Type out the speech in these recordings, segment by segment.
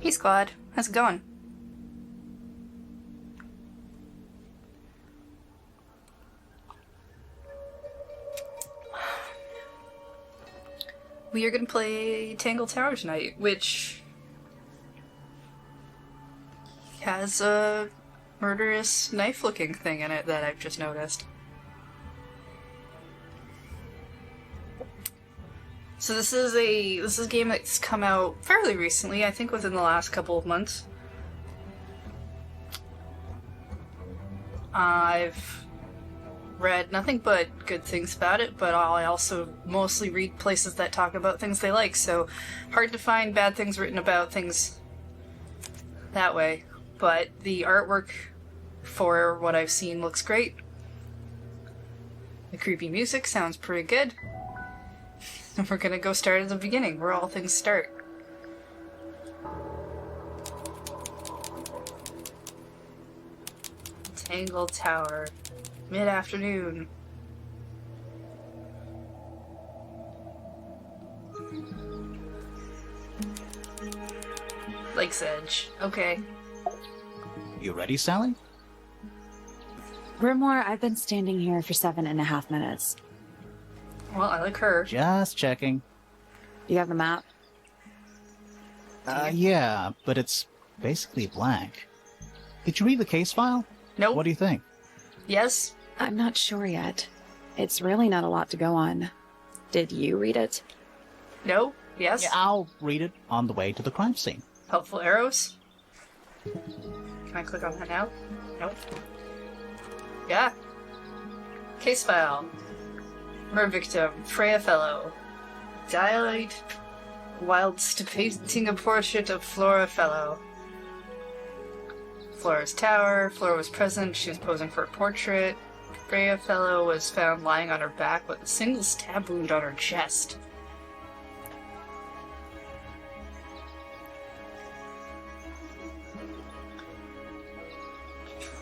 Hey squad, how's it going? We are gonna play Tangle Tower tonight, which has a murderous knife-looking thing in it that I've just noticed. So this is a game that's come out fairly recently, I think within the last couple of months. I've read nothing but good things about it, but I also mostly read places that talk about things they like, so hard to find bad things written about things that way. But the artwork, for what I've seen, looks great. The creepy music sounds pretty good. And we're gonna go start at the beginning, where all things start. Tangle Tower. Mid-afternoon. Lake's Edge. Okay. You ready, Sally? Rimore, I've been standing here for 7.5 minutes. Well, I like her. Just checking. You have the map? Yeah, but it's basically blank. Did you read the case file? Nope. What do you think? Yes? I'm not sure yet. It's really not a lot to go on. Did you read it? No? Yes? Yeah, I'll read it on the way to the crime scene. Helpful arrows? Can I click on that now? Nope. Yeah. Case file. Murder victim, Freya Fellow. Died whilst painting a portrait of Flora Fellow. Flora's tower. Flora was present. She was posing for a portrait. Freya Fellow was found lying on her back with a single stab wound on her chest.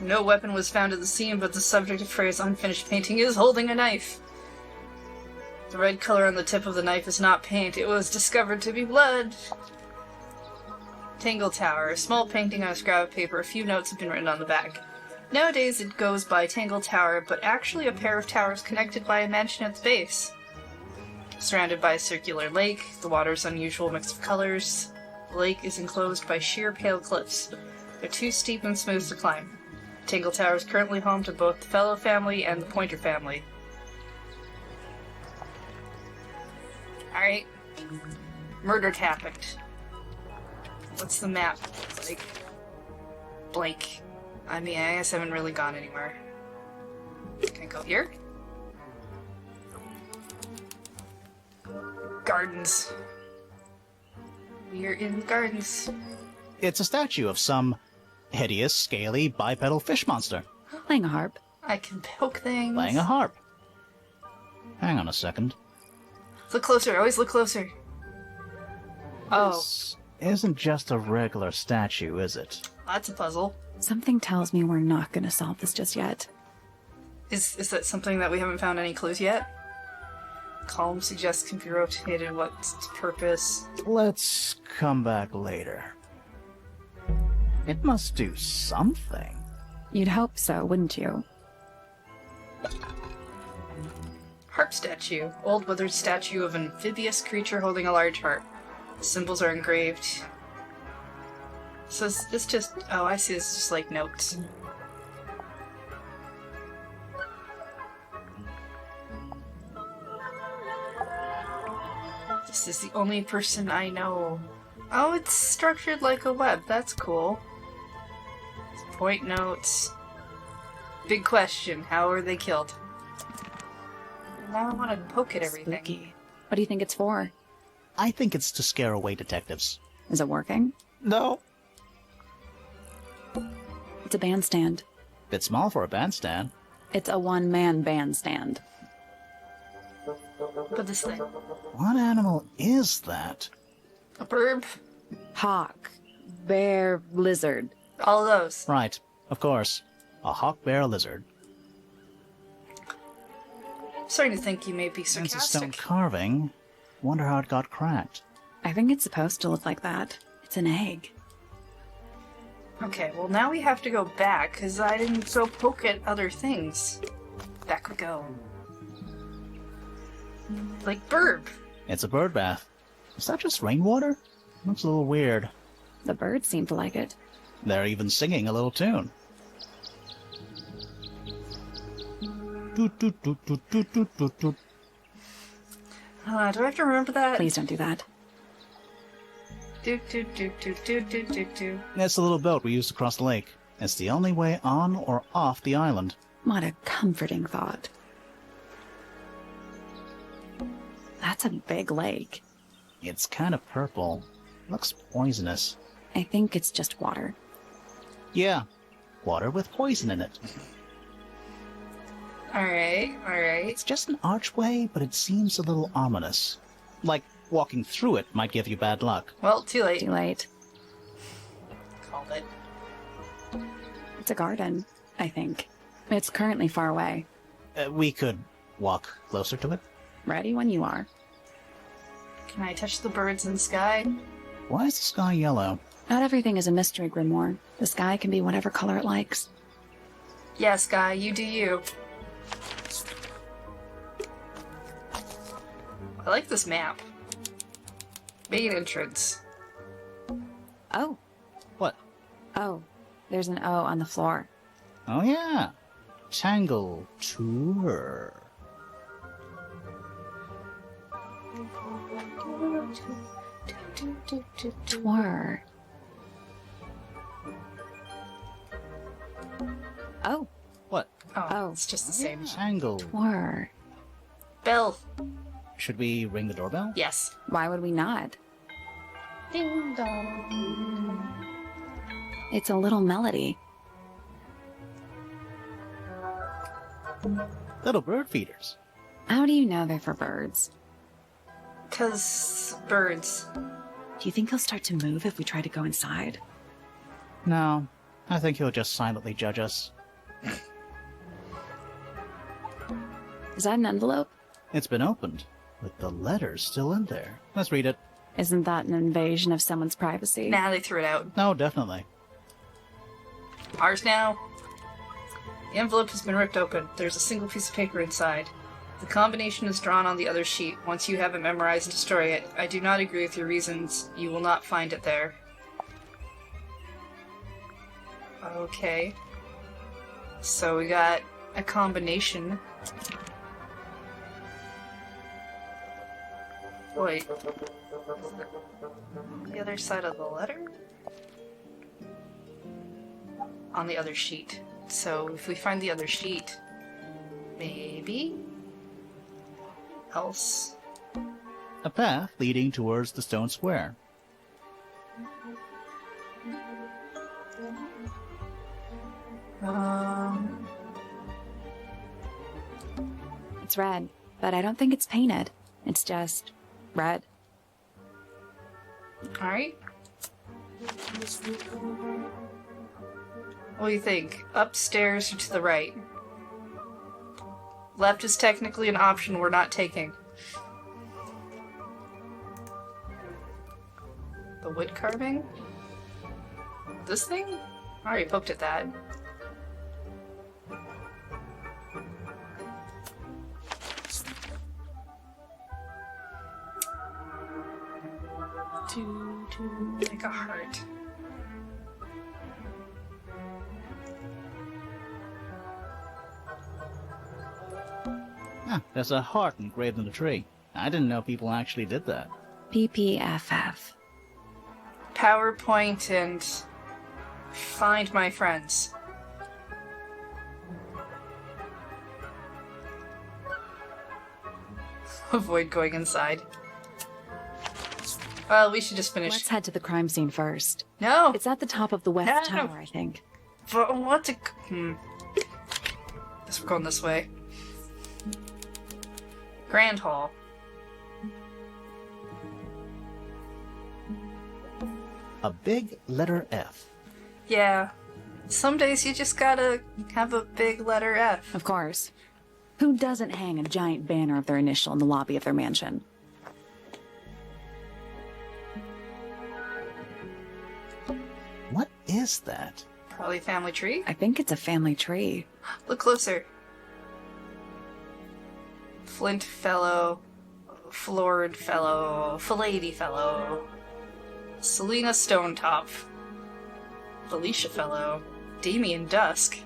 No weapon was found at the scene, but the subject of Freya's unfinished painting is holding a knife. The red color on the tip of the knife is not paint. It was discovered to be blood. Tangle Tower. A small painting on a scrap of paper. A few notes have been written on the back. Nowadays it goes by Tangle Tower, but actually a pair of towers connected by a mansion at the base. Surrounded by a circular lake, the water's unusual mix of colors. The lake is enclosed by sheer pale cliffs. They're too steep and smooth to climb. Tangle Tower is currently home to both the Fellow family and the Pointer family. Alright. Murdered happened. What's the map like? Blank. I mean, I guess I haven't really gone anywhere. Can I go here? Gardens. We're in the gardens. It's a statue of some hideous, scaly, bipedal fish monster. Playing a harp. I can poke things. Playing a harp. Hang on a second. Look closer, always look closer. Oh, This isn't just a regular statue, is it? that's a puzzle. Something tells me we're not going to solve this just yet. Is that something that we haven't found any clues yet? Column suggests can be rotated. What's its purpose? Let's come back later. It must do something. You'd hope so, wouldn't you? Harp statue. Old withered statue of an amphibious creature holding a large harp. The symbols are engraved. So is this just... Oh, I see. This is just like notes. This is the only person I know. Oh, it's structured like a web. That's cool. Point notes. Big question. How were they killed? Now I want to poke at everything. Spooky. What do you think it's for? I think it's to scare away detectives. Is it working? No. It's a bandstand. Bit small for a bandstand. It's a one-man bandstand. But this thing. What animal is that? A bird? Hawk. Bear. Lizard. All of those. Right, of course. A hawk bear lizard. Starting to think you may be It's a stone sarcastic. carving. Wonder how it got cracked. I think it's supposed to look like that. It's an egg. Okay, well now we have to go back, because I didn't go poke at other things. Back we go. Like burp. It's a bird bath. Is that just rainwater? Looks a little weird. The birds seem to like it. They're even singing a little tune. Toot, toot, toot, toot, toot, toot, toot, toot. Do I have to remember that? Please don't do that. Do do do do do do do do. It's the little boat we used to cross the lake. It's the only way on or off the island. What a comforting thought. That's a big lake. It's kind of purple. Looks poisonous. I think it's just water. Yeah, water with poison in it. Alright, alright. It's just an archway, but it seems a little ominous. Like walking through it might give you bad luck. Well, too late. Too late. Called it. It's a garden, I think. It's currently far away. We could walk closer to it. Ready when you are. Can I touch the birds in the sky? Why is the sky yellow? Not everything is a mystery, Grimoire. The sky can be whatever color it likes. Yeah, Sky, you do you. I like this map. Main entrance. Oh. What? Oh. There's an O on the floor. Oh yeah. Tangle tour. Tour. Oh. What? Oh, it's just the same. Tangle. Tour. Bell. Should we ring the doorbell? Yes. Why would we not? Ding dong. It's a little melody. Little bird feeders. How do you know they're for birds? 'Cause birds. Do you think he'll start to move if we try to go inside? No, I think he'll just silently judge us. Is that an envelope? It's been opened, with the letters still in there. Let's read it. Isn't that an invasion of someone's privacy? Nah, they threw it out. No, definitely. Ours now. The envelope has been ripped open. There's a single piece of paper inside. The combination is drawn on the other sheet. Once you have it memorized, destroy it. I do not agree with your reasons. You will not find it there. Okay. So we got a combination. Wait. The other side of the letter? On the other sheet. So if we find the other sheet, maybe? Else? A path leading towards the stone square. It's red, but I don't think it's painted. It's just red. Alright. What do you think? Upstairs or to the right? Left is technically an option we're not taking. The wood carving? This thing? I already poked at that. Like a heart. Ah, there's a heart engraved in the tree. I didn't know people actually did that. PPFF. PowerPoint and find my friends. Avoid going inside. Well, we should just finish. Let's head to the crime scene first. No! It's at the top of the west No. tower, I think. But what to... Guess we're going this way. Grand Hall. A big letter F. Yeah. Some days you just gotta have a big letter F. Of course. Who doesn't hang a giant banner of their initial in the lobby of their mansion? What is that? Probably a family tree. I think it's a family tree. Look closer. Flint Fellow, Florid Fellow, Filady Fellow, Selena Stonetop, Felicia Fellow, Damien Dusk,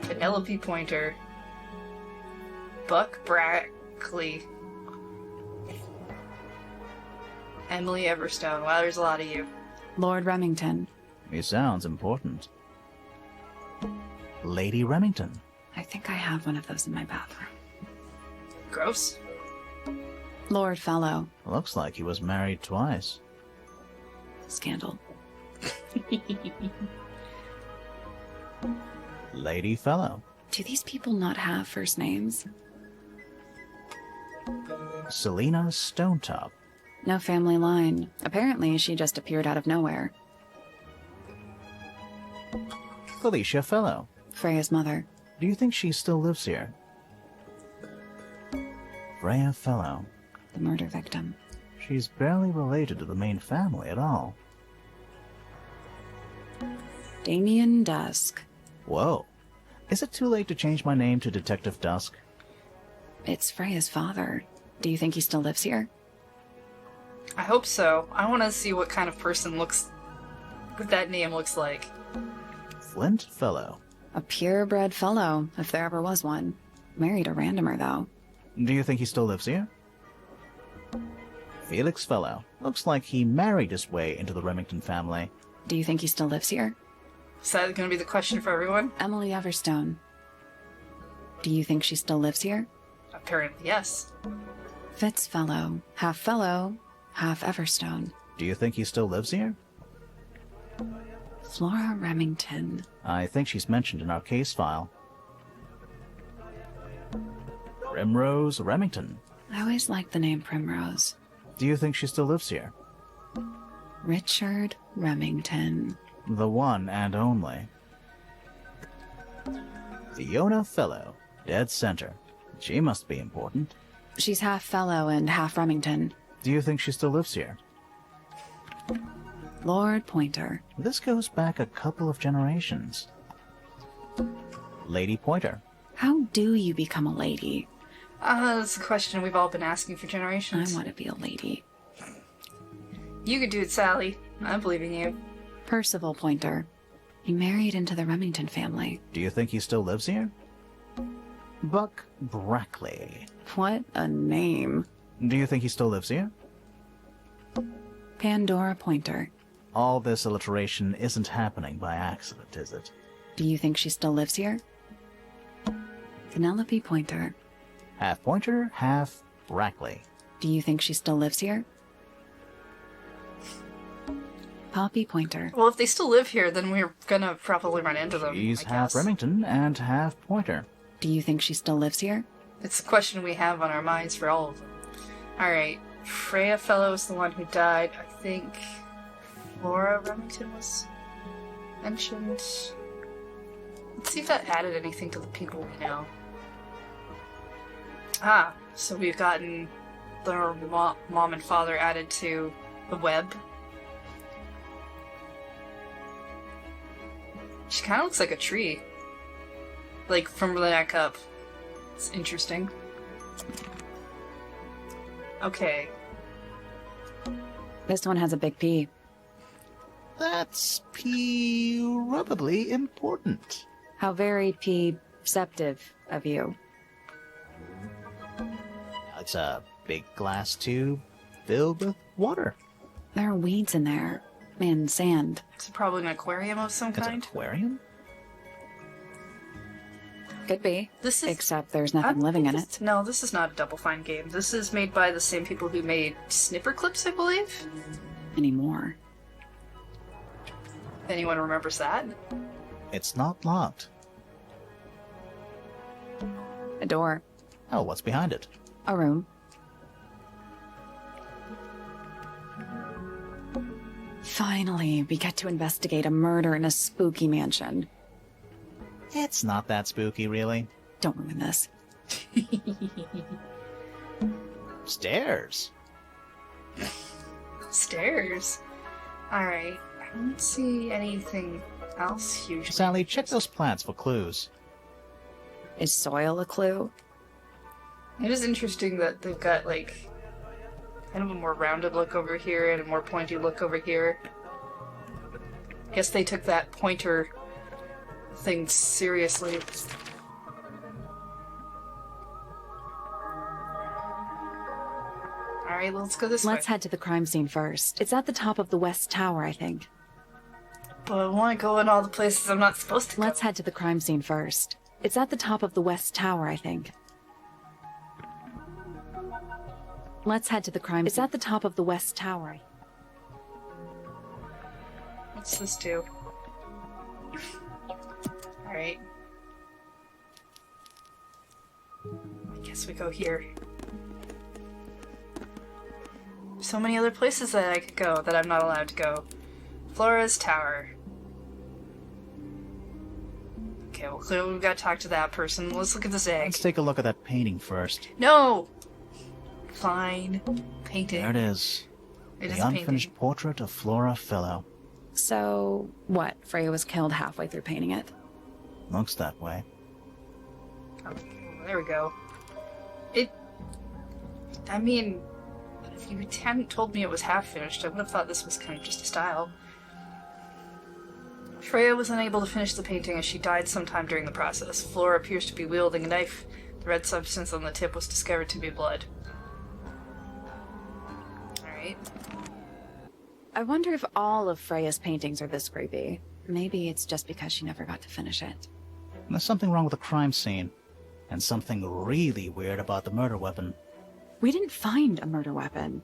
Penelope Pointer, Buck Brackley, Emily Everstone. Wow, there's a lot of you. Lord Remington. He sounds important. Lady Remington. I think I have one of those in my bathroom. Gross. Lord Fellow. Looks like he was married twice. Scandal. Lady Fellow. Do these people not have first names? Selena Stonetop. No family line. Apparently, she just appeared out of nowhere. Felicia Fellow. Freya's mother. Do you think she still lives here? Freya Fellow. The murder victim. She's barely related to the main family at all. Damien Dusk. Whoa. Is it too late to change my name to Detective Dusk? It's Freya's father. Do you think he still lives here? I hope so. I want to see what kind of person that name looks like. Flint Fellow. A purebred fellow, if there ever was one. Married a randomer, though. Do you think he still lives here? Felix Fellow. Looks like he married his way into the Remington family. Do you think he still lives here? Is that going to be the question for everyone? Emily Everstone. Do you think she still lives here? Apparently, yes. Fitz Fellow, half Everstone. Do you think he still lives here? Flora Remington. I think she's mentioned in our case file. Primrose Remington. I always liked the name Primrose. Do you think she still lives here? Richard Remington. The one and only. Fiona Fellow. Dead center. She must be important. She's half Fellow and half Remington. Do you think she still lives here? Lord Pointer. This goes back a couple of generations. Lady Pointer. How do you become a lady? That's a question we've all been asking for I generations. want to be a lady. You could do it, Sally. I believe in you. Percival Pointer. He married into the Remington family. Do you think he still lives here? Buck Brackley. What a name. Do you think he still lives here? Pandora Pointer. All this alliteration isn't happening by accident, is it? Do you think she still lives here? Penelope Pointer. Half Pointer, half Brackley. Do you think she still lives here? Poppy Pointer. Well, if they still live here, then we're gonna probably run into them. She's I half guess. Remington and half Pointer. Do you think she still lives here? It's a question we have on our minds for all of them. Alright, Freya Fellow's the one who died. I think Flora Remington was mentioned. Let's see if that added anything to the people we know. Ah, so we've gotten their mom and father added to the web. She kind of looks like a tree. Like, from the neck up. It's interesting. Okay. This one has a big P. That's probably important. How very perceptive of you. It's a big glass tube filled with water. There are weeds in there. And sand. It's probably an aquarium of some It's an kind. aquarium? Could be. This is... Except there's I nothing don't living think in this- it. No, this is not a Double Fine game. This is made by the same people who made Snipper Clips, I believe. Anymore. Anyone remembers that? It's not locked. A door. Oh, what's behind it? A room. Finally, we get to investigate a murder in a spooky mansion. It's not that spooky, really. Don't ruin this. Stairs. Stairs. Alright. I don't see anything else huge. Sally, check those plants for clues. Is soil a clue? It is interesting that they've got, like, kind of a more rounded look over here and a more pointy look over here. Guess they took that pointer thing seriously. Alright, let's go this way. Let's head to the crime scene first. It's at the top of the west tower, I think. But I want to go in all the places I'm not supposed to go. Let's head to the crime scene first. It's at the top of the west tower, I think. Let's head to the crime scene. It's at the top of the west tower. What's this do? Alright. I guess we go here. So many other places that I could go that I'm not allowed to go. Flora's Tower. Okay, well clearly we've got to talk to that person. Let's look at this egg. Let's take a look at that painting first. No! Fine. Painting. There it is. It is The a unfinished painting. portrait of Flora Philo. So, what? Freya was killed halfway through painting it? Looks that way. Oh, there we go. I mean, if you hadn't told me it was half finished, I would have thought this was kind of just a style. Freya was unable to finish the painting as she died sometime during the process. Flora appears to be wielding a knife. The red substance on the tip was discovered to be blood. Alright. I wonder if all of Freya's paintings are this creepy. Maybe it's just because she never got to finish it. There's something wrong with the crime scene. And something really weird about the murder weapon. We didn't find a murder weapon.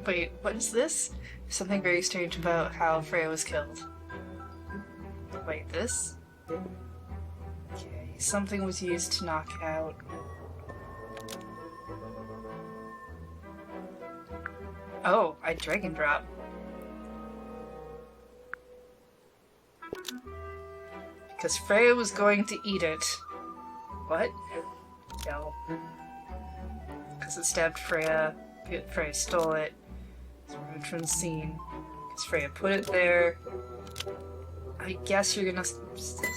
Wait, what is this? Something very strange about how Freya was killed. Wait, this? Okay, something was used to knock out. Oh, I drag and drop. Because Freya was going to eat it. What? No. Because it stabbed Freya. Freya stole it. It's removed from the scene. Because Freya put it there. I guess you're gonna...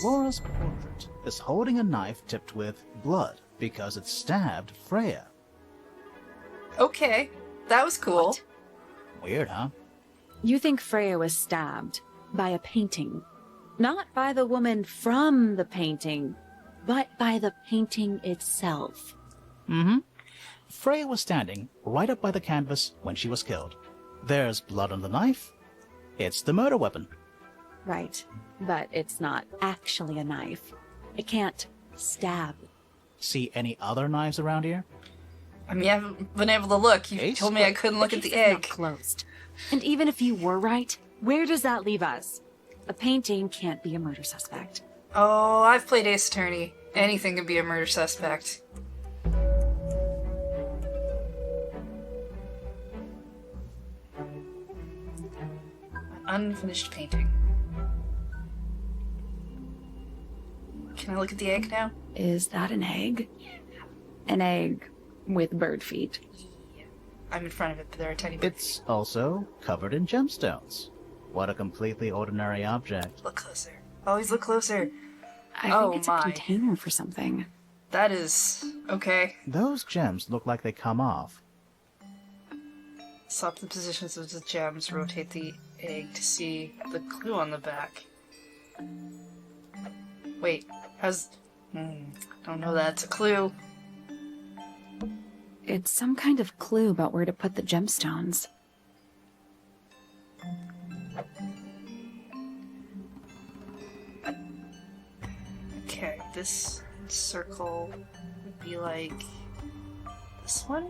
Flora's portrait is holding a knife tipped with blood because it stabbed Freya. Okay, that was cool. What? Weird, huh? You think Freya was stabbed by a painting. Not by the woman from the painting, but by the painting itself. Mm-hmm. Freya was standing right up by the canvas when she was killed. There's blood on the knife. It's the murder weapon. Right, but it's not actually a knife. It can't stab. See any other knives around here? I mean, I haven't been able to look. You Case? told me I couldn't look at the case is not egg. closed. And even if you were right, where does that leave us? A painting can't be a murder suspect. Oh, I've played Ace Attorney. Anything can be a murder suspect. An unfinished painting. Can I look at the egg now? Is that an egg? An egg with bird feet. I'm in front of it, but there are tiny bits. It's also covered in gemstones. What a completely ordinary object. Look closer. Always look closer. I Oh think it's my. a container for something. That is... okay. Those gems look like they come off. Swap the positions of the gems, rotate the egg to see the clue on the back. Wait, how's... don't know that's a clue. It's some kind of clue about where to put the gemstones. Okay, this circle would be like... this one?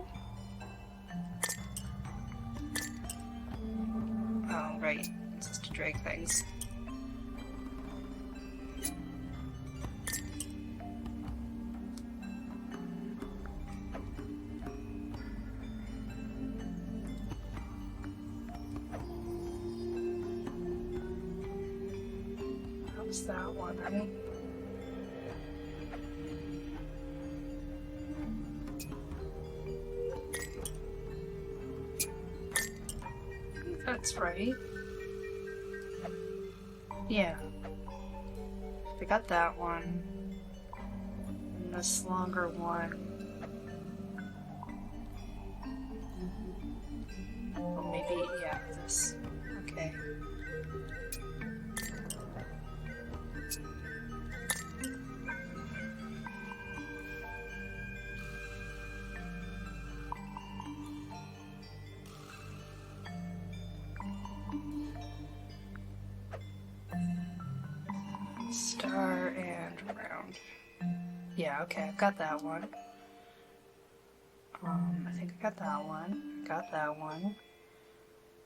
Oh, right. It's just to drag things. How's that one? That's right. Yeah. I got that one. And this longer one. Or maybe, yeah, this. Okay. Star and round. Yeah, okay, I've got that one. I think I got that one. Got that one.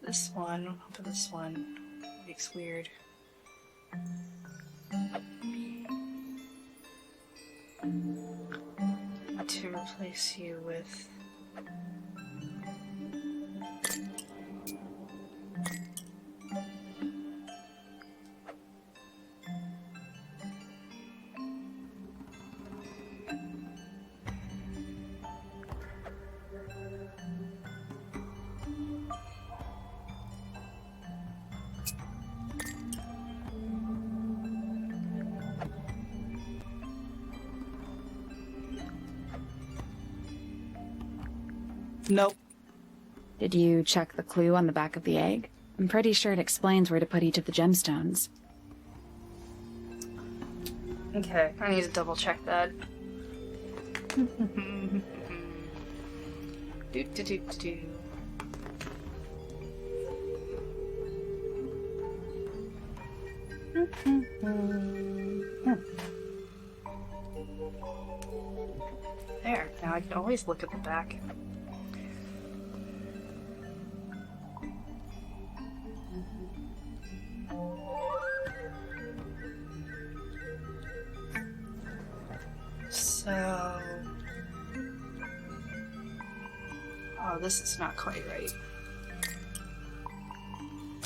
This one, but this one makes weird. To replace you with. Nope. Did you check the clue on the back of the egg? I'm pretty sure it explains where to put each of the gemstones. Okay, I need to double check that. do do do do. There, now I can always look at the back. So... Oh, this is not quite right.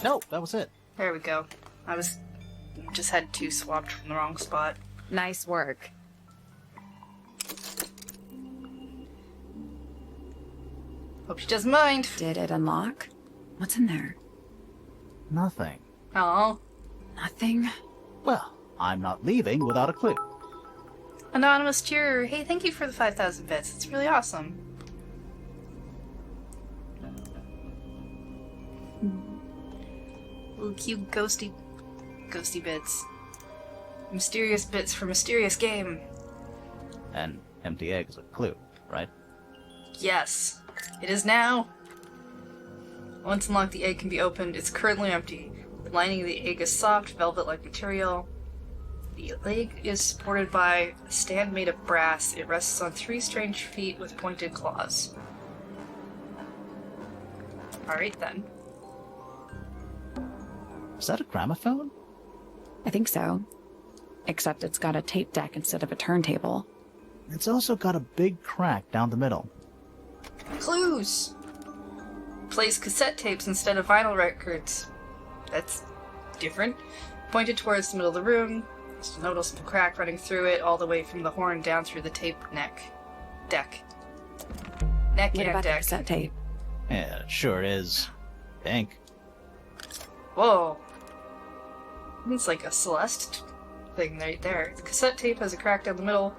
No, that was it. There we go. I just had two swapped from the wrong spot. Nice work. Hope she doesn't mind. Did it unlock? What's in there? Nothing. Oh. Nothing? Well, I'm not leaving without a clue. Anonymous cheerer, hey, thank you for the 5,000 bits. It's really awesome. Ooh, cute ghosty bits. Mysterious bits for mysterious game. An empty egg is a clue, right? Yes, it is now. Once unlocked, the egg can be opened. It's currently empty. The lining of the egg is soft, velvet-like material. The egg is supported by a stand made of brass. It rests on 3 strange feet with pointed claws. Alright then. Is that a gramophone? I think so. Except it's got a tape deck instead of a turntable. It's also got a big crack down the middle. Clues! Plays cassette tapes instead of vinyl records. That's different. Pointed towards the middle of the room. There's a noticeable crack running through it, all the way from the horn down through the tape neck. Deck. Neck What and about the deck. cassette tape? Yeah, it sure is. Pink. Whoa. It's like a Celeste thing right there. The cassette tape has a crack down the middle.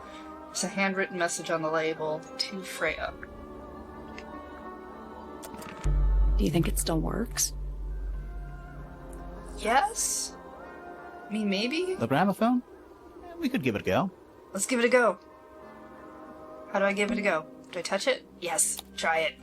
There's a handwritten message on the label. To Freya. Do you think it still works? Yes? I mean, maybe? The gramophone? We could give it a go. Let's give it a go. How do I give it a go? Do I touch it? Yes. Try it.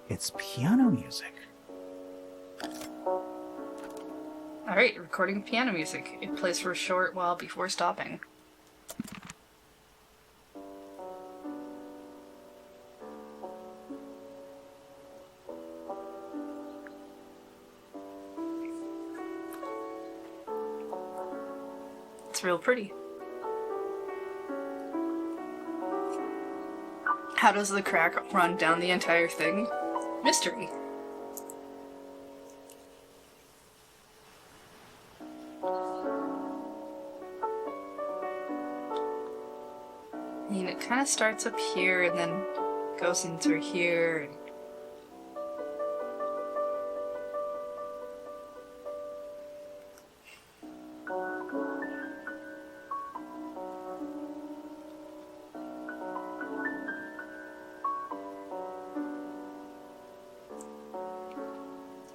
It's piano music. Alright, recording piano music. It plays for a short while before stopping. It's real pretty. How does the crack run down the entire thing? Mystery. I mean, it kind of starts up here and then goes into here.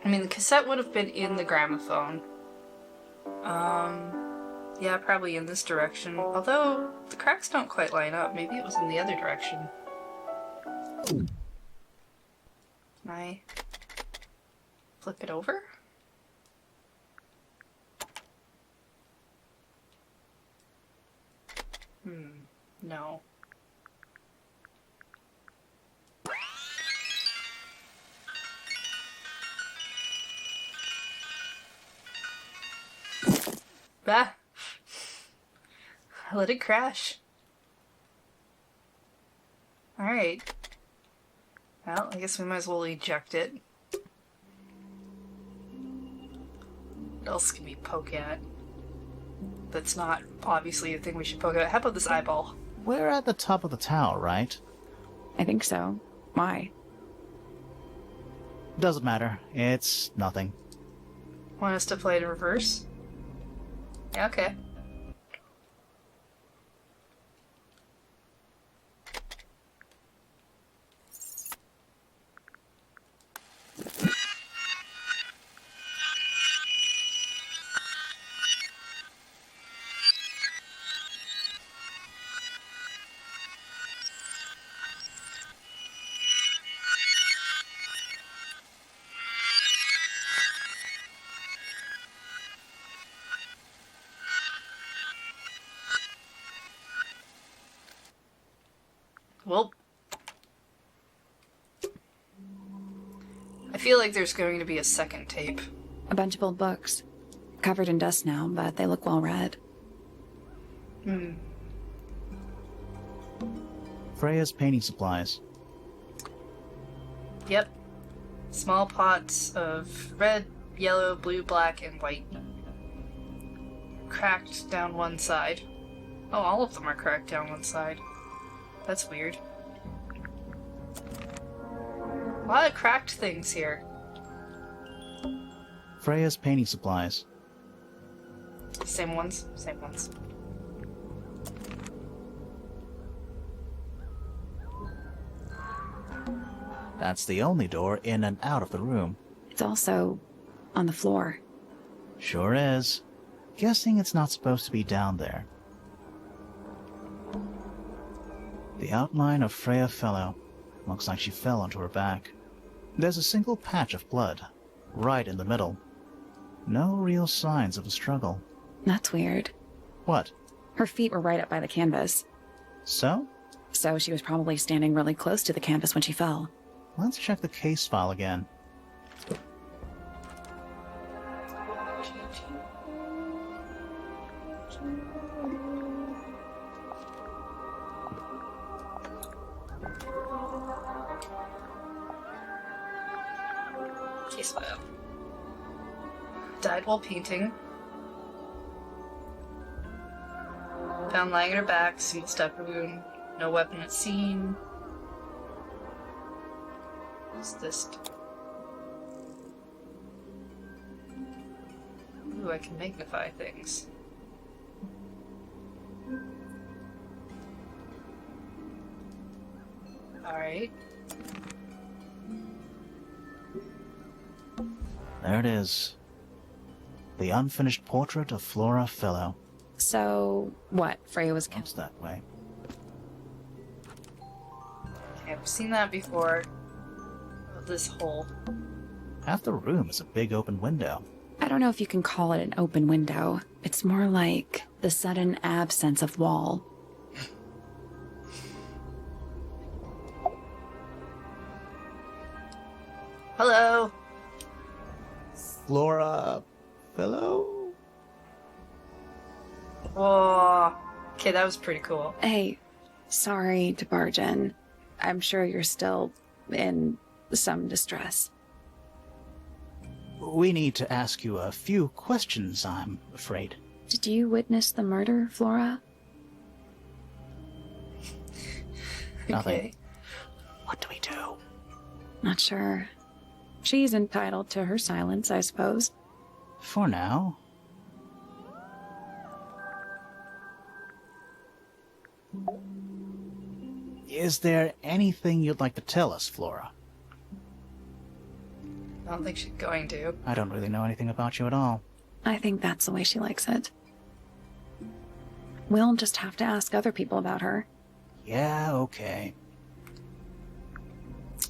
I mean, the cassette would have been in the gramophone. Yeah, probably in this direction. Although, the cracks don't quite line up. Maybe it was in the other direction. Can I flip it over? No. Bah! I let it crash. Alright. Well, I guess we might as well eject it. What else can we poke at? That's not obviously a thing we should poke at. How about this eyeball? We're at the top of the tower, right? I think so. Why? Doesn't matter. It's nothing. Want us to play it in reverse? Yeah, okay. Well, I feel like there's going to be a second tape. A bunch of old books. Covered in dust now, but they look well read. Freya's painting supplies. Yep. Small pots of red, yellow, blue, black, and white. Cracked down one side. Oh, all of them are cracked down one side. That's weird. A lot of cracked things here. Freya's painting supplies. Same ones? Same ones. That's the only door in and out of the room. It's also on the floor. Sure is. Guessing it's not supposed to be down there. The outline of Freya Fellow. Looks like she fell onto her back. There's a single patch of blood, right in the middle. No real signs of a struggle. That's weird. What? Her feet were right up by the canvas. So? So she was probably standing really close to the canvas when she fell. Let's check the case file again. Case file. Died while painting. Found lying on her back, single step wound, no weapon at scene. What's this? Ooh, I can magnify things. Alright. There it is. The unfinished portrait of Flora Fellow. So, what? Freya was Comes that way. Okay, I've seen that before. Oh, this hole. Half the room is a big open window. I don't know if you can call it an open window. It's more like the sudden absence of wall. Hello! Flora Fellow? Whoa. Okay, that was pretty cool. Hey, sorry to barge in. I'm sure you're still in some distress. We need to ask you a few questions, I'm afraid. Did you witness the murder, Flora? Nothing. Okay. What do we do? Not sure. She's entitled to her silence, I suppose. For now. Is there anything you'd like to tell us, Flora? I don't think she's going to. I don't really know anything about you at all. I think that's the way she likes it. We'll just have to ask other people about her. Yeah, okay.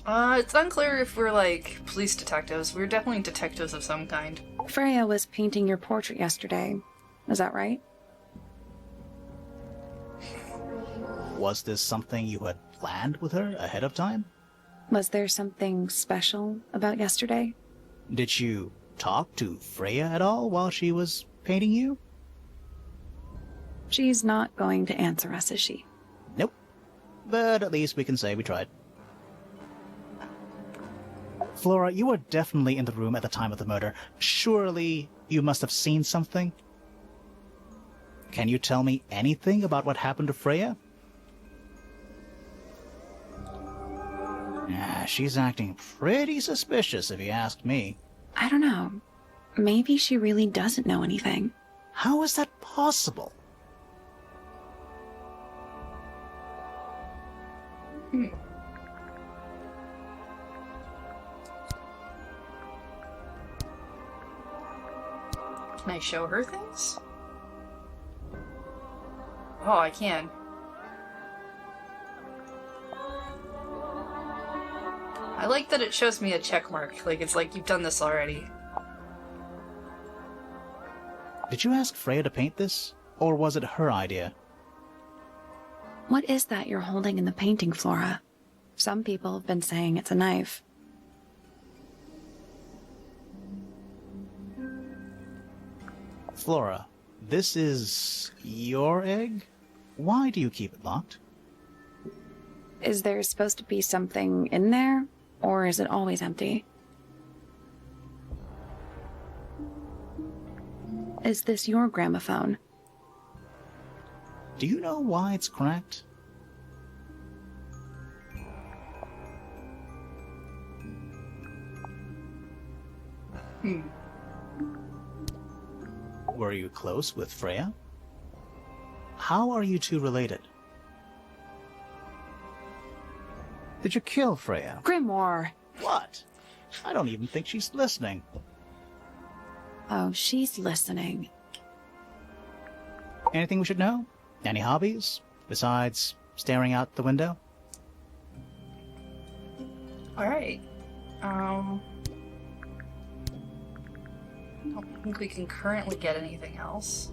It's unclear if we're, like, police detectives. We're definitely detectives of some kind. Freya was painting your portrait yesterday. Is that right? Was this something you had planned with her ahead of time? Was there something special about yesterday? Did you talk to Freya at all while she was painting you? She's not going to answer us, is she? Nope. But at least we can say we tried. Flora, you were definitely in the room at the time of the murder. Surely you must have seen something? Can you tell me anything about what happened to Freya? She's acting pretty suspicious if you ask me. I don't know. Maybe she really doesn't know anything. How is that possible? Hmm. Can I show her things? Oh, I can. I like that it shows me a check mark. Like, it's like, you've done this already. Did you ask Freya to paint this? Or was it her idea? What is that you're holding in the painting, Flora? Some people have been saying it's a knife. Flora, this is your egg? Why do you keep it locked? Is there supposed to be something in there? Or is it always empty? Is this your gramophone? Do you know why it's cracked? Hmm. Were you close with Freya? How are you two related? Did you kill Freya? Grimoire! What? I don't even think she's listening. Oh, she's listening. Anything we should know? Any hobbies? Besides staring out the window? Alright. I don't think we can currently get anything else.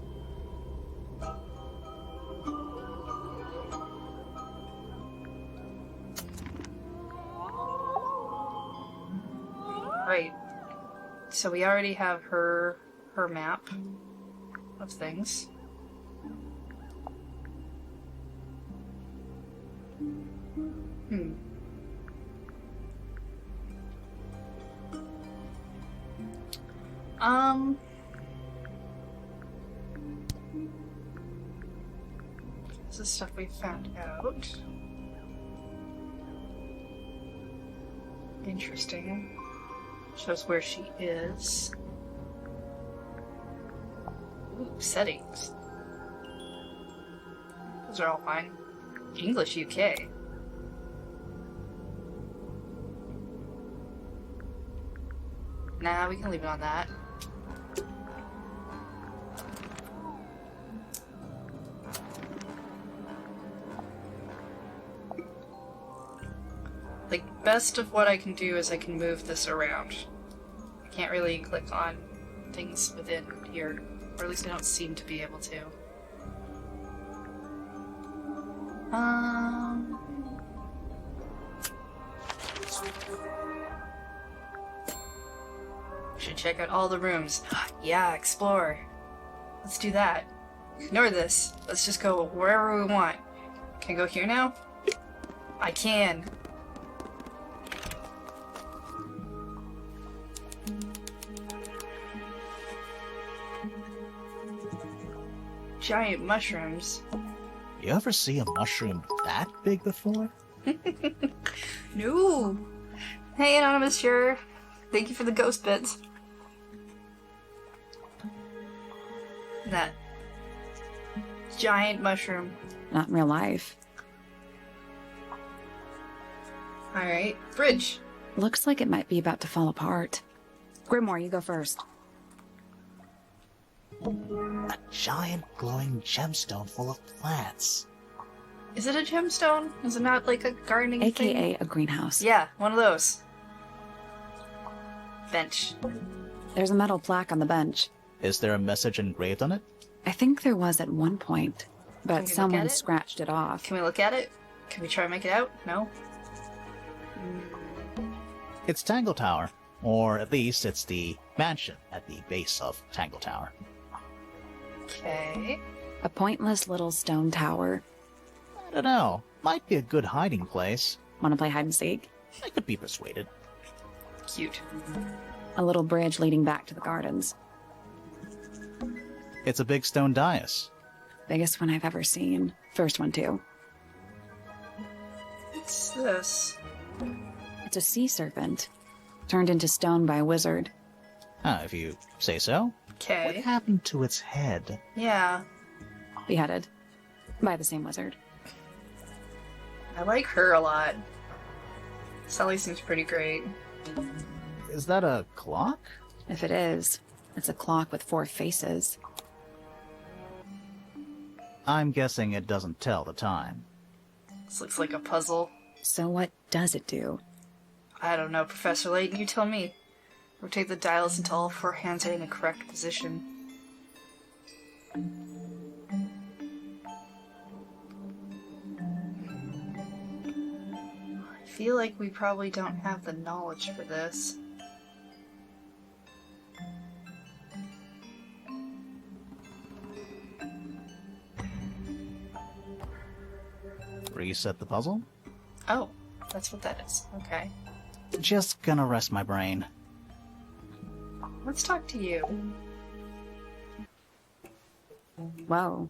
Right. So we already have her map of things. Hmm. This is stuff we found out. Interesting. Shows where she is. Ooh, settings. Those are all fine. English UK. Nah, we can leave it on that. Like, best of what I can do is I can move this around. I can't really click on things within here, or at least I don't seem to be able to. Should check out all the rooms. Yeah, explore. Let's do that. Ignore this. Let's just go wherever we want. Can I go here now? I can. Giant mushrooms. You ever see a mushroom that big before? No. Hey, Anonymous, sure. Thank you for the ghost bits. That giant mushroom. Not in real life. Alright, bridge. Looks like it might be about to fall apart. Grimoire, you go first. A giant glowing gemstone full of plants. Is it a gemstone? Is it not like a gardening thing? AKA a greenhouse. Yeah, one of those. Bench. There's a metal plaque on the bench. Is there a message engraved on it? I think there was at one point, Can we but look at someone it? scratched it off. Can we look at it? Can we try to make it out? No? It's Tangle Tower. Or at least it's the mansion at the base of Tangle Tower. Okay. A pointless little stone tower. I don't know. Might be a good hiding place. Want to play hide and seek? I could be persuaded. Cute. A little bridge leading back to the gardens. It's a big stone dais. Biggest one I've ever seen. First one, too. What's this? It's a sea serpent, turned into stone by a wizard. Ah, if you say so. What Okay. happened to its head? Yeah. Beheaded. By the same wizard. I like her a lot. Sally seems pretty great. Is that a clock? If it is, it's a clock with 4 faces. I'm guessing it doesn't tell the time. This looks like a puzzle. So what does it do? I don't know, Professor Layton, you tell me. Rotate the dials until all 4 hands are in the correct position. I feel like we probably don't have the knowledge for this. Reset the puzzle? Oh, that's what that is. Okay. Just gonna rest my brain. Let's talk to you. Whoa.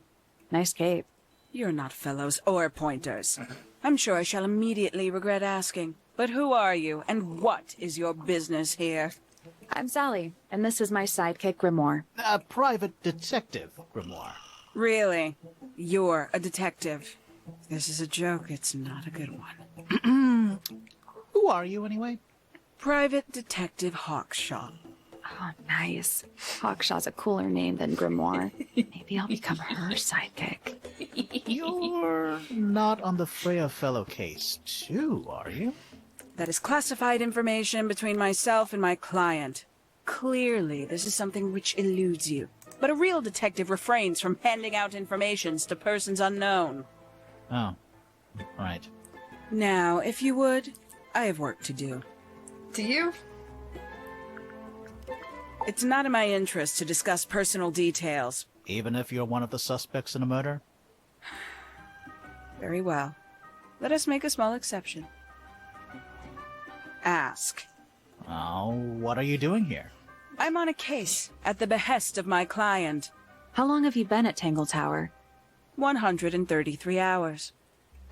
Nice cape. You're not fellows or pointers. I'm sure I shall immediately regret asking. But who are you, and what is your business here? I'm Sally, and this is my sidekick Grimoire. A private detective, Grimoire. Really? You're a detective. If this is a joke, it's not a good one. Who are you, anyway? Private Detective Hawkshaw. Oh, nice. Hawkshaw's a cooler name than Grimoire. Maybe I'll become her sidekick. You're not on the Freya Fellow case, too, are you? That is classified information between myself and my client. Clearly, this is something which eludes you. But a real detective refrains from handing out informations to persons unknown. Oh, right. Now, if you would, I have work to do. Do you? It's not in my interest to discuss personal details. Even if you're one of the suspects in a murder? Very well. Let us make a small exception. Ask. Oh, what are you doing here? I'm on a case at the behest of my client. How long have you been at Tangle Tower? 133 hours.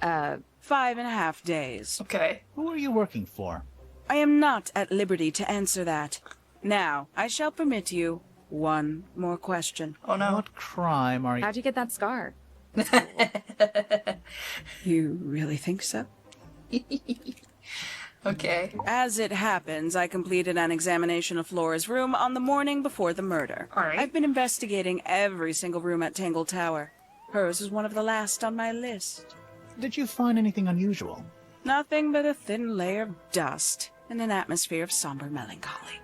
5.5 days. Okay. Who are you working for? I am not at liberty to answer that. Now, I shall permit you one more question. Oh no. What crime are you... How'd you get that scar? You really think so? Okay. As it happens, I completed an examination of Flora's room on the morning before the murder. All right. I've been investigating every single room at Tangle Tower. Hers was one of the last on my list. Did you find anything unusual? Nothing but a thin layer of dust and an atmosphere of somber melancholy.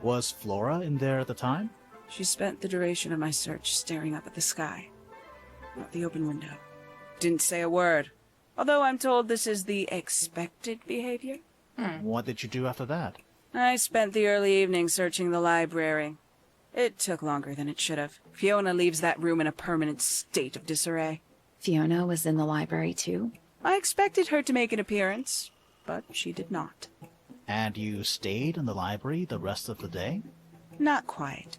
Was Flora in there at the time? She spent the duration of my search staring up at the sky, out the open window. Didn't say a word, although I'm told this is the expected behavior. What did you do after that? I spent the early evening searching the library. It took longer than it should have. Fiona leaves that room in a permanent state of disarray. Fiona was in the library too? I expected her to make an appearance, but she did not. And you stayed in the library the rest of the day? Not quite.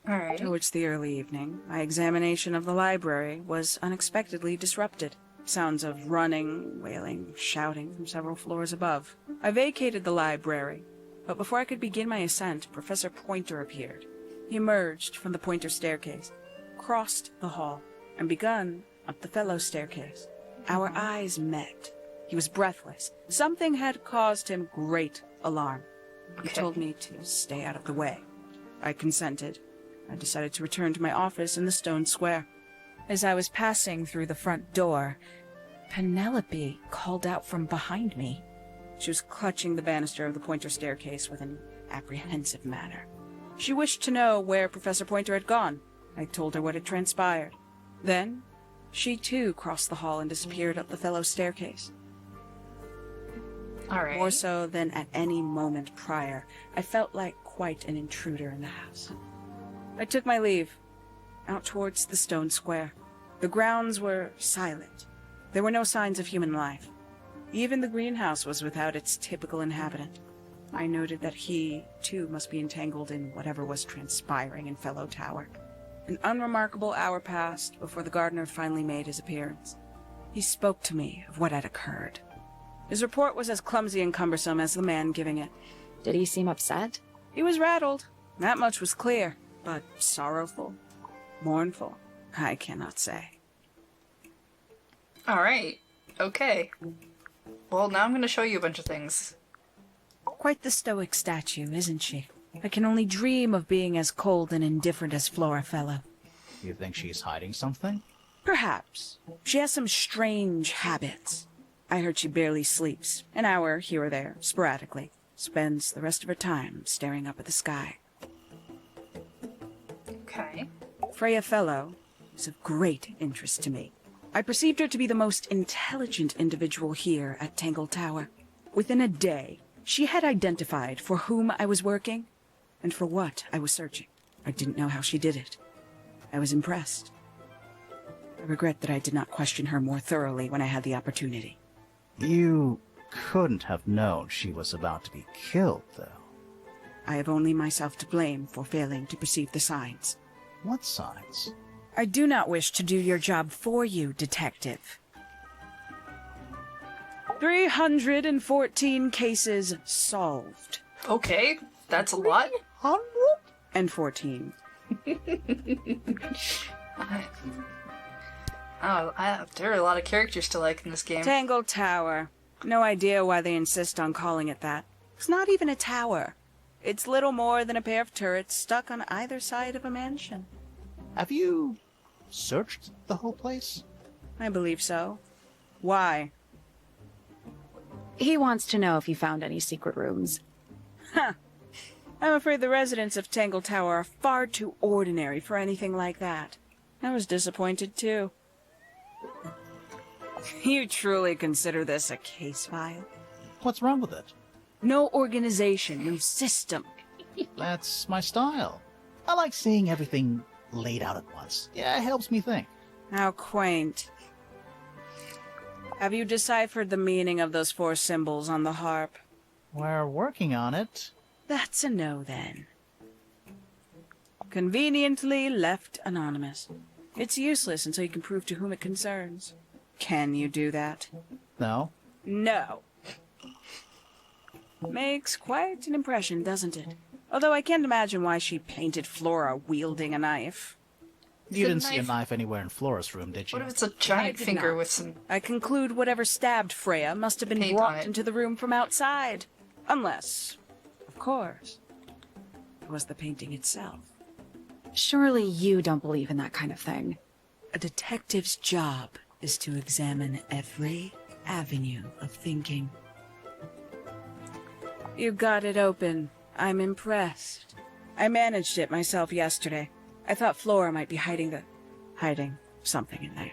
Alright. Towards the early evening, my examination of the library was unexpectedly disrupted. Sounds of running, wailing, shouting from several floors above. I vacated the library, but before I could begin my ascent, Professor Pointer appeared. He emerged from the Pointer staircase, crossed the hall, and begun up the fellow staircase. Our eyes met. He was breathless. Something had caused him great alarm. He told me to stay out of the way. I consented. I decided to return to my office in the stone square. As I was passing through the front door, Penelope called out from behind me. She was clutching the banister of the Pointer staircase with an apprehensive manner. She wished to know where Professor Pointer had gone. I told her what had transpired. Then, she too crossed the hall and disappeared up the fellow staircase. Alright. More so than at any moment prior, I felt like quite an intruder in the house. I took my leave, out towards the stone square. The grounds were silent. There were no signs of human life. Even the greenhouse was without its typical inhabitant. I noted that he, too, must be entangled in whatever was transpiring in Fellow Tower. An unremarkable hour passed before the gardener finally made his appearance. He spoke to me of what had occurred. His report was as clumsy and cumbersome as the man giving it. Did he seem upset? He was rattled. That much was clear. But sorrowful, mournful, I cannot say. Alright. Okay. Well, now I'm going to show you a bunch of things. Quite the stoic statue, isn't she? I can only dream of being as cold and indifferent as Flora Fellow. You think she's hiding something? Perhaps. She has some strange habits. I heard she barely sleeps, an hour here or there, sporadically. Spends the rest of her time staring up at the sky. Okay. Freya Fellow is of great interest to me. I perceived her to be the most intelligent individual here at Tangle Tower. Within a day, she had identified for whom I was working and for what I was searching. I didn't know how she did it. I was impressed. I regret that I did not question her more thoroughly when I had the opportunity. You couldn't have known she was about to be killed, though. I have only myself to blame for failing to perceive the signs. What signs? I do not wish to do your job for you, Detective. 314 cases solved. Okay. That's a lot. 114. There are a lot of characters to like in this game. Tangle Tower. No idea why they insist on calling it that. It's not even a tower. It's little more than a pair of turrets stuck on either side of a mansion. Have you searched the whole place? I believe so. Why? He wants to know if you found any secret rooms. I'm afraid the residents of Tangle Tower are far too ordinary for anything like that. I was disappointed, too. You truly consider this a case file? What's wrong with it? No organization, no system. That's my style. I like seeing everything laid out at once. Yeah, it helps me think. How quaint. Have you deciphered the meaning of those 4 symbols on the harp? We're working on it. That's a no, then. Conveniently left anonymous. It's useless until you can prove to whom it concerns. Can you do that? No? No. Makes quite an impression, doesn't it? Although I can't imagine why she painted Flora wielding a knife. You a didn't see a knife? knife anywhere in Flora's room, did you? What if it's a giant did finger not. with some... I conclude whatever stabbed Freya must have been Paint on brought it. into the room from outside. Unless, of course, it was the painting itself. Surely you don't believe in that kind of thing. A detective's job is to examine every avenue of thinking. You got it open. I'm impressed. I managed it myself yesterday. I thought Flora might be hiding something in there.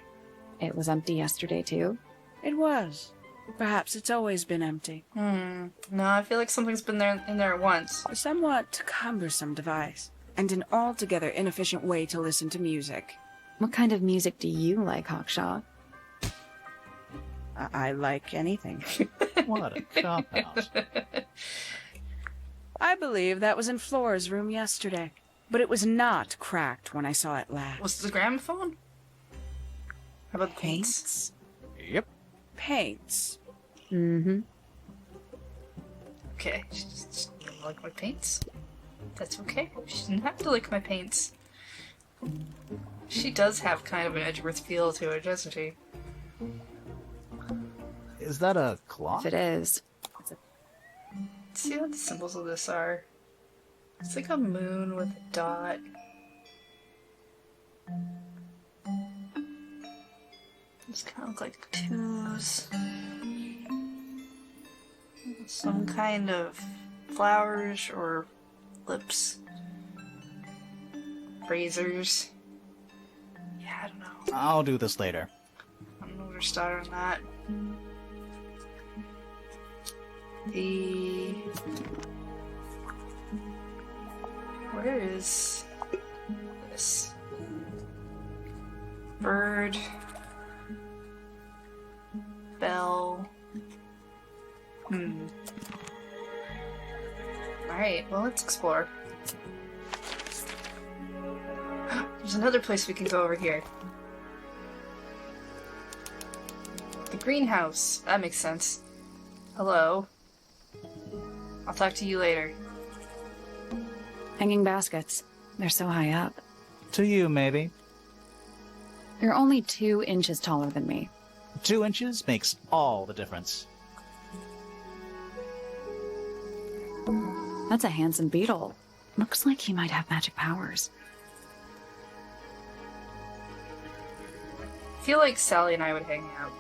It was empty yesterday, too. It was. Perhaps it's always been empty. No, I feel like something's been in there at once. A somewhat cumbersome device, and an altogether inefficient way to listen to music. What kind of music do you like, Hawkshaw? I like anything. What a cop-out. I believe that was in Flora's room yesterday, but it was not cracked when I saw it last. Was the gramophone? How about the paints? Paints? Yep. Paints. Mm-hmm. Okay, she just doesn't like my paints. That's okay. She doesn't have to like my paints. She does have kind of an Edgeworth feel to her, doesn't she? Is that a clock? If it is, See what the symbols of this are? It's like a moon with a dot. It's kind of look like twos. Some kind of flowers or lips. Razors. Yeah, I don't know. I'll do this later. I don't know where to start on that. Where is this? Bird. Bell. Alright, well, let's explore. There's another place we can go over here. The greenhouse. That makes sense. Hello. I'll talk to you later. hanging baskets. They're so high up. To you, maybe. You're only 2 inches taller than me. 2 inches makes all the difference. That's a handsome beetle. Looks like he might have magic powers. I feel like Sally and I would hang out.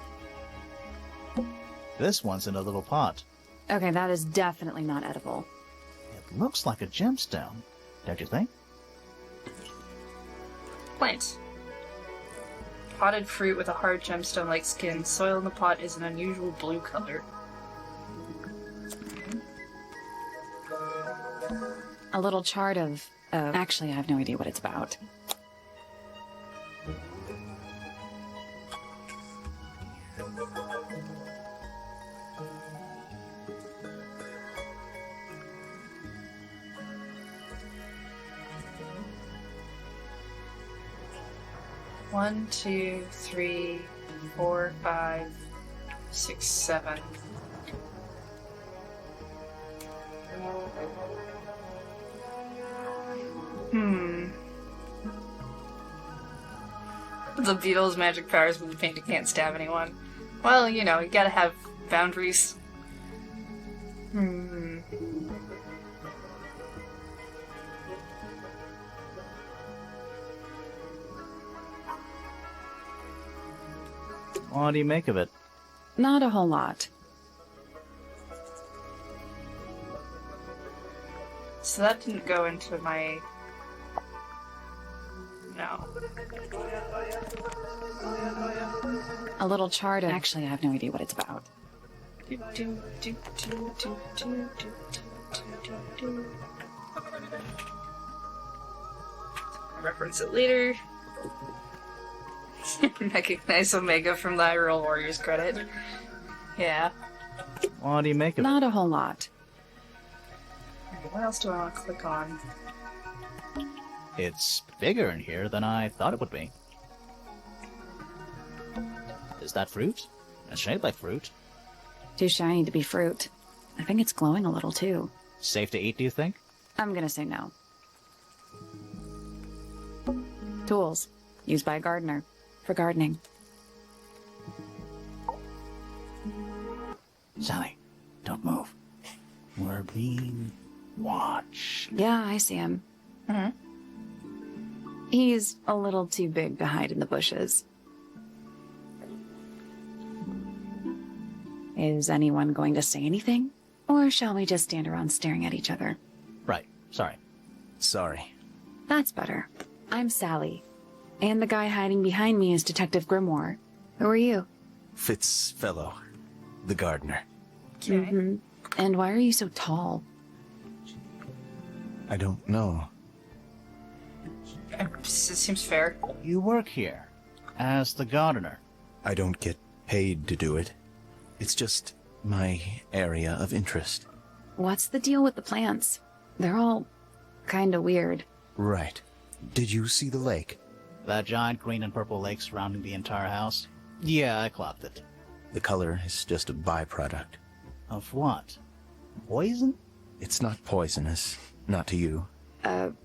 This one's in a little pot. Okay, that is definitely not edible. It looks like a gemstone, don't you think? Plant. Potted fruit with a hard gemstone-like skin. Soil in the pot is an unusual blue color. A little chart of... actually, I have no idea what it's about. One, 2, 3, 4, 5, 6, 7. The beetle's magic powers, but the painting can't stab anyone. Well, you know, you gotta have boundaries. What do you make of it? Not a whole lot. So that didn't go into my... No. A little chart of... Actually, I have no idea what it's about. Reference it later. Recognize Omega from the Hyrule Warriors credit. Yeah. What do you make of it? Not a whole lot. What else do I want to click on? It's bigger in here than I thought it would be. Is that fruit? It's shaped like fruit. Too shiny to be fruit. I think it's glowing a little, too. Safe to eat, do you think? I'm gonna say no. Tools. Used by a gardener. For gardening. Sally, don't move. We're being watched. Yeah, I see him. He's a little too big to hide in the bushes. Is anyone going to say anything? Or shall we just stand around staring at each other? Right, sorry. Sorry. That's better. I'm Sally. And the guy hiding behind me is Detective Grimoire. Who are you? Fitzfellow, the gardener. Okay. And why are you so tall? I don't know. It seems fair. You work here as the gardener. I don't get paid to do it. It's just my area of interest. What's the deal with the plants? They're all kinda weird. Right. Did you see the lake? That giant green and purple lake surrounding the entire house? Yeah, I clocked it. The color is just a byproduct. Of what? Poison? It's not poisonous. Not to you.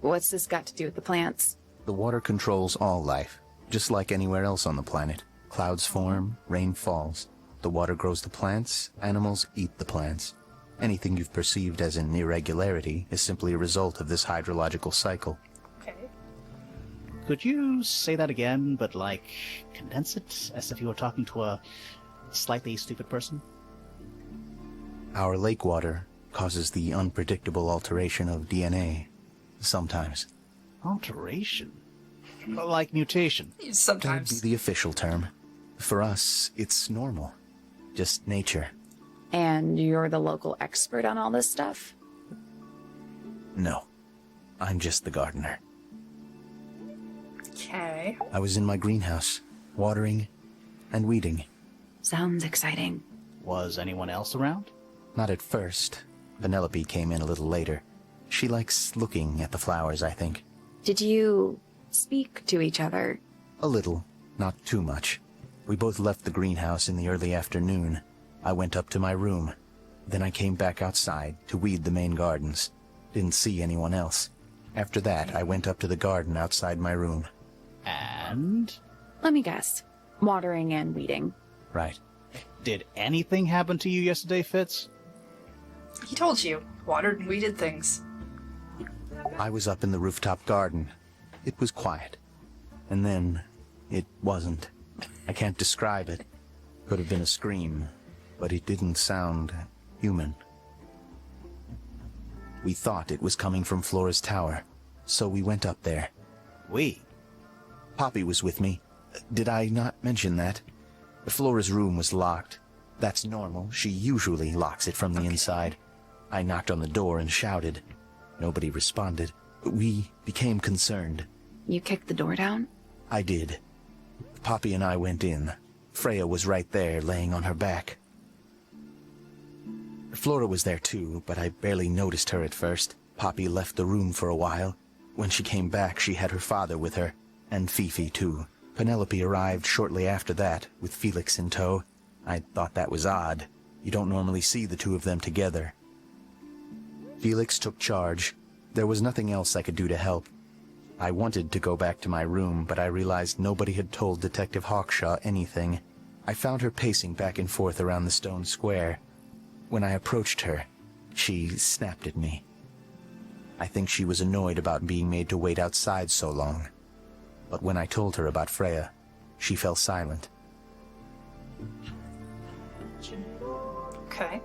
What's this got to do with the plants? The water controls all life, just like anywhere else on the planet. Clouds form, rain falls. The water grows the plants, animals eat the plants. Anything you've perceived as an irregularity is simply a result of this hydrological cycle. Okay. Could you say that again, but condense it, as if you were talking to a slightly stupid person? Our lake water causes the unpredictable alteration of DNA. Sometimes. Alteration? Like mutation? That'd be Sometimes. the official term. For us, it's normal. Just nature. And you're the local expert on all this stuff? No. I'm just the gardener. Okay. I was in my greenhouse, watering and weeding. Sounds exciting. Was anyone else around? Not at first. Penelope came in a little later. She likes looking at the flowers, I think. Did you speak to each other? A little, not too much. We both left the greenhouse in the early afternoon. I went up to my room. Then I came back outside to weed the main gardens. Didn't see anyone else. After that, I went up to the garden outside my room. And? Let me guess. Watering and weeding. Right. Did anything happen to you yesterday, Fitz? He told you. Watered and weeded things. I was up in the rooftop garden. It was quiet. And then, it wasn't. I can't describe it. Could have been a scream, but it didn't sound human. We thought it was coming from Flora's tower, so we went up there. We? Poppy was with me. Did I not mention that? Flora's room was locked. That's normal. She usually locks it from the inside. I knocked on the door and shouted. Nobody responded. We became concerned. You kicked the door down? I did. Poppy and I went in. Freya was right there, laying on her back. Flora was there too, but I barely noticed her at first. Poppy left the room for a while. When she came back, she had her father with her, and Fifi too. Penelope arrived shortly after that, with Felix in tow. I thought that was odd. You don't normally see the two of them together. Felix took charge. There was nothing else I could do to help. I wanted to go back to my room, but I realized nobody had told Detective Hawkshaw anything. I found her pacing back and forth around the stone square. When I approached her, she snapped at me. I think she was annoyed about being made to wait outside so long. But when I told her about Freya, she fell silent. Okay.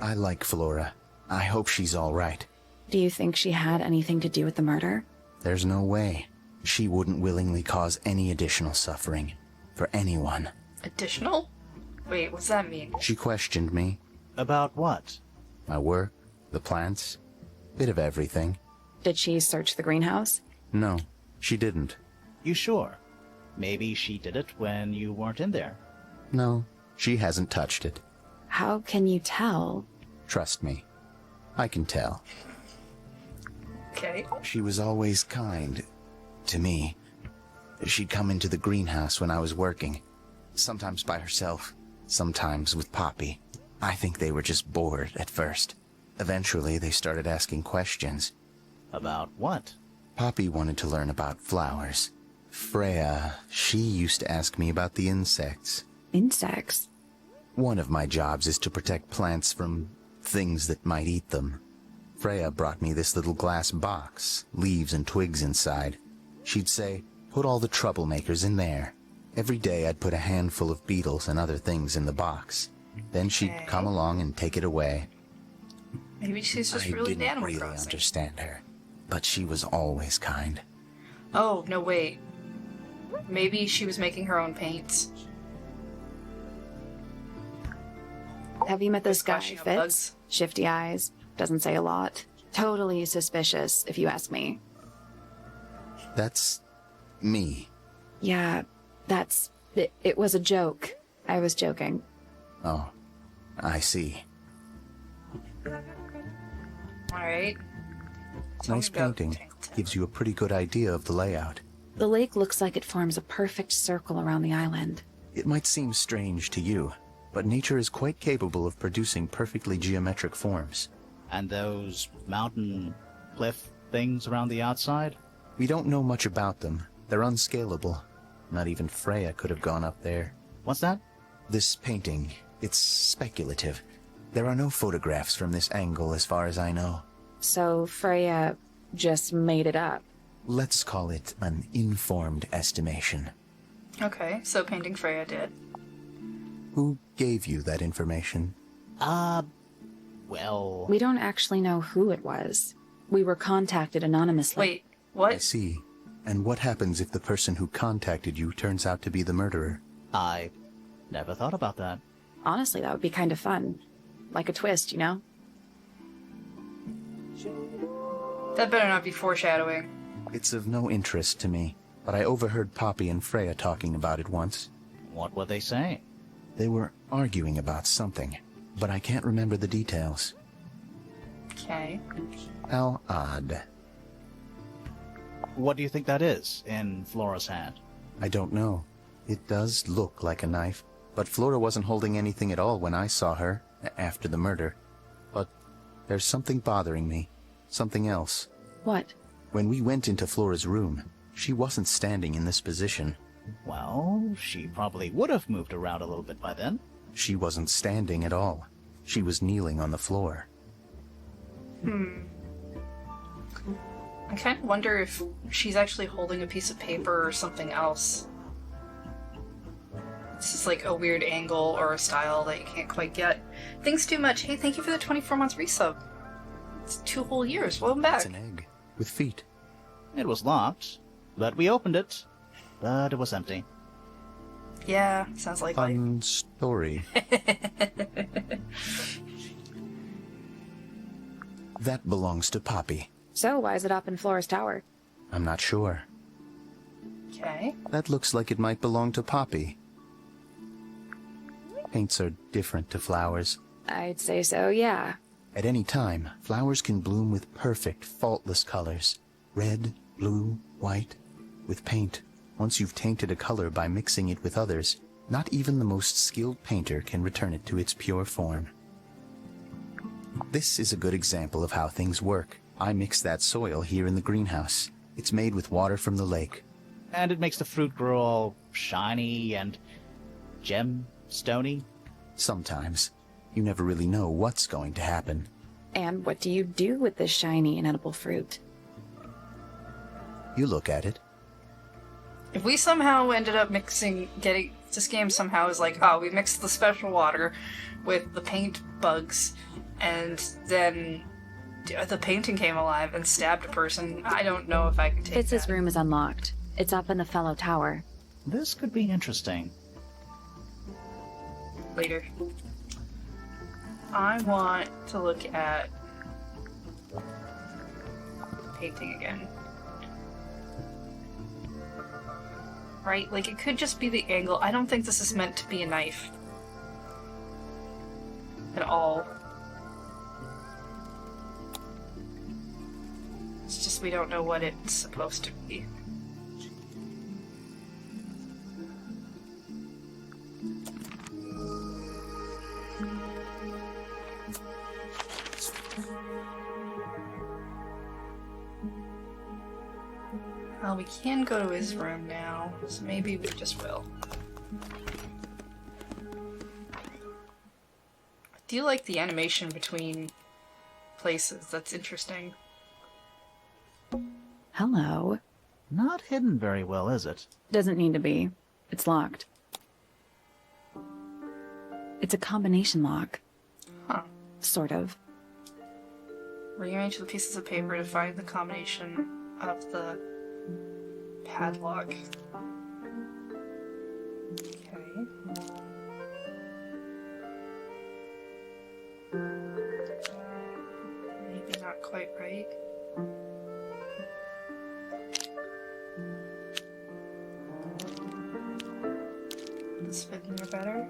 I like Flora. I hope she's all right. Do you think she had anything to do with the murder? There's no way. She wouldn't willingly cause any additional suffering. For anyone. Additional? Wait, what's that mean? She questioned me. About what? My work, the plants, bit of everything. Did she search the greenhouse? No, she didn't. You sure? Maybe she did it when you weren't in there. No, she hasn't touched it. How can you tell? Trust me. I can tell. Okay. She was always kind. To me. She'd come into the greenhouse when I was working. Sometimes by herself. Sometimes with Poppy. I think they were just bored at first. Eventually, they started asking questions. About what? Poppy wanted to learn about flowers. Freya, she used to ask me about the insects. Insects? One of my jobs is to protect plants from things that might eat them. Freya brought me this little glass box, leaves and twigs inside. She'd say, put all the troublemakers in there. Every day I'd put a handful of beetles and other things in the box. Then she'd Okay. come along and take it away. Maybe she's just I really didn't Animal really Crossing. understand her, but she was always kind. Oh, no, wait. Maybe she was making her own paints. Have you met this guy, Squashing up Fitz? bugs. Shifty eyes. Doesn't say a lot. Totally suspicious, if you ask me. That's me. Yeah, that's It was a joke. I was joking. Oh, I see. Alright. Tell me Nice about painting. Tangle. Gives you a pretty good idea of the layout. The lake looks like it forms a perfect circle around the island. It might seem strange to you, but nature is quite capable of producing perfectly geometric forms. And those mountain cliff things around the outside? We don't know much about them. They're unscalable. Not even Freya could have gone up there. What's that? This painting, it's speculative. There are no photographs from this angle as far as I know. So Freya just made it up. Let's call it an informed estimation. Okay, so painting Freya did. Who gave you that information? Well... We don't actually know who it was. We were contacted anonymously. Wait, I what? see. And what happens if the person who contacted you turns out to be the murderer? I never thought about that. Honestly, that would be kind of fun. Like a twist, you know? That better not be foreshadowing. It's of no interest to me, but I overheard Poppy and Freya talking about it once. What were they saying? They were arguing about something, but I can't remember the details. Okay. How odd. What do you think that is in Flora's hand? I don't know. It does look like a knife, but Flora wasn't holding anything at all when I saw her, after the murder. But there's something bothering me. Something else. What? When we went into Flora's room, she wasn't standing in this position. Well, she probably would have moved around a little bit by then. She wasn't standing at all. She was kneeling on the floor. I kind of wonder if she's actually holding a piece of paper or something else. This is like a weird angle or a style that you can't quite get. Thanks too much. Hey, thank you for the 24 months resub. It's 2 whole years. Welcome back. It's an egg with feet. It was locked, but we opened it. But it was empty. Yeah, sounds like life. Fun story. That belongs to Poppy. So why is it up in Flora's tower? I'm not sure. Okay. That looks like it might belong to Poppy. Paints are different to flowers. I'd say so, yeah. At any time, flowers can bloom with perfect, faultless colors. Red, blue, white. With paint, once you've tainted a color by mixing it with others, not even the most skilled painter can return it to its pure form. This is a good example of how things work. I mix that soil here in the greenhouse. It's made with water from the lake. And it makes the fruit grow all shiny and gem-stony. Sometimes. You never really know what's going to happen. And what do you do with this shiny, inedible fruit? You look at it. If we somehow ended up this game somehow is like, oh, we mixed the special water with the paint bugs, and then the painting came alive and stabbed a person, I don't know if I could take Fitz's that. room is unlocked. It's up in the fellow tower. This could be interesting. Later. I want to look at painting again. Right? Like, it could just be the angle. I don't think this is meant to be a knife. At all. It's just we don't know what it's supposed to be. Well, we can go to his room now, so maybe we just will. I do like the animation between places, that's interesting. Hello. Not hidden very well, is it? Doesn't need to be. It's locked. It's a combination lock. Huh. Sort of. Rearrange the pieces of paper to find the combination of the padlock. Okay. Maybe not quite right. You're better.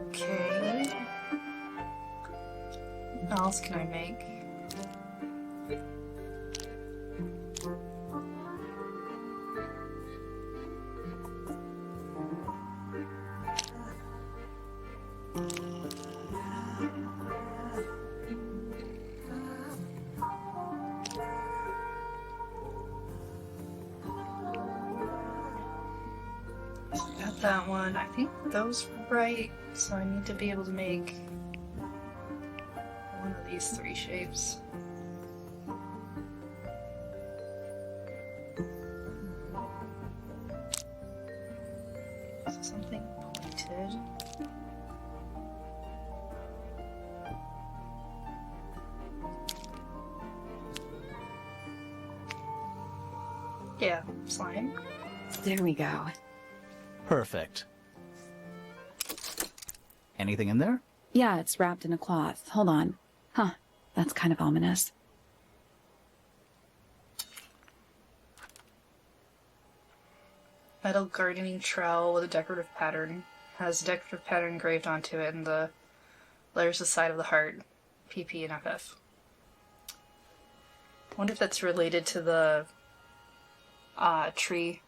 Okay. What else can I make? Got that one. I think those were right, so I need to be able to make one of these three shapes. Something pointed. Yeah, slime. There we go. Perfect. Anything in there? Yeah, it's wrapped in a cloth. Hold on. Huh, that's kind of ominous. Metal gardening trowel with a decorative pattern. Has a decorative pattern engraved onto it, and the letters the side of the heart. PP and FF. Wonder if that's related to the tree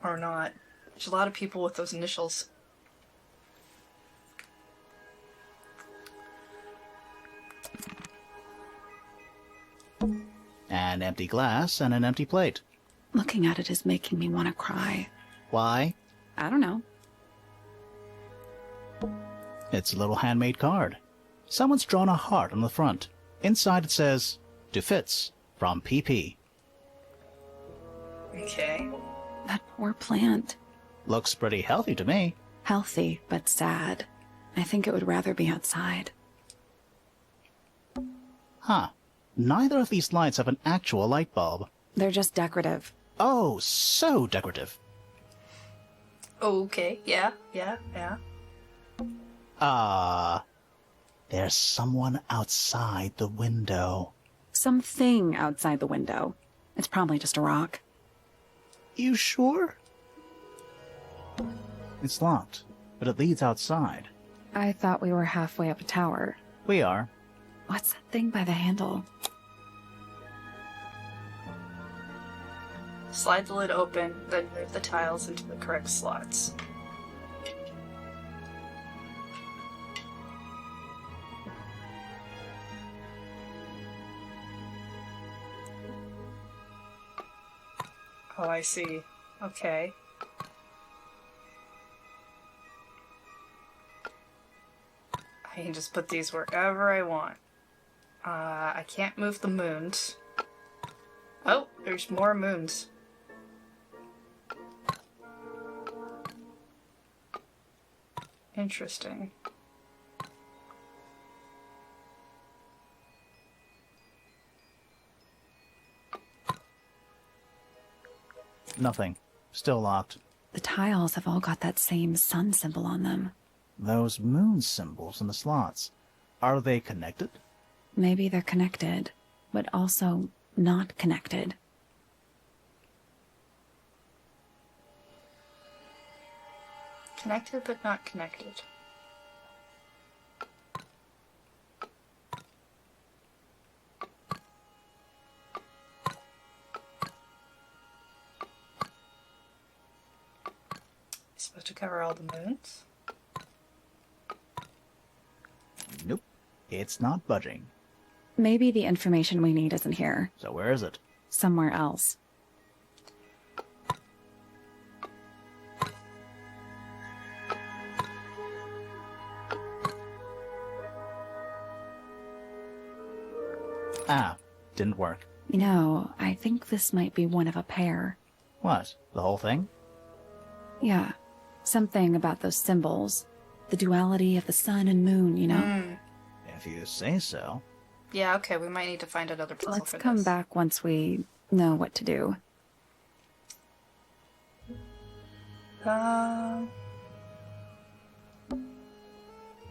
or not. There's a lot of people with those initials. An empty glass and an empty plate. Looking at it is making me want to cry. Why? I don't know. It's a little handmade card. Someone's drawn a heart on the front. Inside it says, "To Fitz, from PP." Okay. That poor plant. Looks pretty healthy to me. Healthy, but sad. I think it would rather be outside. Huh. Neither of these lights have an actual light bulb. They're just decorative. Oh, so decorative. Okay, yeah. There's someone outside the window. Something outside the window. It's probably just a rock. You sure? It's locked, but it leads outside. I thought we were halfway up a tower. We are. What's that thing by the handle? Slide the lid open, then move the tiles into the correct slots. Oh, I see. Okay. I can just put these wherever I want. I can't move the moons. Oh, there's more moons. Interesting. Nothing. Still locked. The tiles have all got that same sun symbol on them. Those moon symbols in the slots. Are they connected? Maybe they're connected, but also not connected. Connected but not connected. Supposed to cover all the moons? Nope. It's not budging. Maybe the information we need isn't here. So where is it? Somewhere else. Ah, didn't work. You know, I think this might be one of a pair. What? The whole thing? Yeah. Something about those symbols. The duality of the sun and moon, you know? If you say so. Yeah, okay, we might need to find another puzzle Let's for come this. back once we know what to do.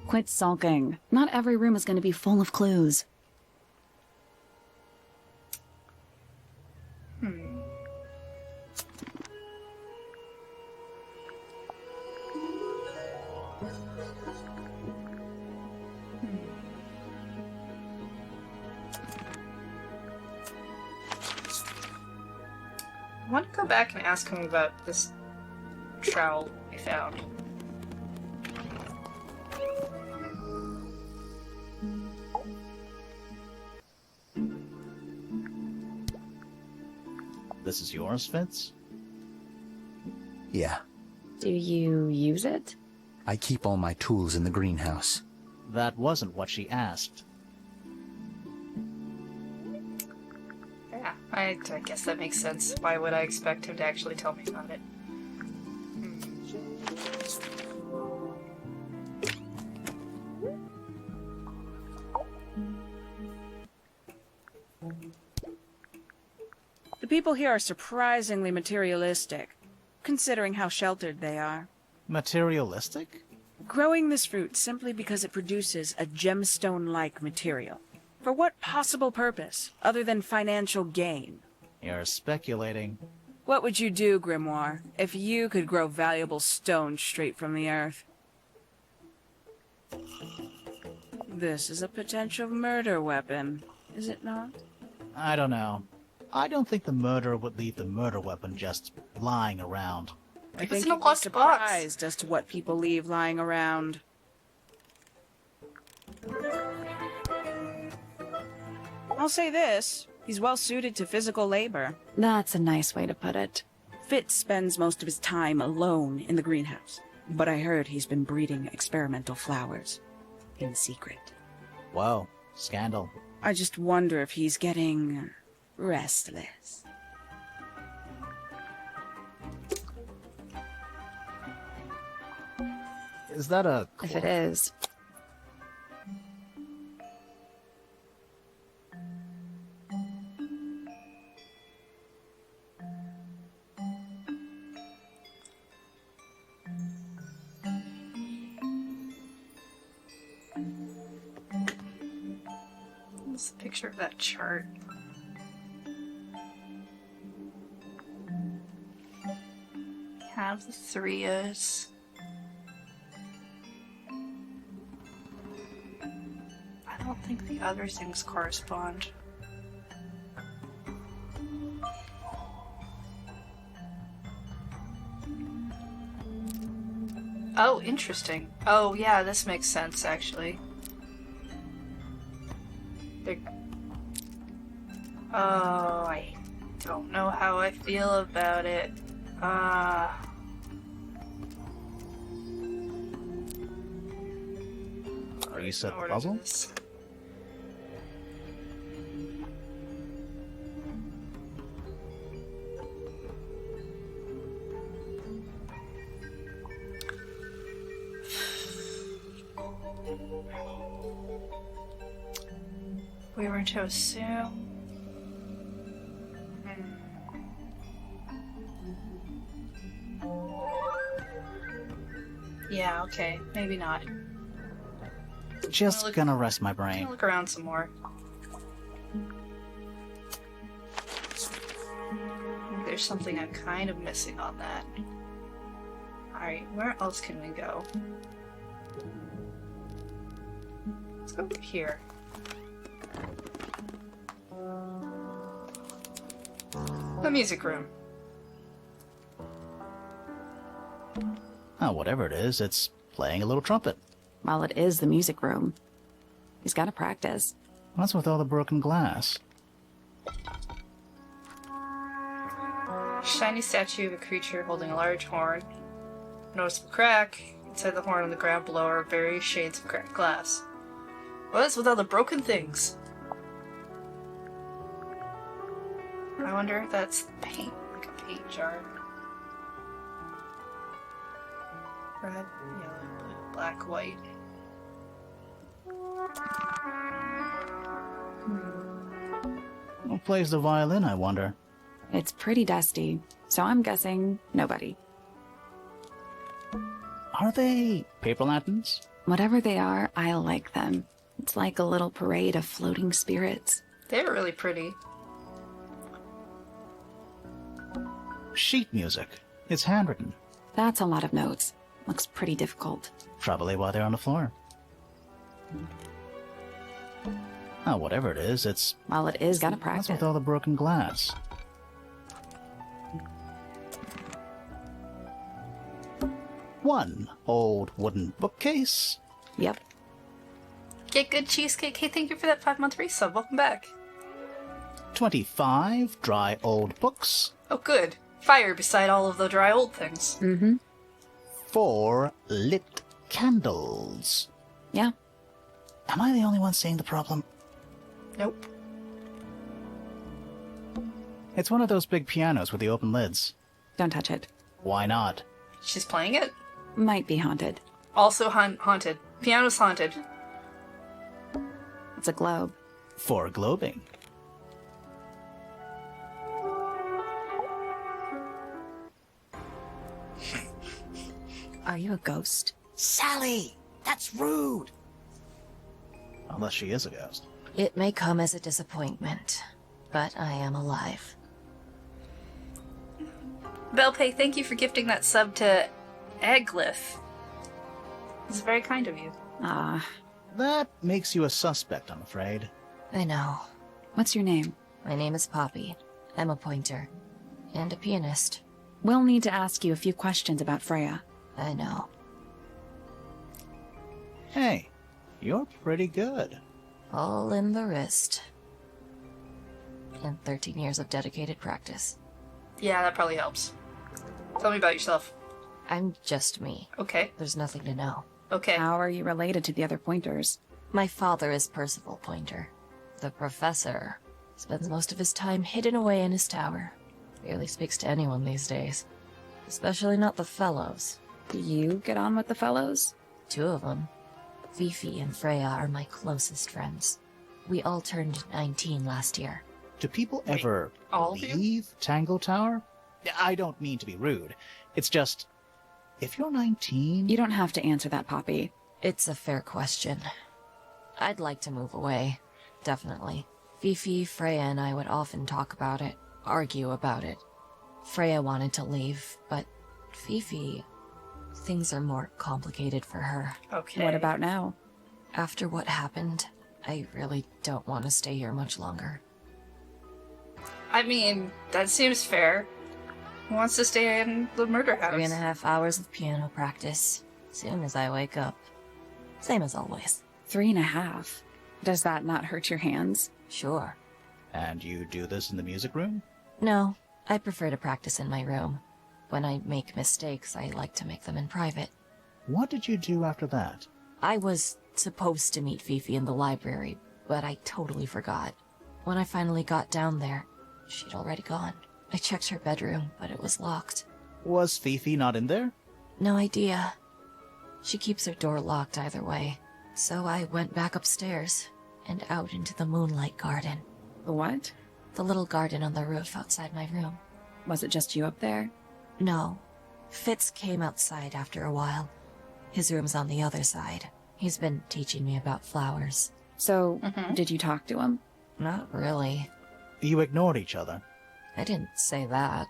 Quit sulking. Not every room is going to be full of clues. I want to go back and ask him about this trowel we found. This is yours, Fitz? Yeah, Do you use it? I keep all my tools in the greenhouse. That wasn't what she asked. Yeah, I guess that makes sense. Why would I expect him to actually tell me about it? The people here are surprisingly materialistic, considering how sheltered they are. Materialistic? Growing this fruit simply because it produces a gemstone-like material. For what possible purpose, other than financial gain? You're speculating. What would you do, Grimoire, if you could grow valuable stone straight from the earth? This is a potential murder weapon, is it not? I don't know. I don't think the murderer would leave the murder weapon just lying around. I It's think in a you'd be locked box. surprised as to what people leave lying around. I'll say this, he's well suited to physical labor. That's a nice way to put it. Fitz spends most of his time alone in the greenhouse, but I heard he's been breeding experimental flowers. In secret. Whoa, scandal. I just wonder if he's getting restless. Is that a... If it is. What's the picture of that chart? Have the threes. I don't think the other things correspond. Oh, interesting. Oh, yeah, this makes sense, actually. They're... Oh, Don't know how I feel about it. Reset the Order puzzle? this. We were to assume. Yeah, okay. Maybe not. Just Look- gonna rest my I'll brain. look around some more. There's something I'm kind of missing on that. Alright, where else can we go? Let's go here. The music room. Oh, whatever it is, it's playing a little trumpet. Well, it is the music room. He's got to practice. What's with all the broken glass? Shiny statue of a creature holding a large horn. Noticeable crack. Inside the horn on the ground below are various shades of cracked glass. What is with all the broken things? I wonder if that's paint, like a paint jar. Red, yellow, blue, black, white. Who plays the violin, I wonder? It's pretty dusty, so I'm guessing nobody. Are they paper lanterns? Whatever they are, I like them. It's like a little parade of floating spirits. They're really pretty. Sheet music. It's handwritten. That's a lot of notes. Looks pretty difficult. Probably why they're on the floor. Oh, whatever it is, it's... Well, it is gotta What's practice. with all the broken glass? One old wooden bookcase. Yep. Get good cheesecake. Hey, thank you for that 5-month resub. Welcome back. 25 dry old books. Oh, good. Fire beside all of the dry old things. Mm-hmm. 4 lit candles. Yeah. Am I the only one seeing the problem? Nope. It's one of those big pianos with the open lids. Don't touch it. Why not? She's playing it. Might be haunted. Also haunted. Piano's haunted. It's a globe. For globing. Are you a ghost? Sally! That's rude! Unless she is a ghost. It may come as a disappointment, but I am alive. Belpay, thank you for gifting that sub to Egglith. It's very kind of you. Ah, That makes you a suspect, I'm afraid. I know. what's your name? My name is Poppy. I'm a pointer. And a pianist. We'll need to ask you a few questions about Freya. I know. Hey, you're pretty good. All in the wrist. And 13 years of dedicated practice. Yeah, that probably helps. Tell me about yourself. I'm just me. Okay. There's nothing to know. Okay. How are you related to the other pointers? My father is Percival Pointer. The professor spends most of his time hidden away in his tower. Barely speaks to anyone these days. Especially not the fellows. Do you get on with the fellows? 2 of them. Fifi and Freya are my closest friends. We all turned 19 last year. Do people Wait, ever all of you? leave Tangle Tower? I don't mean to be rude. It's just, if you're 19... You don't have to answer that, Poppy. It's a fair question. I'd like to move away. Definitely. Fifi, Freya, and I would often talk about it, argue about it. Freya wanted to leave, but Fifi... Things are more complicated for her. Okay. What about now? After what happened, I really don't want to stay here much longer. I mean, that seems fair. Who wants to stay in the murder house? 3.5 hours of piano practice. Soon as I wake up. Same as always. 3.5. Does that not hurt your hands? Sure. And you do this in the music room? No, I prefer to practice in my room. When I make mistakes, I like to make them in private. What did you do after that? I was supposed to meet Fifi in the library, but I totally forgot. When I finally got down there, she'd already gone. I checked her bedroom, but it was locked. Was Fifi not in there? No idea. She keeps her door locked either way. So I went back upstairs and out into the moonlight garden. The what? The little garden on the roof outside my room. Was it just you up there? No. Fitz came outside after a while. His room's on the other side. He's been teaching me about flowers. So, did you talk to him? Not really. You ignored each other. I didn't say that.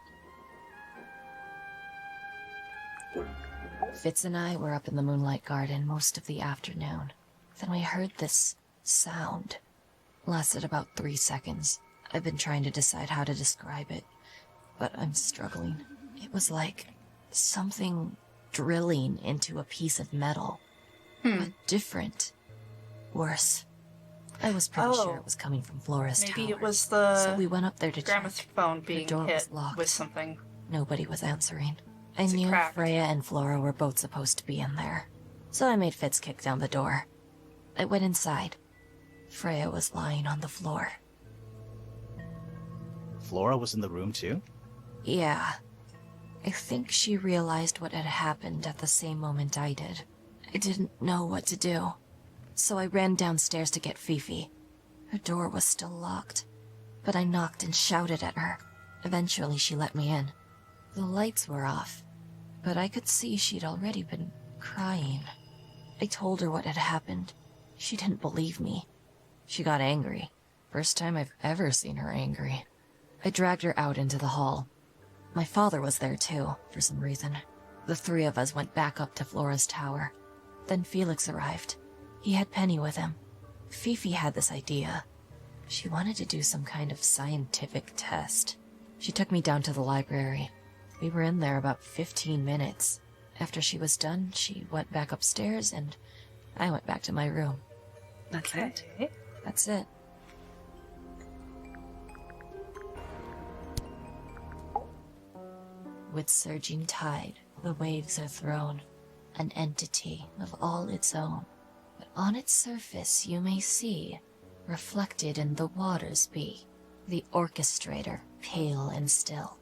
Fitz and I were up in the moonlight garden most of the afternoon. Then we heard this sound. Lasted about 3 seconds. I've been trying to decide how to describe it, but I'm struggling. It was like something drilling into a piece of metal. But different. Worse. I was pretty sure it was coming from Flora's tower. Maybe it was the So we went up there to check. gramophone being door hit was locked. with something. Nobody was answering. I Is it knew cracked? Freya and Flora were both supposed to be in there. So I made Fitz kick down the door. I went inside. Freya was lying on the floor. Flora was in the room too? Yeah. I think she realized what had happened at the same moment I did. I didn't know what to do. So I ran downstairs to get Fifi. Her door was still locked. But I knocked and shouted at her. Eventually she let me in. The lights were off, but I could see she'd already been crying. I told her what had happened. She didn't believe me. She got angry. First time I've ever seen her angry. I dragged her out into the hall. My father was there too, for some reason. The three of us went back up to Flora's tower. Then Felix arrived. He had Penny with him. Fifi had this idea. She wanted to do some kind of scientific test. She took me down to the library. We were in there about 15 minutes. After she was done, she went back upstairs and I went back to my room. That's it. That's it. With surging tide, the waves are thrown, an entity of all its own. But on its surface you may see, reflected in the waters be, the orchestrator, pale and still,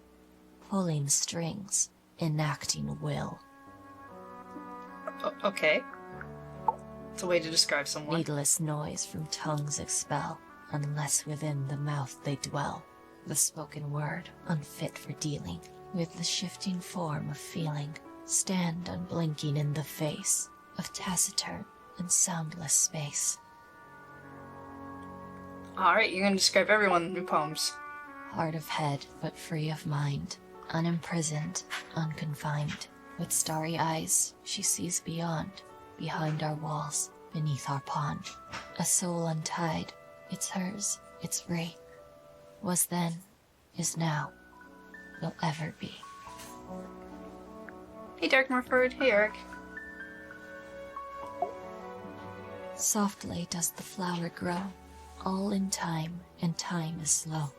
pulling strings, enacting will. Okay. It's a way to describe someone. Needless noise from tongues expel, unless within the mouth they dwell. The spoken word, unfit for dealing, with the shifting form of feeling, stand unblinking in the face of taciturn and soundless space. Alright, you're gonna describe everyone in your poems. Hard of head, but free of mind, unimprisoned, unconfined. With starry eyes, she sees beyond, behind our walls, beneath our pond. A soul untied, it's hers, it's free. Was then, is now, will ever be. Hey, Dark Morford. Hey, Eric. Softly does the flower grow, all in time, and time is slow.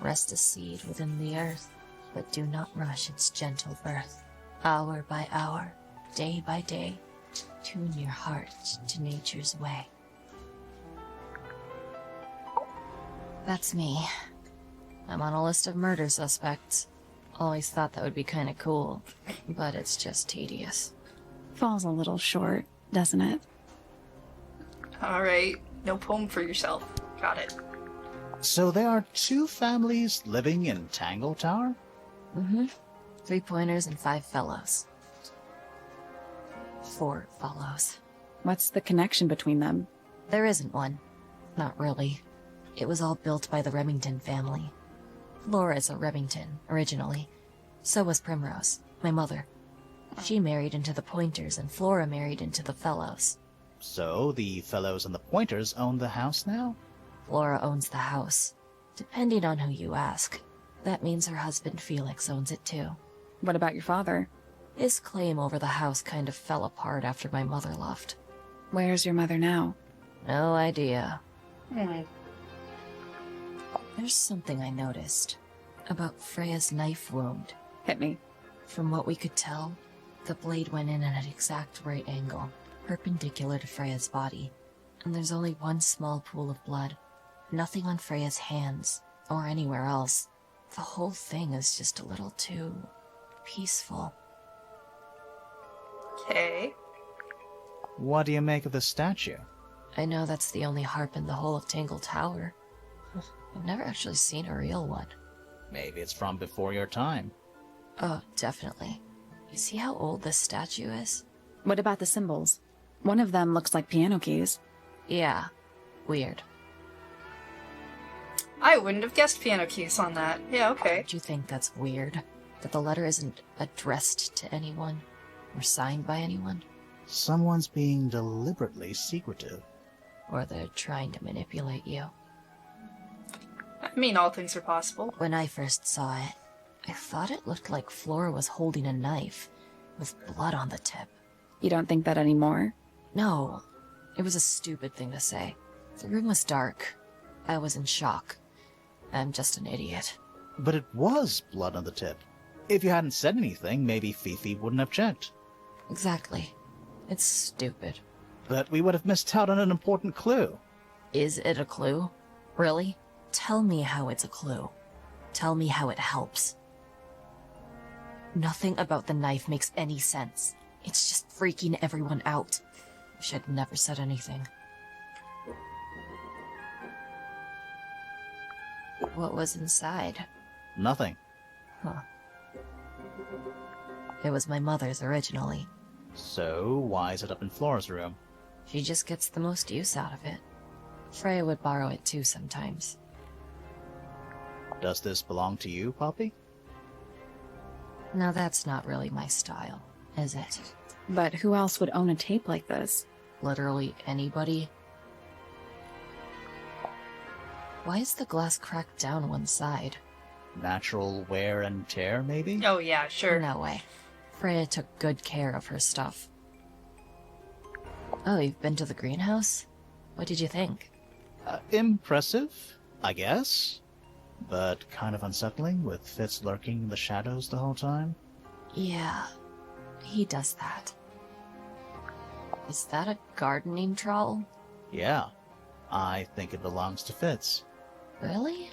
Rest a seed within the earth, but do not rush its gentle birth. Hour by hour, day by day, tune your heart to nature's way. That's me. I'm on a list of murder suspects. Always thought that would be kinda cool, but it's just tedious. Falls a little short, doesn't it? Alright, no poem for yourself. Got it. So there are two families living in Tangle Tower? 3 pointers and 5 fellows. 4 follows. What's the connection between them? There isn't one. Not really. It was all built by the Remington family. Flora's a Remington, originally. So was Primrose, my mother. She married into the Pointers, and Flora married into the Fellows. So the Fellows and the Pointers own the house now? Flora owns the house. Depending on who you ask. That means her husband Felix owns it too. What about your father? His claim over the house kind of fell apart after my mother left. Where's your mother now? No idea. Hmm. There's something I noticed. About Freya's knife wound. Hit me. From what we could tell, the blade went in at an exact right angle, perpendicular to Freya's body. And there's only one small pool of blood. Nothing on Freya's hands, or anywhere else. The whole thing is just a little too peaceful. Okay. What do you make of the statue? I know that's the only harp in the whole of Tangle Tower. I've never actually seen a real one. Maybe it's from before your time. Oh, definitely. You see how old this statue is? What about the symbols? One of them looks like piano keys. Yeah. Weird. I wouldn't have guessed piano keys on that. Yeah, okay. Don't you think that's weird? That the letter isn't addressed to anyone? Or signed by anyone? Someone's being deliberately secretive. Or they're trying to manipulate you? I mean, all things are possible. When I first saw it, I thought it looked like Flora was holding a knife, with blood on the tip. You don't think that anymore? No, it was a stupid thing to say. The room was dark. I was in shock. I'm just an idiot. But it was blood on the tip. If you hadn't said anything, maybe Fifi wouldn't have checked. Exactly. It's stupid. But we would have missed out on an important clue. Is it a clue? Really? Tell me how it's a clue. Tell me how it helps. Nothing about the knife makes any sense. It's just freaking everyone out. Wish I'd never said anything. What was inside? Nothing. Huh. It was my mother's originally. So, why is it up in Flora's room? She just gets the most use out of it. Freya would borrow it too sometimes. Does this belong to you, Poppy? Now that's not really my style, is it? But who else would own a tape like this? Literally anybody? Why is the glass cracked down one side? Natural wear and tear, maybe? Oh, yeah, sure. No way. Freya took good care of her stuff. Oh, you've been to the greenhouse? What did you think? Impressive, I guess. But kind of unsettling, with Fitz lurking in the shadows the whole time. Yeah, he does that. Is that a gardening trowel? Yeah, I think it belongs to Fitz. Really?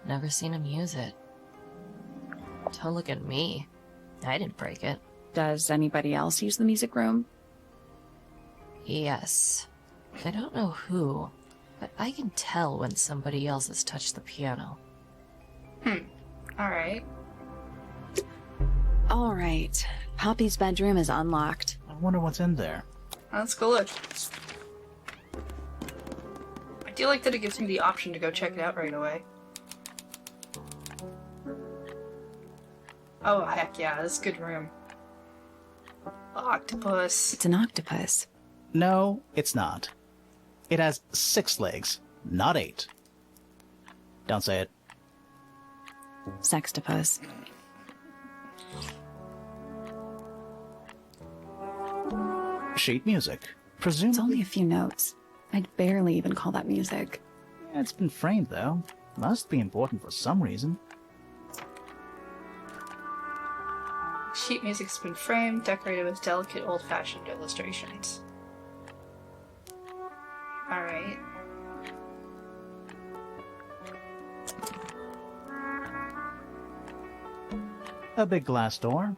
Never seen him use it. Don't look at me. I didn't break it. Does anybody else use the music room? Yes. I don't know who, but I can tell when somebody else has touched the piano. Alright. All right. Poppy's bedroom is unlocked. I wonder what's in there. Let's go look. I do like that it gives me the option to go check it out right away. Oh, heck yeah, this is a good room. Octopus. It's an octopus. No, it's not. It has 6 legs, not 8. Don't say it. Sextopus. Sheet music. It's Presumably. only a few notes. I'd barely even call that music. Yeah, it's been framed, though. Must be important for some reason. Sheet music's been framed, decorated with delicate old-fashioned illustrations. Alright. A big glass door.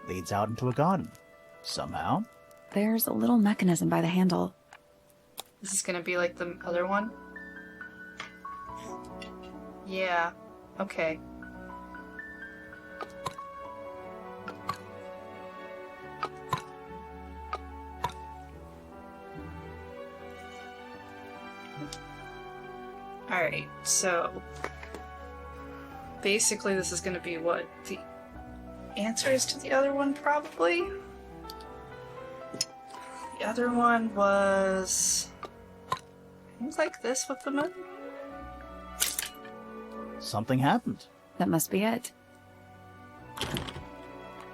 Leads out into a garden. Somehow. There's a little mechanism by the handle. Is this gonna be like the other one? Yeah. Okay. Alright, so basically this is gonna be what the answer is to the other one, probably? The other one was things like this with the moon? Something happened. That must be it.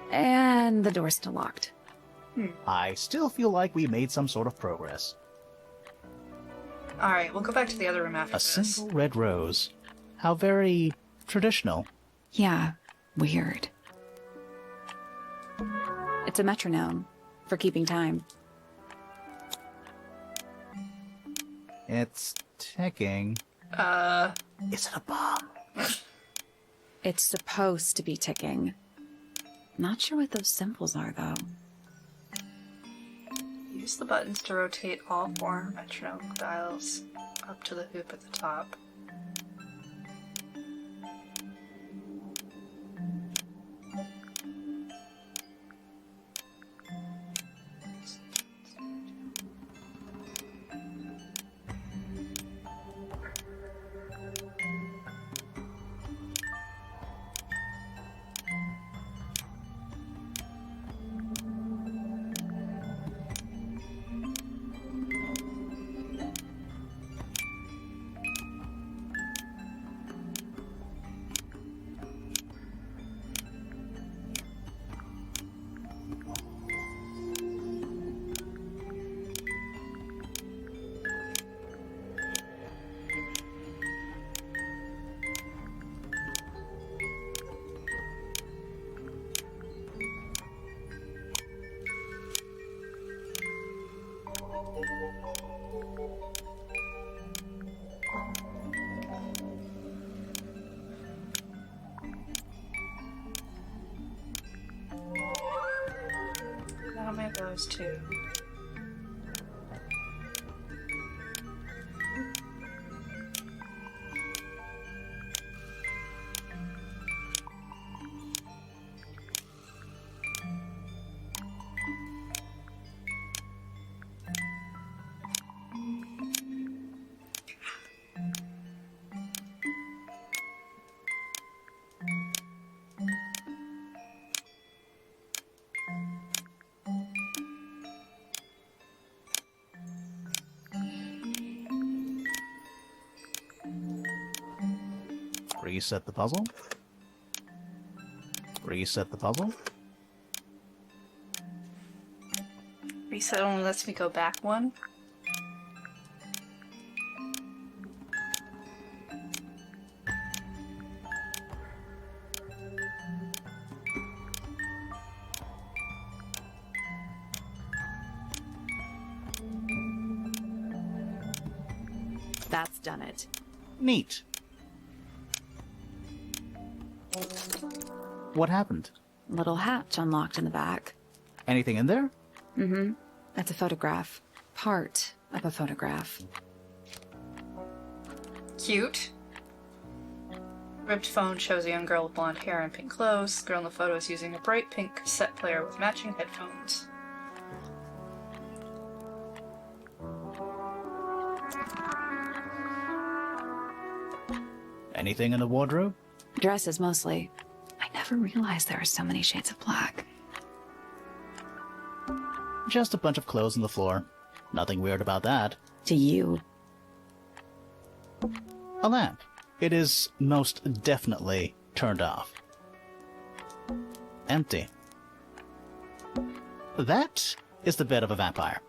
And the door's still locked. I still feel like we made some sort of progress. Alright, we'll go back to the other room after A this. single red rose. How very traditional. Yeah, weird. It's a metronome for keeping time. It's ticking. Is it a bomb? It's supposed to be ticking. Not sure what those symbols are, though. Use the buttons to rotate all four metronome dials up to the hoop at the top. How many of those two? Reset the puzzle. Reset the puzzle. Reset only lets me go back one. That's done it. Neat. What happened? Little hatch unlocked in the back. Anything in there? Mm-hmm. That's a photograph. Part of a photograph. Cute. Ripped phone shows a young girl with blonde hair and pink clothes. The girl in the photo is using a bright pink cassette player with matching headphones. Anything in the wardrobe? Dresses, mostly. I never realized there are so many shades of black. Just a bunch of clothes on the floor. Nothing weird about that. To you. A lamp. It is most definitely turned off. Empty. That is the bed of a vampire.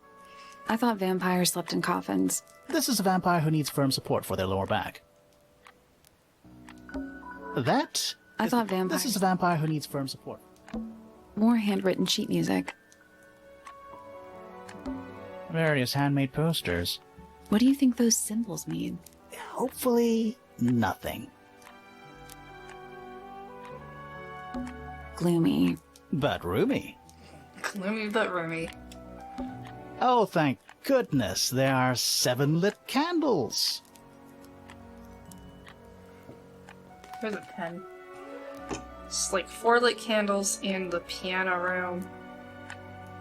I thought vampires slept in coffins. This is a vampire who needs firm support for their lower back. That I is thought the- vampires... This is a vampire who needs firm support. More handwritten sheet music. Various handmade posters. What do you think those symbols mean? Hopefully, nothing. Gloomy. But roomy. Gloomy but roomy. Oh, thank goodness, there are 7 lit candles. Here's a pen. It's like 4 lit candles in the piano room.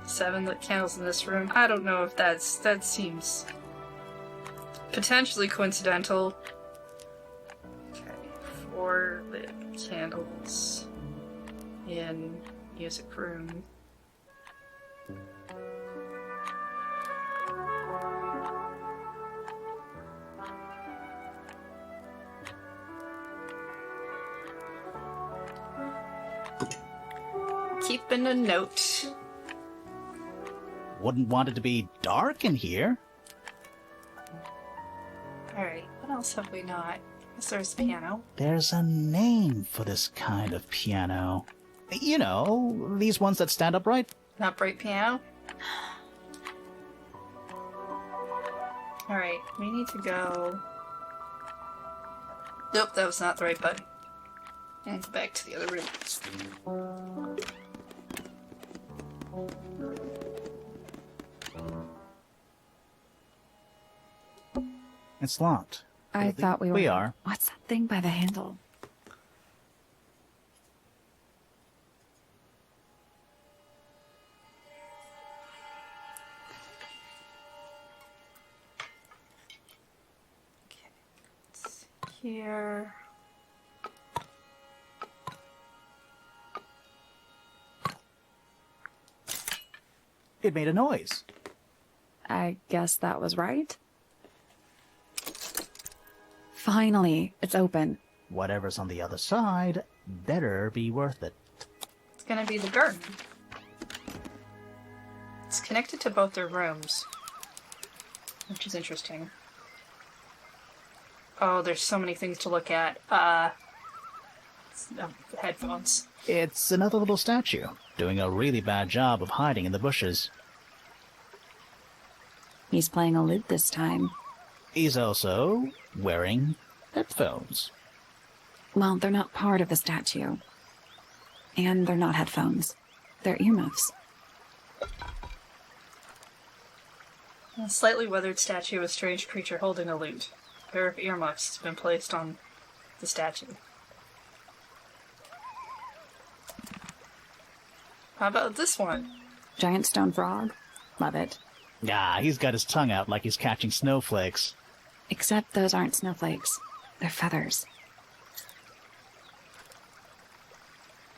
7 lit candles in this room. I don't know if that seems potentially coincidental. Okay, 4 lit candles in music room. Keeping a note. Wouldn't want it to be dark in here. Alright, what else have we not? Yes, there's the piano. There's a name for this kind of piano. You know, these ones that stand upright? Upright piano. Alright, we need to go... Nope, that was not the right button. And go back to the other room. It's locked. I thought we were. We are. What's that thing by the handle? Okay, let's see here. It made a noise. I guess that was right. Finally, it's open. Whatever's on the other side better be worth it. It's gonna be the garden. It's connected to both their rooms, which is interesting. Oh, there's so many things to look at. Headphones. It's another little statue, doing a really bad job of hiding in the bushes. He's playing a lute this time. He's also wearing headphones. Well, they're not part of the statue. And they're not headphones. They're earmuffs. A slightly weathered statue of a strange creature holding a lute. A pair of earmuffs has been placed on the statue. How about this one? Giant stone frog. Love it. Ah, he's got his tongue out like he's catching snowflakes. Except those aren't snowflakes. They're feathers.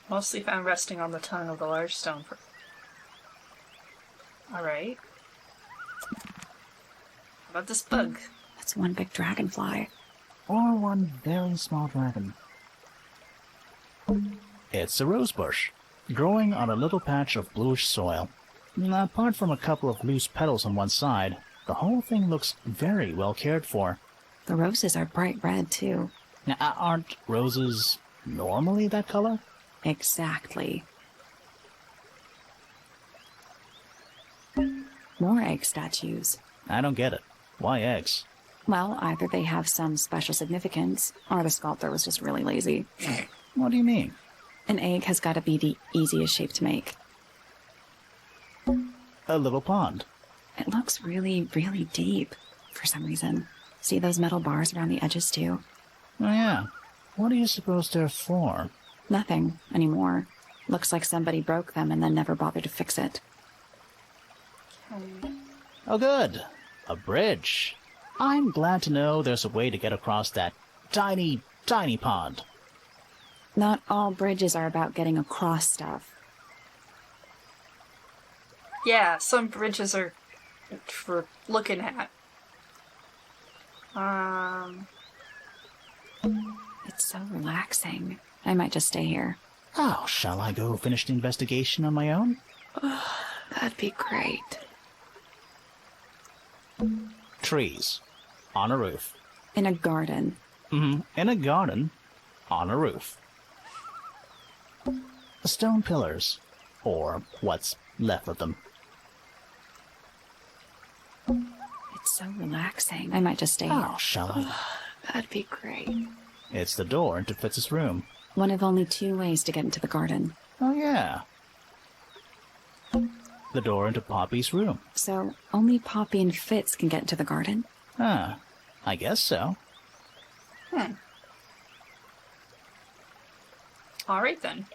Mostly found resting on the tongue of the large stone frog. Alright. How about this bug? That's one big dragonfly. Or one very small dragon. It's a rose bush, growing on a little patch of bluish soil. Apart from a couple of loose petals on one side, the whole thing looks very well cared for. The roses are bright red, too. Now, aren't roses normally that color? Exactly. More egg statues. I don't get it. Why eggs? Well, either they have some special significance, or the sculptor was just really lazy. What do you mean? An egg has got to be the easiest shape to make. A little pond. It looks really, really deep, for some reason. See those metal bars around the edges, too? Oh, yeah. What do you suppose they're for? Nothing anymore. Looks like somebody broke them and then never bothered to fix it. Oh, good. A bridge. I'm glad to know there's a way to get across that tiny, tiny pond. Not all bridges are about getting across stuff. Yeah, some bridges are for looking at. It's so relaxing. I might just stay here. Oh, shall I go finish the investigation on my own? That'd be great. Trees. On a roof. In a garden. In a garden. On a roof. Stone pillars. Or what's left of them. It's so relaxing. I might just stay here. Oh, shall I? That'd be great. It's the door into Fitz's room. One of only 2 ways to get into the garden. Oh, yeah. The door into Poppy's room. So, only Poppy and Fitz can get into the garden? Ah, I guess so. Alright then.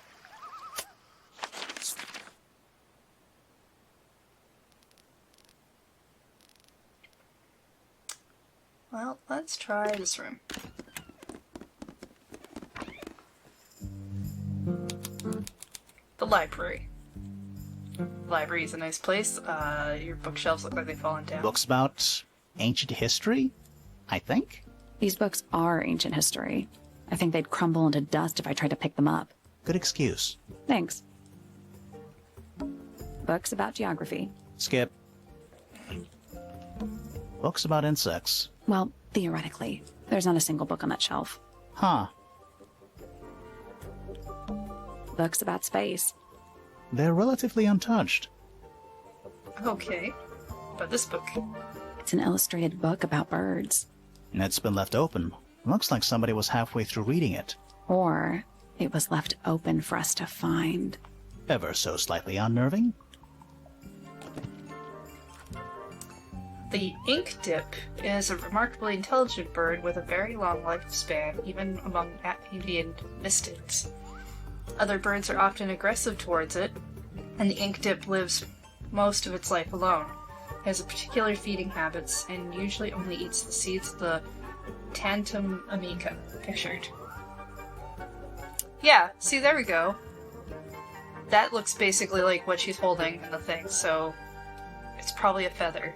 Well, let's try this room. The library. Library is a nice place. Your bookshelves look like they've fallen down. Books about ancient history, I think? These books are ancient history. I think they'd crumble into dust if I tried to pick them up. Good excuse. Thanks. Books about geography. Skip. Books about insects. Well, theoretically. There's not a single book on that shelf. Huh. Books about space. They're relatively untouched. Okay. But this book. It's an illustrated book about birds. It's been left open. Looks like somebody was halfway through reading it. Or it was left open for us to find. Ever so slightly unnerving. The ink dip is a remarkably intelligent bird with a very long lifespan, even among avian mystids. Other birds are often aggressive towards it, and the ink dip lives most of its life alone. It has particular feeding habits, and usually only eats the seeds of the Tantum amica, pictured. Yeah, see, there we go. That looks basically like what she's holding in the thing, so it's probably a feather.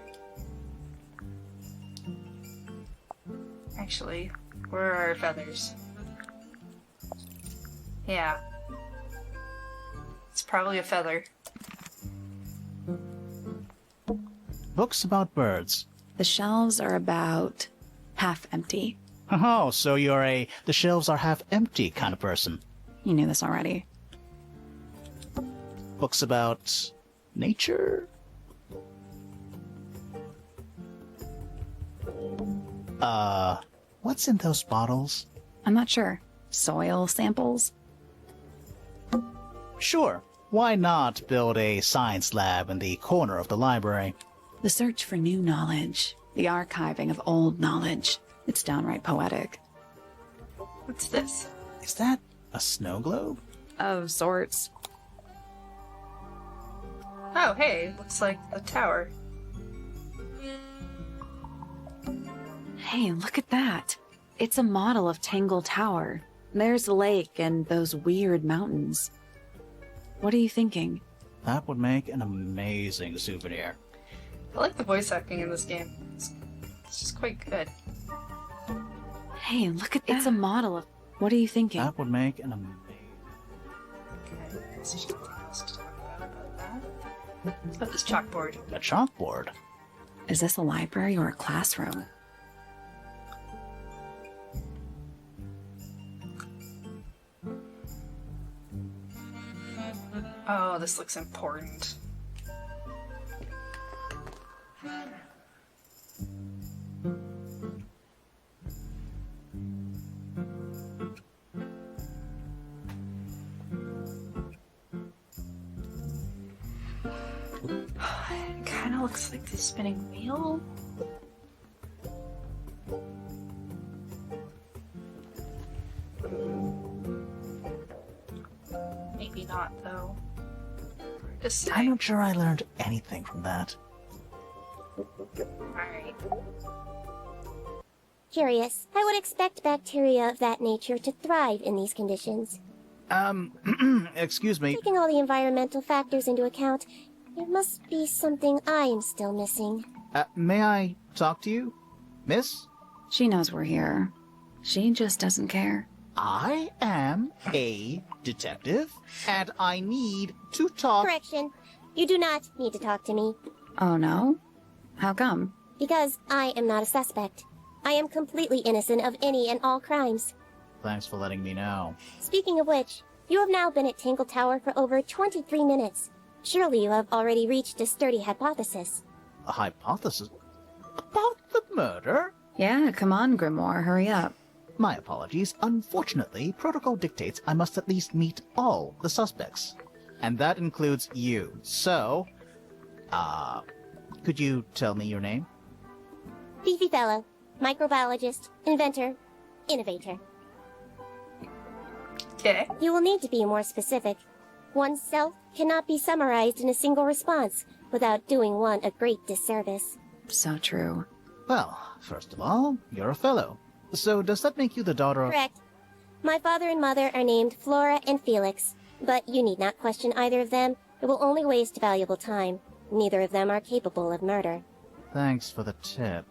Actually, where are our feathers? Yeah. It's probably a feather. Books about birds. The shelves are about half empty. Oh, so you're a the shelves are half empty kind of person. You knew this already. Books about nature? What's in those bottles? I'm not sure. Soil samples? Sure. Why not build a science lab in the corner of the library? The search for new knowledge. The archiving of old knowledge. It's downright poetic. What's this? Is that a snow globe? Of sorts. Oh, hey, looks like a tower. Hey, look at that. It's a model of Tangle Tower. There's the lake and those weird mountains. What are you thinking? That would make an amazing souvenir. I like the voice acting in this game. It's just quite good. Hey, look at that. It's a model of... What are you thinking? That would make an amazing... Okay, so there's nothing else to talk about that. What about this chalkboard? A chalkboard? Is this a library or a classroom? Oh, this looks important. It kind of looks like the spinning wheel. Maybe not, though. Just I'm not sure I learned anything from that. Alright. Curious. I would expect bacteria of that nature to thrive in these conditions. Excuse me. Taking all the environmental factors into account, there must be something I am still missing. May I talk to you? Miss? She knows we're here. She just doesn't care. I am a detective, and I need to talk... Correction. You do not need to talk to me, Oh no? How come? because I am not a suspect. I am completely innocent of any and all crimes. Thanks for letting me know. Speaking of which, you have now been at Tangle Tower for over 23 minutes. Surely you have already reached a sturdy hypothesis. A hypothesis? About the murder? Yeah, come on, Grimoire, hurry up. My apologies. Unfortunately, protocol dictates I must at least meet all the suspects. And that includes you. So, could you tell me your name? Beefy fellow, microbiologist, inventor, innovator. Okay. You will need to be more specific. Oneself cannot be summarized in a single response without doing one a great disservice. So true. Well, first of all, you're a fellow. So does that make you the daughter of... Correct. My father and mother are named Flora and Felix, but you need not question either of them. It will only waste valuable time. Neither of them are capable of murder. Thanks for the tip.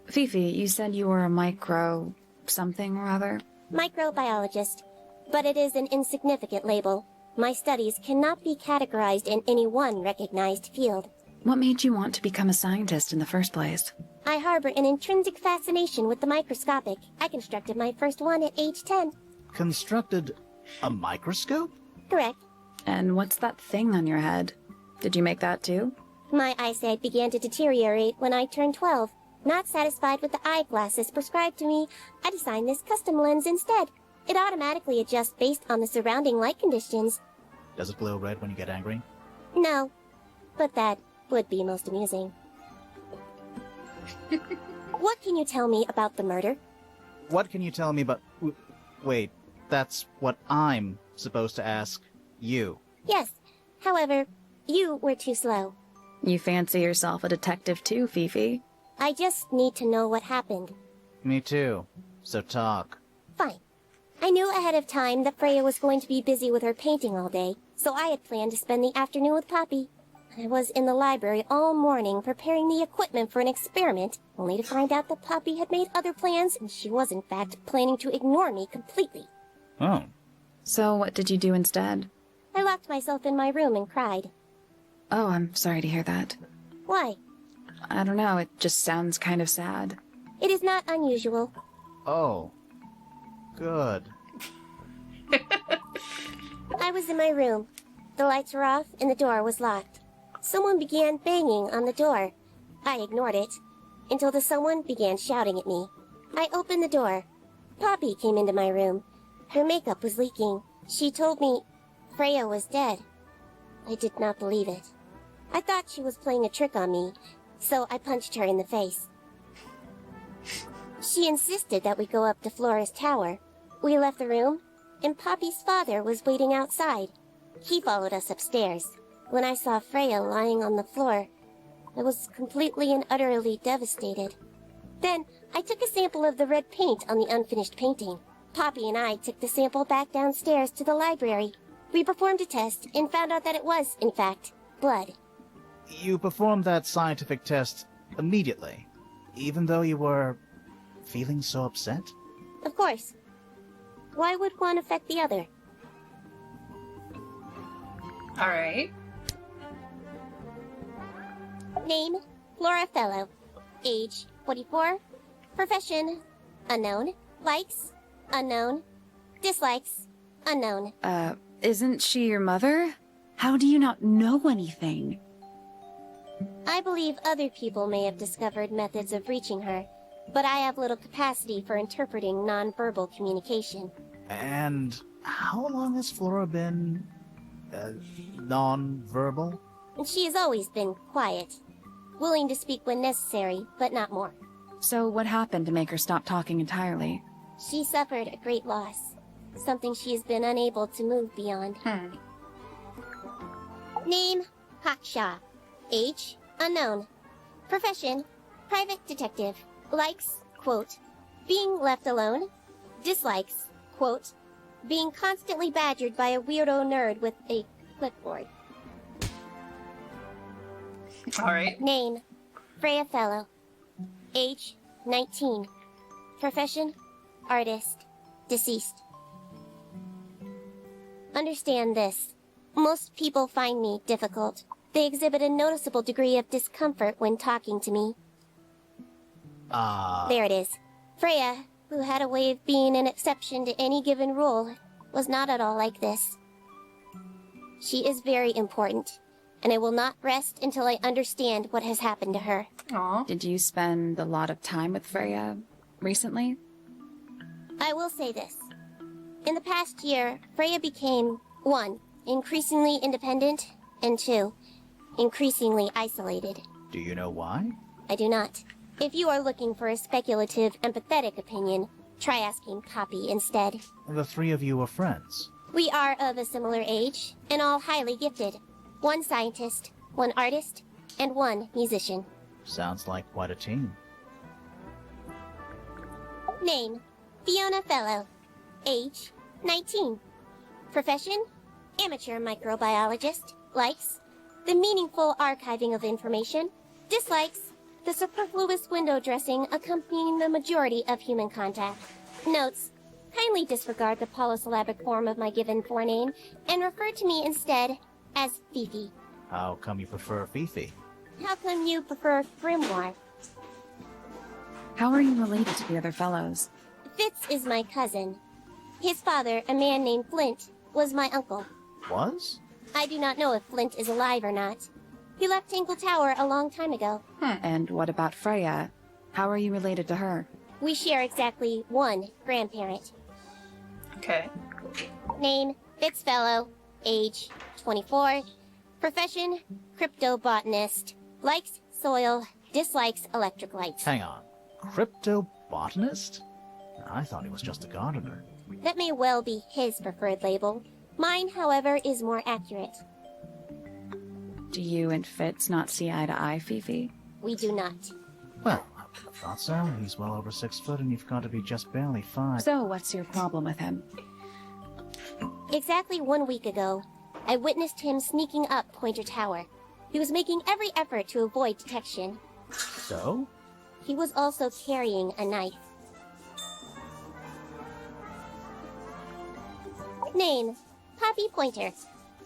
Fifi, you said you were a micro... something or other? Microbiologist, but it is an insignificant label. My studies cannot be categorized in any one recognized field. What made you want to become a scientist in the first place? I harbor an intrinsic fascination with the microscopic. I constructed my first one at age 10. Constructed a microscope? Correct. And what's that thing on your head? Did you make that too? My eyesight began to deteriorate when I turned 12. Not satisfied with the eyeglasses prescribed to me, I designed this custom lens instead. It automatically adjusts based on the surrounding light conditions. Does it glow red when you get angry? No, but that would be most amusing. What can you tell me about the murder? What can you tell me about... Wait, that's what I'm supposed to ask you. Yes, however, you were too slow. You fancy yourself a detective too, Fifi? I just need to know what happened. Me too. So talk. Fine. I knew ahead of time that Freya was going to be busy with her painting all day, so I had planned to spend the afternoon with Poppy. I was in the library all morning preparing the equipment for an experiment, only to find out that Poppy had made other plans and she was in fact planning to ignore me completely. Oh. So what did you do instead? I locked myself in my room and cried. Oh, I'm sorry to hear that. Why? I don't know, it just sounds kind of sad. It is not unusual. Oh. Good. I was in my room. The lights were off and the door was locked. Someone began banging on the door. I ignored it, until the someone began shouting at me. I opened the door. Poppy came into my room. Her makeup was leaking. She told me Freya was dead. I did not believe it. I thought she was playing a trick on me, so I punched her in the face. She insisted that we go up to Flora's tower. We left the room, and Poppy's father was waiting outside. He followed us upstairs. When I saw Freya lying on the floor, I was completely and utterly devastated. Then, I took a sample of the red paint on the unfinished painting. Poppy and I took the sample back downstairs to the library. We performed a test and found out that it was, in fact, blood. You performed that scientific test immediately, even though you were feeling so upset? Of course. Why would one affect the other? Alright. Name, Flora Fellow. Age, 44. Profession, unknown. Likes, unknown. Dislikes, unknown. Isn't she your mother? How do you not know anything? I believe other people may have discovered methods of reaching her, but I have little capacity for interpreting nonverbal communication. And how long has Flora been... non-verbal? She has always been quiet, willing to speak when necessary, but not more. So what happened to make her stop talking entirely? She suffered a great loss, something she has been unable to move beyond. Name, Hawkshaw. Age, unknown. Profession, private detective. Likes, quote, being left alone. Dislikes, quote, being constantly badgered by a weirdo nerd with a clipboard. Alright. Name, Freya Fellow. Age, 19. Profession, artist. Deceased. Understand this. Most people find me difficult. They exhibit a noticeable degree of discomfort when talking to me. There it is. Freya, who had a way of being an exception to any given rule, was not at all like this. She is very important, and I will not rest until I understand what has happened to her. Aw. Did you spend a lot of time with Freya recently? I will say this. In the past year, Freya became, 1, increasingly independent, and 2, increasingly isolated. Do you know why? I do not. If you are looking for a speculative, empathetic opinion, try asking Poppy instead. The three of you are friends. We are of a similar age, and all highly gifted. 1 scientist, 1 artist, and 1 musician. Sounds like quite a team. Name, Fiona Fellow. Age, 19. Profession, amateur microbiologist. Likes, the meaningful archiving of information. Dislikes, the superfluous window dressing accompanying the majority of human contact. Notes, kindly disregard the polysyllabic form of my given forename and refer to me instead as Fifi. How come you prefer Fifi? How come you prefer Grimoire? How are you related to the other fellows? Fitz is my cousin. His father, a man named Flint, was my uncle. Was? I do not know if Flint is alive or not. He left Tangle Tower a long time ago. And what about Freya? How are you related to her? We share exactly one grandparent. Okay. Name, Fitzfellow. Age, 24. Profession, cryptobotanist. Likes soil, dislikes electric lights. Hang on. Cryptobotanist? I thought he was just a gardener. That may well be his preferred label. Mine, however, is more accurate. Do you and Fitz not see eye to eye, Fifi? We do not. Well, I would have thought so. He's well over 6 foot and you've got to be just barely 5. So what's your problem with him? Exactly 1 week ago, I witnessed him sneaking up Pointer Tower. He was making every effort to avoid detection. So? He was also carrying a knife. Name, Poppy Pointer.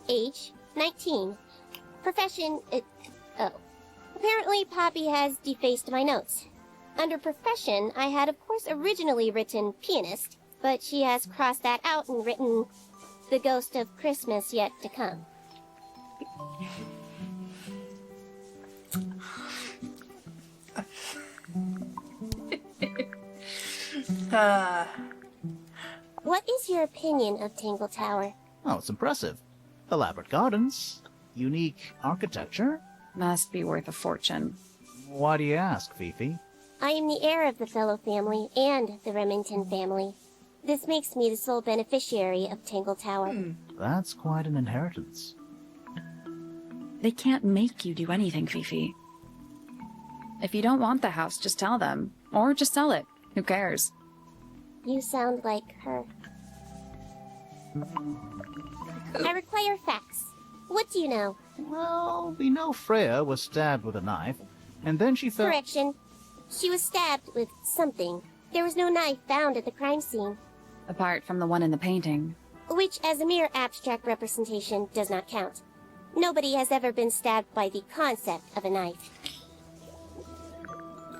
Age, 19. Profession, Apparently Poppy has defaced my notes. Under profession, I had of course originally written pianist, but she has crossed that out and written the ghost of Christmas yet to come. What is your opinion of Tangle Tower? Oh, it's impressive. Elaborate gardens. Unique architecture. Must be worth a fortune. Why do you ask, Fifi? I am the heir of the Fellow family and the Remington family. This makes me the sole beneficiary of Tangle Tower. That's quite an inheritance. They can't make you do anything, Fifi. If you don't want the house, just tell them. Or just sell it. Who cares? You sound like her. I require facts. What do you know? Well, we know Freya was stabbed with a knife, and then she fell... Correction. She was stabbed with something. There was no knife found at the crime scene. Apart from the one in the painting. Which, as a mere abstract representation, does not count. Nobody has ever been stabbed by the concept of a knife.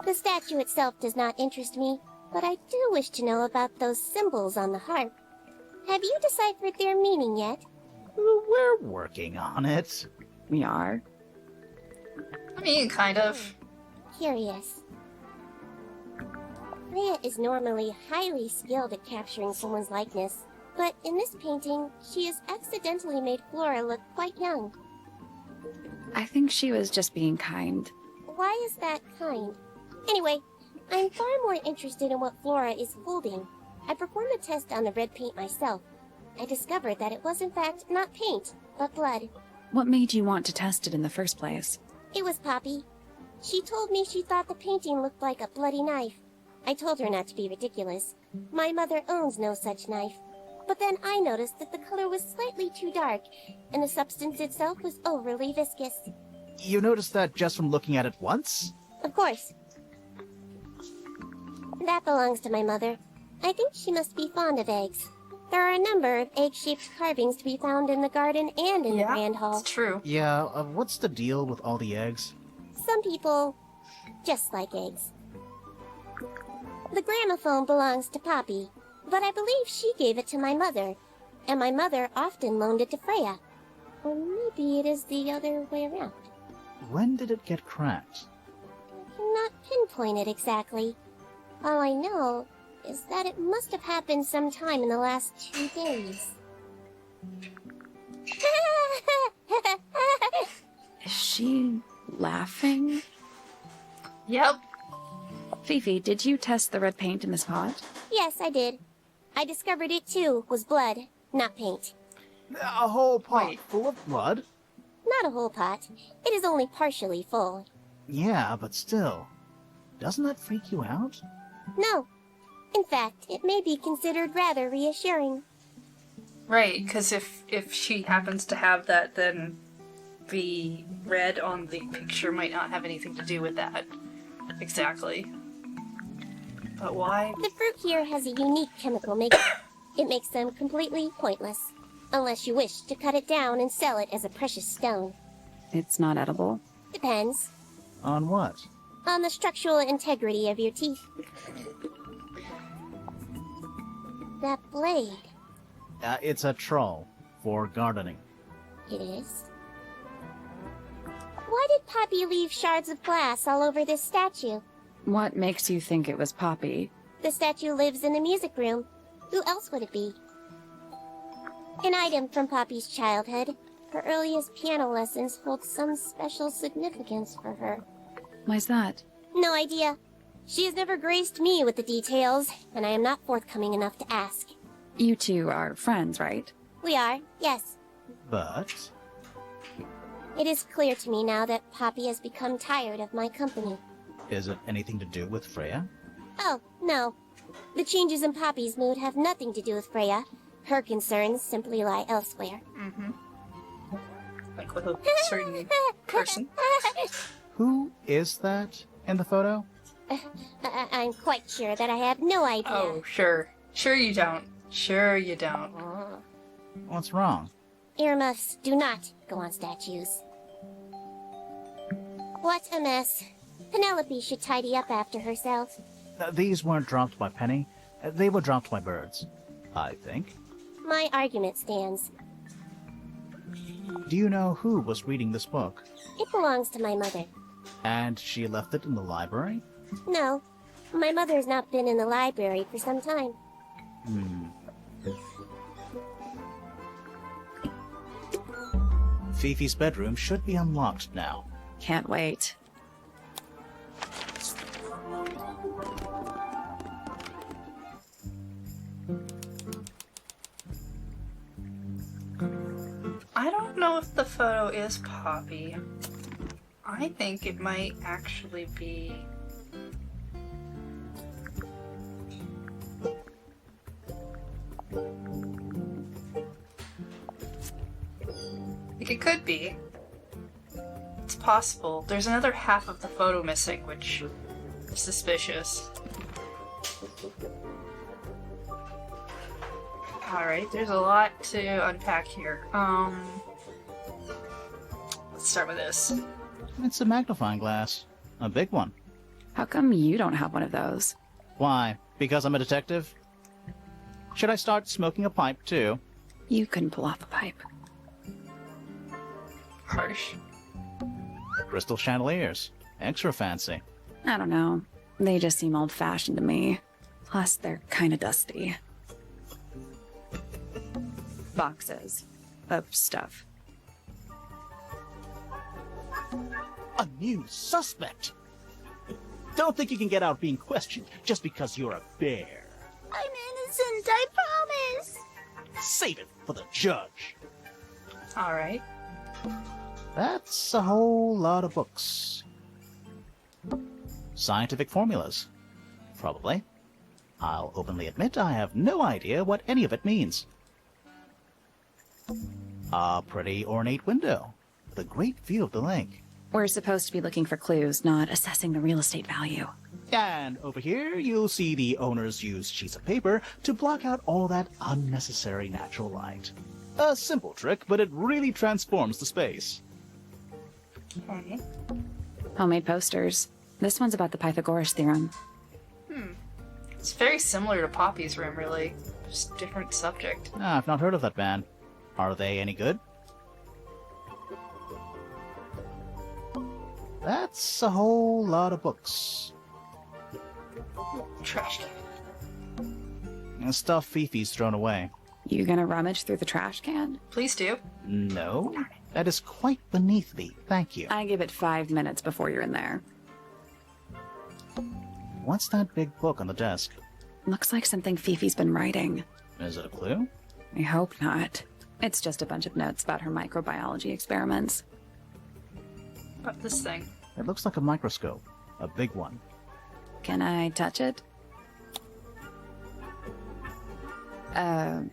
The statue itself does not interest me, but I do wish to know about those symbols on the harp. Have you deciphered their meaning yet? We're working on it. We are. I mean, kind of. Curious. Freya is normally highly skilled at capturing someone's likeness, but in this painting, she has accidentally made Flora look quite young. I think she was just being kind. Why is that kind? Anyway, I'm far more interested in what Flora is holding. I performed a test on the red paint myself. I discovered that it was in fact not paint, but blood. What made you want to test it in the first place? It was Poppy. She told me she thought the painting looked like a bloody knife. I told her not to be ridiculous. My mother owns no such knife. But then I noticed that the color was slightly too dark, and the substance itself was overly viscous. You noticed that just from looking at it once? Of course. That belongs to my mother. I think she must be fond of eggs. There are a number of egg-shaped carvings to be found in the garden and in the Grand Hall. It's true. Yeah, what's the deal with all the eggs? Some people just like eggs. The gramophone belongs to Poppy, but I believe she gave it to my mother, and my mother often loaned it to Freya. Or maybe it is the other way around. When did it get cracked? I cannot pinpoint it exactly. All I know is that it must have happened sometime in the last 2 days. Is she laughing? Yep. Fifi, did you test the red paint in this pot? Yes, I did. I discovered it too was blood, not paint. A whole pot Wait. full of blood? Not a whole pot. It is only partially full. Yeah, but still. Doesn't that freak you out? No. In fact, it may be considered rather reassuring. Right, because if she happens to have that, then the red on the picture might not have anything to do with that. Exactly. But why? The fruit here has a unique chemical makeup. It makes them completely pointless. Unless you wish to cut it down and sell it as a precious stone. It's not edible. Depends. On what? On the structural integrity of your teeth. That blade. It's a troll for gardening. It is. Why did Poppy leave shards of glass all over this statue? What makes you think it was Poppy? The statue lives in the music room. Who else would it be? An item from Poppy's childhood. Her earliest piano lessons hold some special significance for her. Why's that? No idea. She has never graced me with the details, and I am not forthcoming enough to ask. You two are friends, right? We are, yes. But It is clear to me now that Poppy has become tired of my company. is it anything to do with Freya? Oh, no. The changes in Poppy's mood have nothing to do with Freya. Her concerns simply lie elsewhere. Like with a certain person. Who is that in the photo? I'm quite sure that I have no idea. Oh, sure. Sure you don't. Sure you don't. What's wrong? Earmuffs do not go on statues. What a mess. Penelope should tidy up after herself. These weren't dropped by Penny. They were dropped by birds, I think. My argument stands. Do you know who was reading this book? It belongs to my mother. And she left it in the library? No, my mother has not been in the library for some time. Fifi's bedroom should be unlocked now. Can't wait. I don't know if the photo is Poppy. I think it might actually be... Like, it could be. It's possible. There's another half of the photo missing, which is suspicious. Alright, there's a lot to unpack here. Let's start with this. It's a magnifying glass. A big one. How come you don't have one of those? Why? Because I'm a detective? Should I start smoking a pipe, too? You couldn't pull off a pipe. Harsh. Crystal chandeliers. Extra fancy. I don't know. They just seem old-fashioned to me. Plus, they're kind of dusty. Boxes of stuff. A new suspect! Don't think you can get out being questioned just because you're a bear. I'm innocent, I promise! Save it for the judge. Alright. That's a whole lot of books. Scientific formulas. Probably. I'll openly admit I have no idea what any of it means. A pretty ornate window, with a great view of the lake. We're supposed to be looking for clues, not assessing the real estate value. And over here, you'll see the owners use sheets of paper to block out all that unnecessary natural light. A simple trick, but it really transforms the space. Okay. Homemade posters. This one's about the Pythagoras theorem. It's very similar to Poppy's room, really. Just different subject. I've not heard of that band. Are they any good? That's a whole lot of books. Trash can. Stuff Fifi's thrown away. You gonna rummage through the trash can? Please do. No, that is quite beneath me, thank you. I give it 5 minutes before you're in there. What's that big book on the desk? Looks like something Fifi's been writing. Is it a clue? I hope not. It's just a bunch of notes about her microbiology experiments. About this thing. It looks like a microscope. A big one. Can I touch it? I'm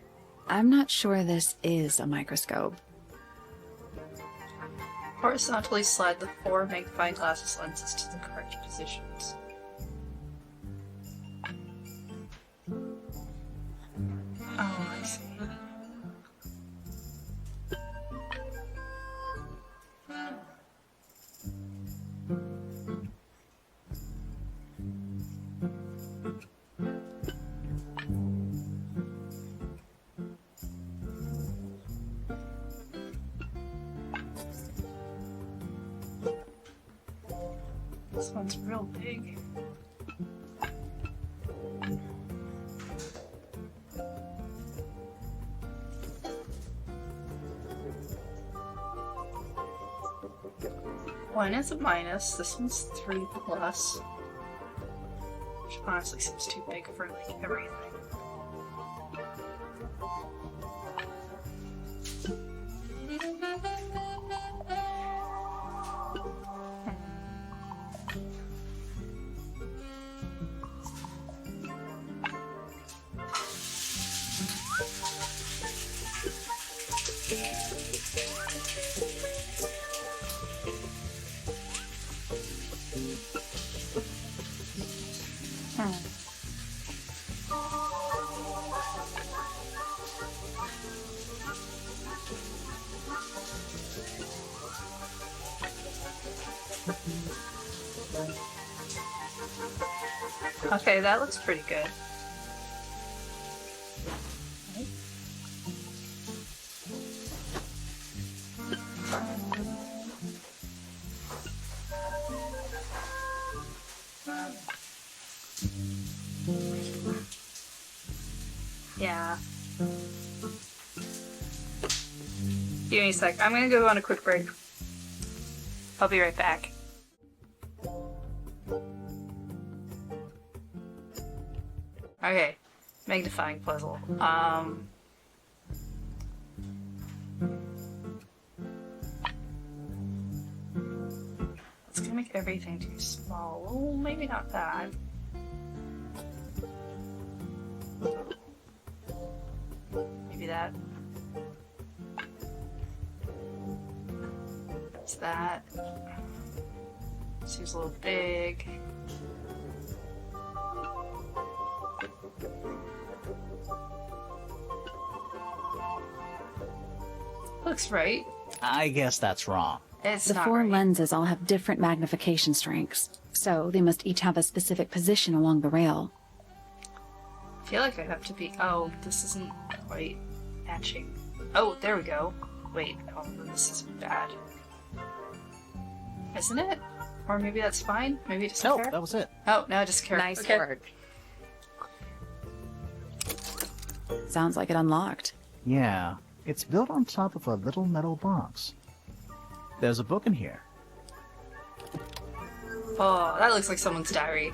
not sure this is a microscope. Horizontally slide the 4 magnifying glasses lenses to the correct positions. Oh, I see. This one's real big. One is a minus. This one's 3 plus. Which honestly seems too big for like everything. Okay, that looks pretty good. Yeah. Give me a sec. I'm gonna go on a quick break. I'll be right back. Okay, magnifying puzzle. It's gonna make everything too small. Oh, maybe not that. Maybe that. It's that. Seems a little big. Looks right. I guess that's wrong. It's The not 4 right. lenses all have different magnification strengths, so they must each have a specific position along the rail. I feel like I have to be. Oh, this isn't quite matching. Oh, there we go. Wait, oh, this is bad. Isn't it? Or maybe that's fine? Maybe it doesn't Nope, care? that was it. Oh, no, I just care. Nice Okay. work. Sounds like it unlocked. Yeah, it's built on top of a little metal box. There's a book in here. Oh, that looks like someone's diary.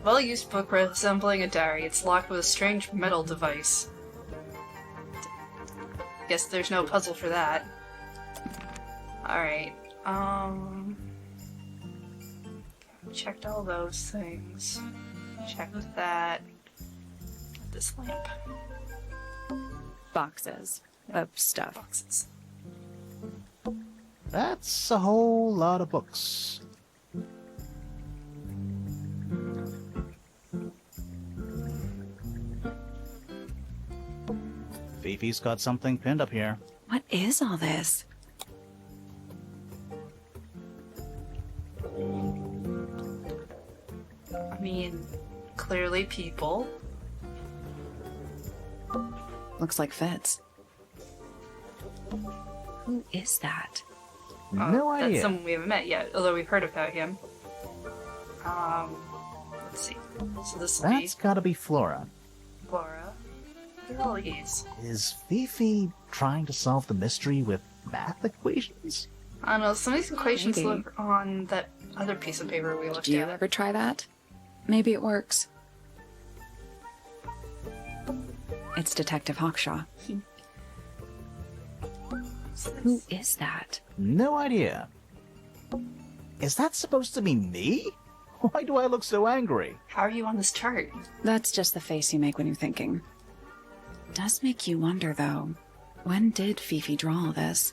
Well-used book resembling a diary. It's locked with a strange metal device. Guess there's no puzzle for that. Alright, checked all those things. Checked that. This lamp. Boxes of stuff. Boxes. That's a whole lot of books. Fifi's got something pinned up here. What is all this? I mean, clearly people. Looks like Fitz. Who is that? No That's idea. someone we haven't met yet, although we've heard about him. Let's see. So this will be That's gotta be Flora. Laura. What are all these? Is Fifi trying to solve the mystery with math equations? I don't know, some of these equations Maybe. look on that other piece of paper we looked Did you at. ever try that? Maybe it works. It's Detective Hawkshaw. Who is that? No idea. Is that supposed to be me? Why do I look so angry? How are you on this chart? That's just the face you make when you're thinking. Does make you wonder, though. When did Fifi draw all this?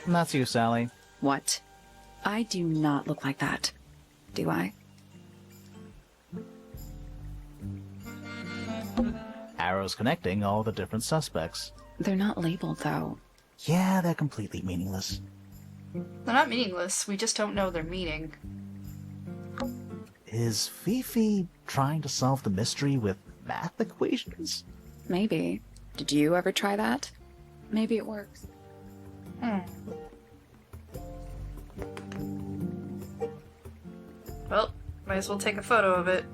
That's you, Sally. What? I do not look like that. Do I? Arrows connecting all the different suspects. They're not labeled, though. Yeah, they're completely meaningless. They're not meaningless, we just don't know their meaning. Is Fifi trying to solve the mystery with math equations? Maybe. Did you ever try that? Maybe it works. Might as well take a photo of it.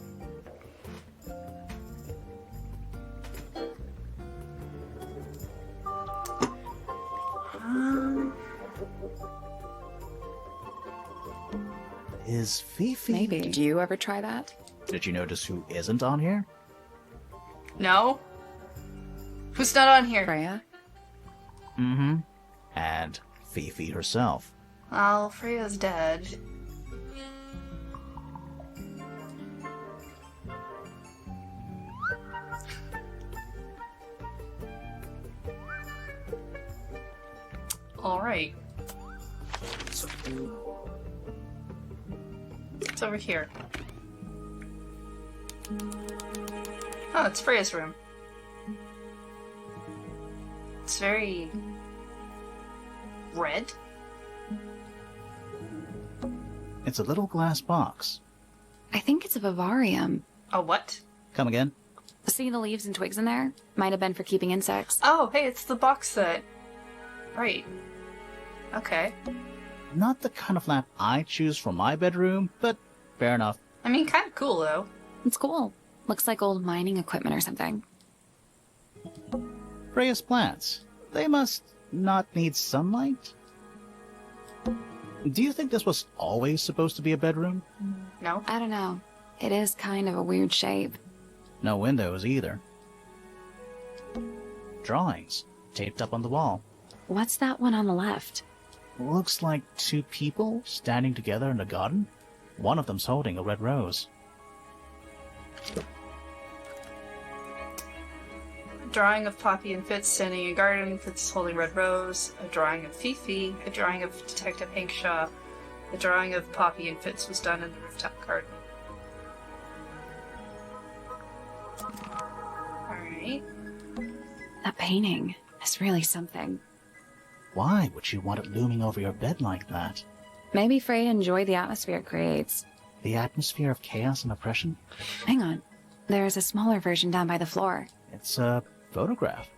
Is Fifi... Maybe. Did you ever try that? Did you notice who isn't on here? No? Who's not on here? Freya? Mm-hmm. And Fifi herself. Well, Freya's dead. Alright. It's over here. Oh, it's Freya's room. It's very... red? It's a little glass box. I think it's a vivarium. A what? Come again? See the leaves and twigs in there? Might have been for keeping insects. Oh, hey, it's the box set. Right. Okay. Not the kind of lamp I choose for my bedroom, but fair enough. I mean, kind of cool, though. It's cool. Looks like old mining equipment or something. Freya's plants. They must not need sunlight? Do you think this was always supposed to be a bedroom? No? I don't know. It is kind of a weird shape. No windows either. Drawings taped up on the wall. What's that one on the left? Looks like two people standing together in a garden. One of them's holding a red rose. A drawing of Poppy and Fitz standing in a garden, Fitz holding red rose, a drawing of Fifi, a drawing of Detective Hank Shaw. The drawing of Poppy and Fitz was done in the rooftop garden. Alright. That painting is really something. Why would you want it looming over your bed like that? Maybe Freya enjoyed the atmosphere it creates. The atmosphere of chaos and oppression? Hang on. There's a smaller version down by the floor. It's a photograph.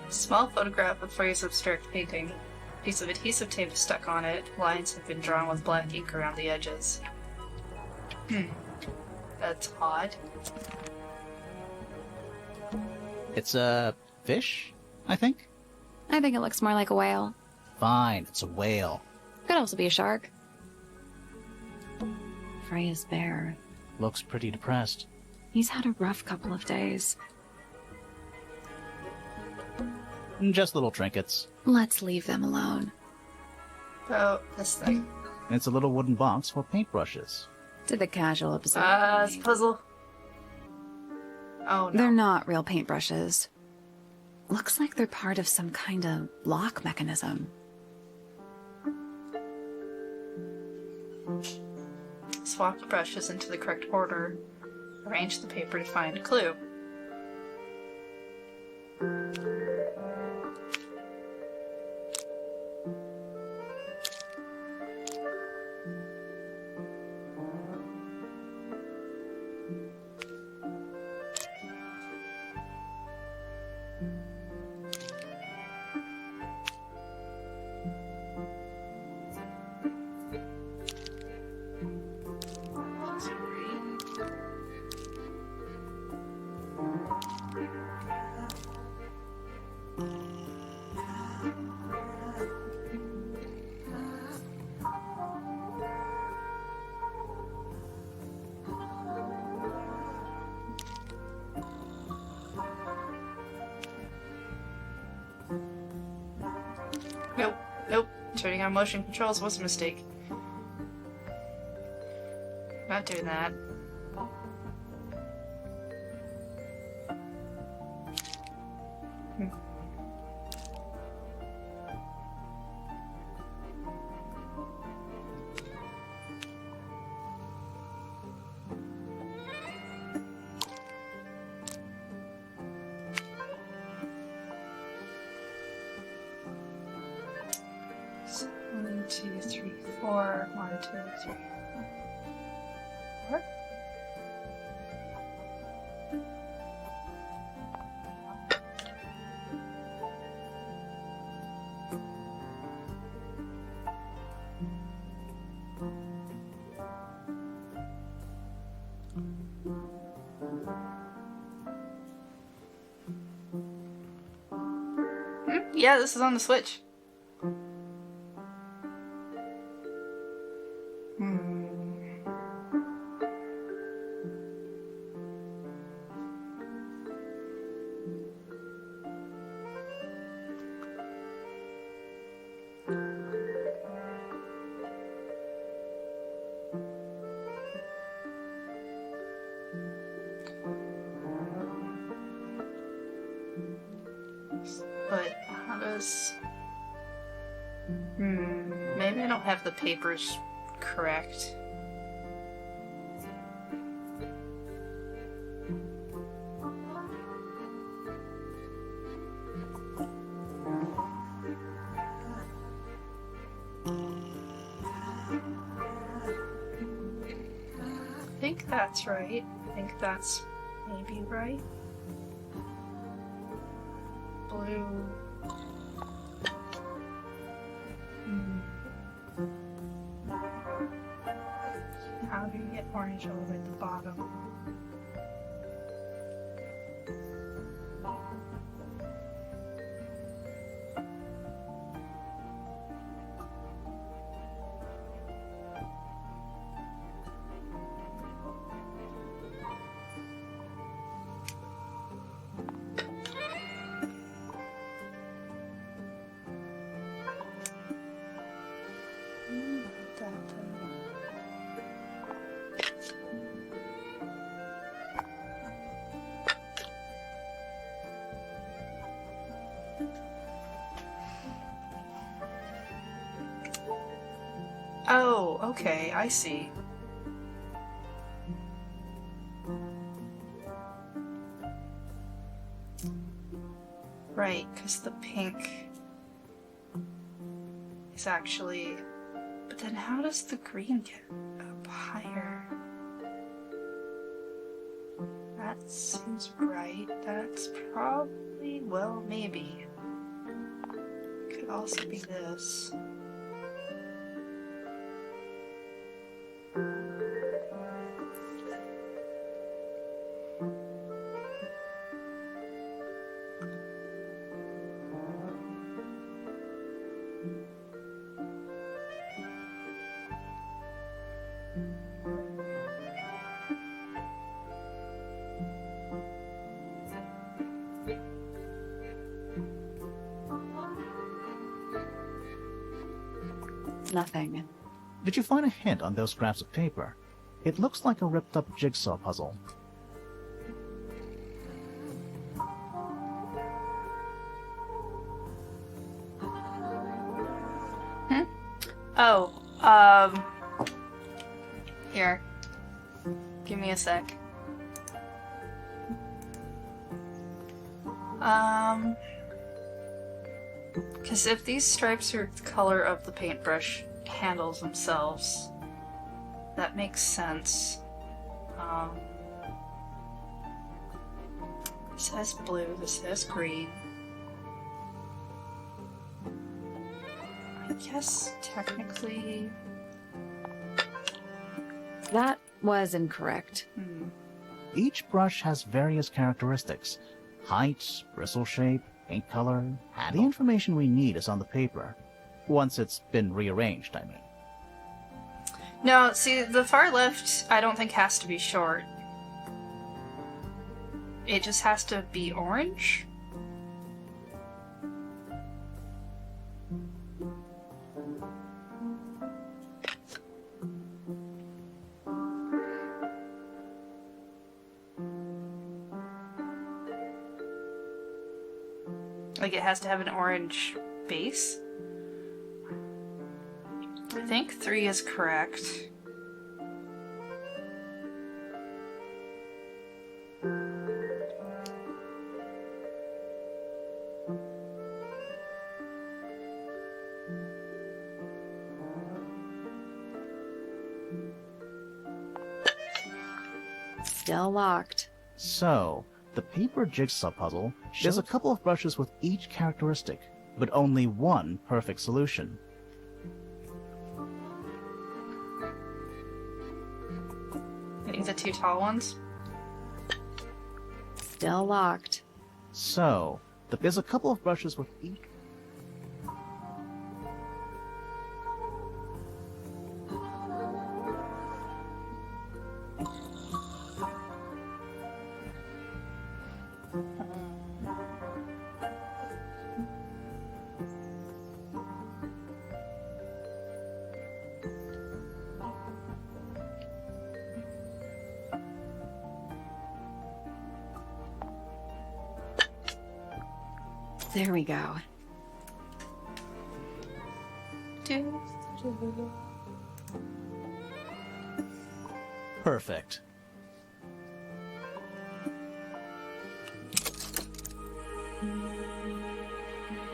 Small photograph of Freya's abstract painting. A piece of adhesive tape is stuck on it. Lines have been drawn with black ink around the edges. That's odd. It's a fish, I think? I think it looks more like a whale. Fine, it's a whale. Could also be a shark. Freya's bear. Looks pretty depressed. He's had a rough couple of days. Just little trinkets. Let's leave them alone. Oh, this thing. It's a little wooden box for paintbrushes. To the casual observer. It's a puzzle. Oh, no. They're not real paintbrushes. Looks like they're part of some kind of lock mechanism. Swap the brushes into the correct order. Arrange the paper to find a clue. Nope. Turning on motion controls was a mistake. Not doing that. So 1, 2, 3, 4. 1, 2, 3, 4. Yeah, this is on the Switch. But how does... maybe I don't have the papers correct. I think that's right. I think that's maybe right. Blue. How do you get orange over at the bottom? Oh, okay, I see. Right, because the pink is actually... But then how does the green get up higher? That seems right. That's probably... well, maybe. Could also be this. Nothing. Did you find a hint on those scraps of paper? It looks like a ripped-up jigsaw puzzle. Oh, here. Give me a sec. Because if these stripes are the color of the paintbrush handles themselves, that makes sense. This says blue, this says green. I guess technically... That was incorrect. Each brush has various characteristics. Height, bristle shape, paint color. The information we need is on the paper. Once it's been rearranged, I mean. No, see, the far left I don't think has to be short. It just has to be orange. Like it has to have an orange base. I think 3 is correct. Still locked. So, the paper jigsaw puzzle shows a couple of brushes with each characteristic, but only one perfect solution. I think the 2 tall ones. Still locked. So, there's a couple of brushes with each... There we go. Perfect.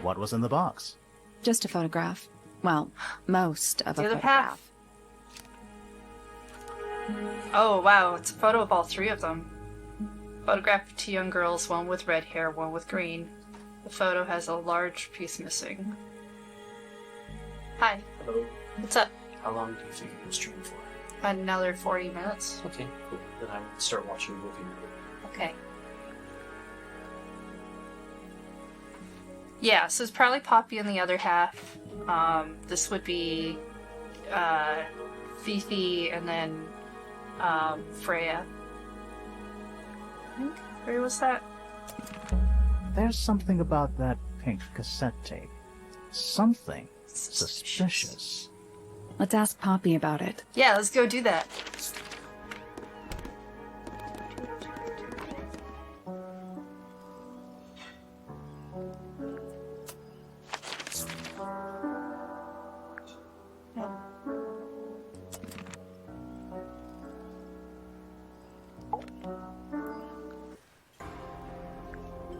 What was in the box? Just a photograph. Well, most of a The other photograph. half. Oh, wow, it's a photo of all three of them. Photograph of two young girls, one with red hair, one with green. The photo has a large piece missing. Hi. Hello. What's up? How long do you think it was streamed for? Another 40 minutes. Okay, cool. Then I will start watching the movie. Okay. Yeah, so it's probably Poppy in the other half. This would be Fifi and then Freya. I think. Where was that? There's something about that pink cassette tape. Something suspicious. Let's ask Poppy about it. Yeah, let's go do that.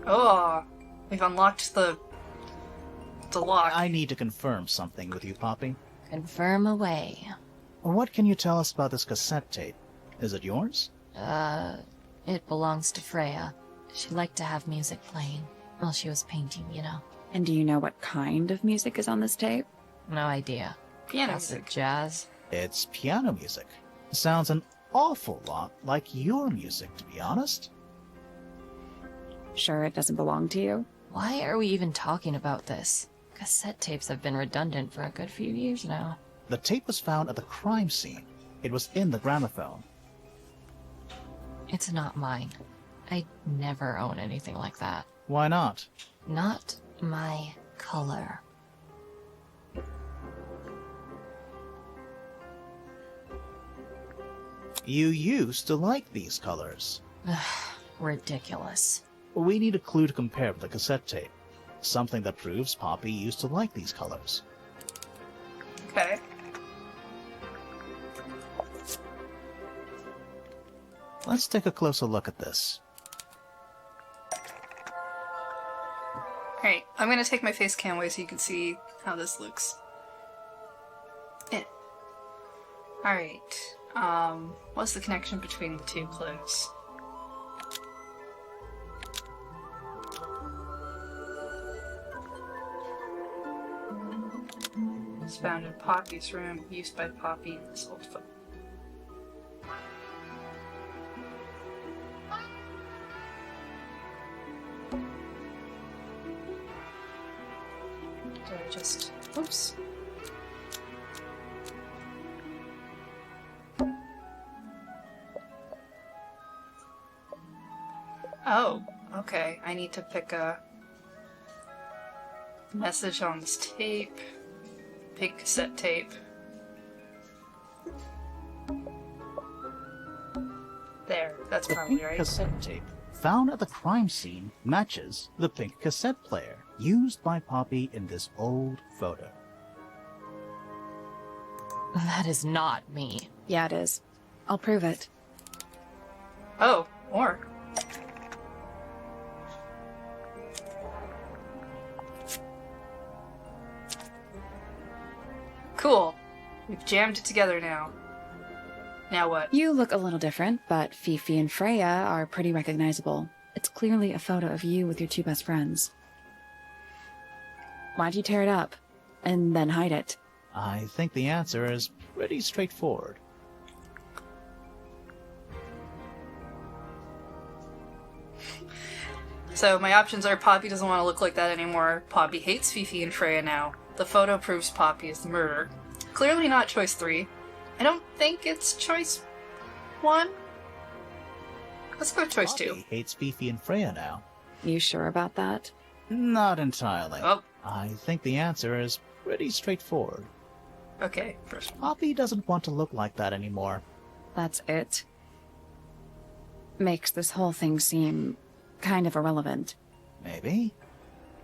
Oh, we've unlocked the lock. I need to confirm something with you, Poppy. Confirm away. What can you tell us about this cassette tape? Is it yours? It belongs to Freya. She liked to have music playing while she was painting, you know. And do you know what kind of music is on this tape? No idea. Piano Is it music. jazz? It's piano music. Sounds an awful lot like your music, to be honest. Sure it doesn't belong to you? Why are we even talking about this? Cassette tapes have been redundant for a good few years now. The tape was found at the crime scene. It was in the gramophone. It's not mine. I'd never own anything like that. Why not? Not my color. You used to like these colors. Ridiculous. We need a clue to compare with the cassette tape. Something that proves Poppy used to like these colors. Okay. Let's take a closer look at this. Alright, I'm gonna take my face cam away so you can see how this looks. Alright, what's the connection between the two clues? It's found in Poppy's room, used by Poppy in this old photo. Did I just... Oops. Oh, okay. I need to pick a message on this tape. Pink cassette tape. There, that's The probably pink right. cassette tape found at the crime scene matches the pink cassette player used by Poppy in this old photo. That is not me. Yeah, it is. I'll prove it. Oh, more. Cool. We've jammed it together now. Now what? You look a little different, but Fifi and Freya are pretty recognizable. It's clearly a photo of you with your two best friends. Why'd you tear it up? And then hide it? I think the answer is pretty straightforward. So my options are Poppy doesn't want to look like that anymore. Poppy hates Fifi and Freya now. The photo proves Poppy is the murderer. Clearly not choice 3. I don't think it's choice 1. Let's go choice 2. Poppy hates Fifi and Freya now. You sure about that? Not entirely. Oh, I think the answer is pretty straightforward. okay. First one. Poppy doesn't want to look like that anymore. That's it. Makes this whole thing seem kind of irrelevant. Maybe.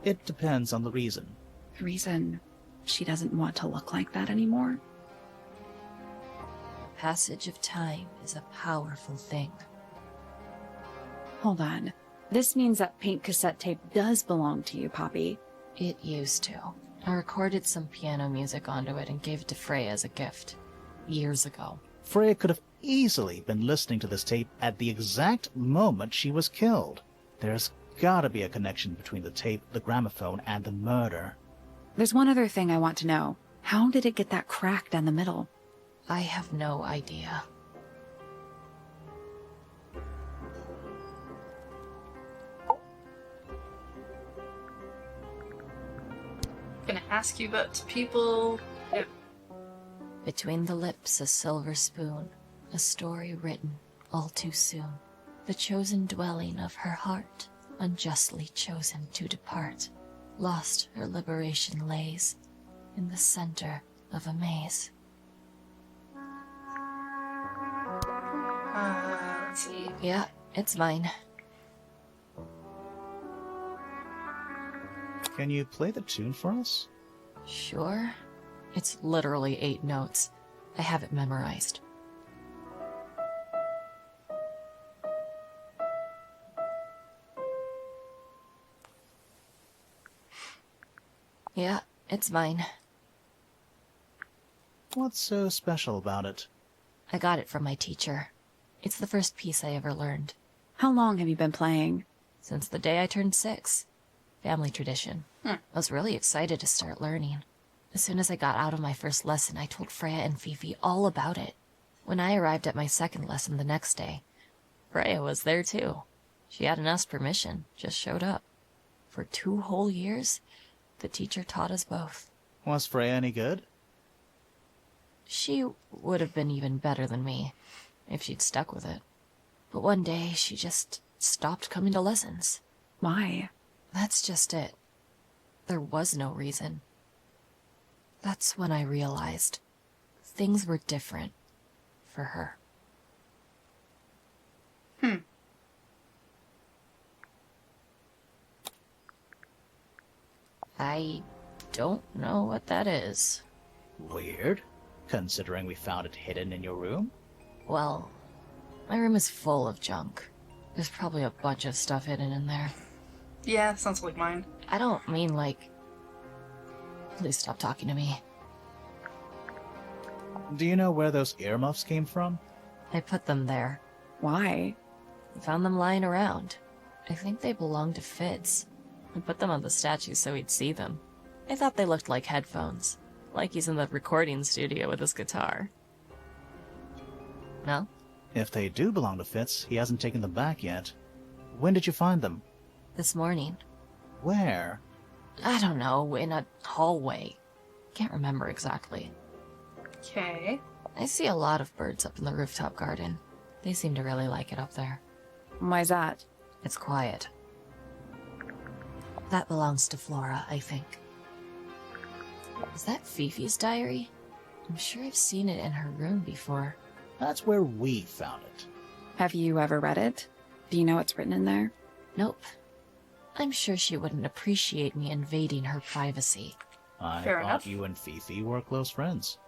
It depends on the reason. The reason she doesn't want to look like that anymore? Passage of time is a powerful thing. Hold on. This means that pink cassette tape does belong to you, Poppy. It used to. I recorded some piano music onto it and gave it to Freya as a gift. Years ago. Freya could have easily been listening to this tape at the exact moment she was killed. There's gotta be a connection between the tape, the gramophone, and the murder. There's one other thing I want to know. How did it get that crack down the middle? I have no idea. Gonna ask you about people. Between the lips a silver spoon, a story written all too soon. The chosen dwelling of her heart, unjustly chosen to depart. Lost her liberation lays in the center of a maze. Let's see. Yeah, it's mine. Can you play the tune for us? Sure. It's literally 8 notes. I have it memorized. Yeah, it's mine. What's so special about it? I got it from my teacher. It's the first piece I ever learned. How long have you been playing? Since the day I turned 6. Family tradition. I was really excited to start learning. As soon as I got out of my first lesson, I told Freya and Fifi all about it. When I arrived at my second lesson the next day, Freya was there too. She hadn't asked permission, just showed up. For 2 whole years, the teacher taught us both. Was Freya any good? She would have been even better than me, if she'd stuck with it. But one day, she just stopped coming to lessons. Why? That's just it. There was no reason. That's when I realized things were different for her. I don't know what that is. Weird, considering we found it hidden in your room. Well, my room is full of junk. There's probably a bunch of stuff hidden in there. Yeah, sounds like mine. I don't mean like... Please stop talking to me. Do you know where those earmuffs came from? I put them there. Why? I found them lying around. I think they belonged to Fitz. I put them on the statue so he'd see them. I thought they looked like headphones. Like he's in the recording studio with his guitar. No? If they do belong to Fitz, he hasn't taken them back yet. When did you find them? This morning. Where? I don't know, in a hallway. Can't remember exactly. Okay. I see a lot of birds up in the rooftop garden. They seem to really like it up there. Why's that? It's quiet. That belongs to Flora, I think. Is that Fifi's diary? I'm sure I've seen it in her room before. That's where we found it. Have you ever read it? Do you know what's written in there? Nope. I'm sure she wouldn't appreciate me invading her privacy. I Fair thought enough. you and Fifi were close friends.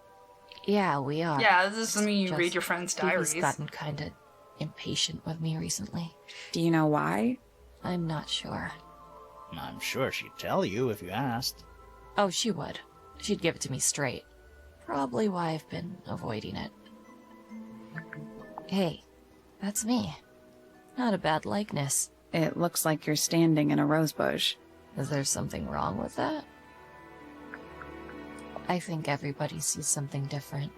Yeah, we are. Yeah, this doesn't mean you Just read your friends' Fifi's diaries. gotten kinda impatient with me recently. Do you know why? I'm not sure. I'm sure she'd tell you if you asked. Oh, she would. She'd give it to me straight. Probably why I've been avoiding it. Hey, that's me. Not a bad likeness. It looks like you're standing in a rose bush. Is there something wrong with that? I think everybody sees something different.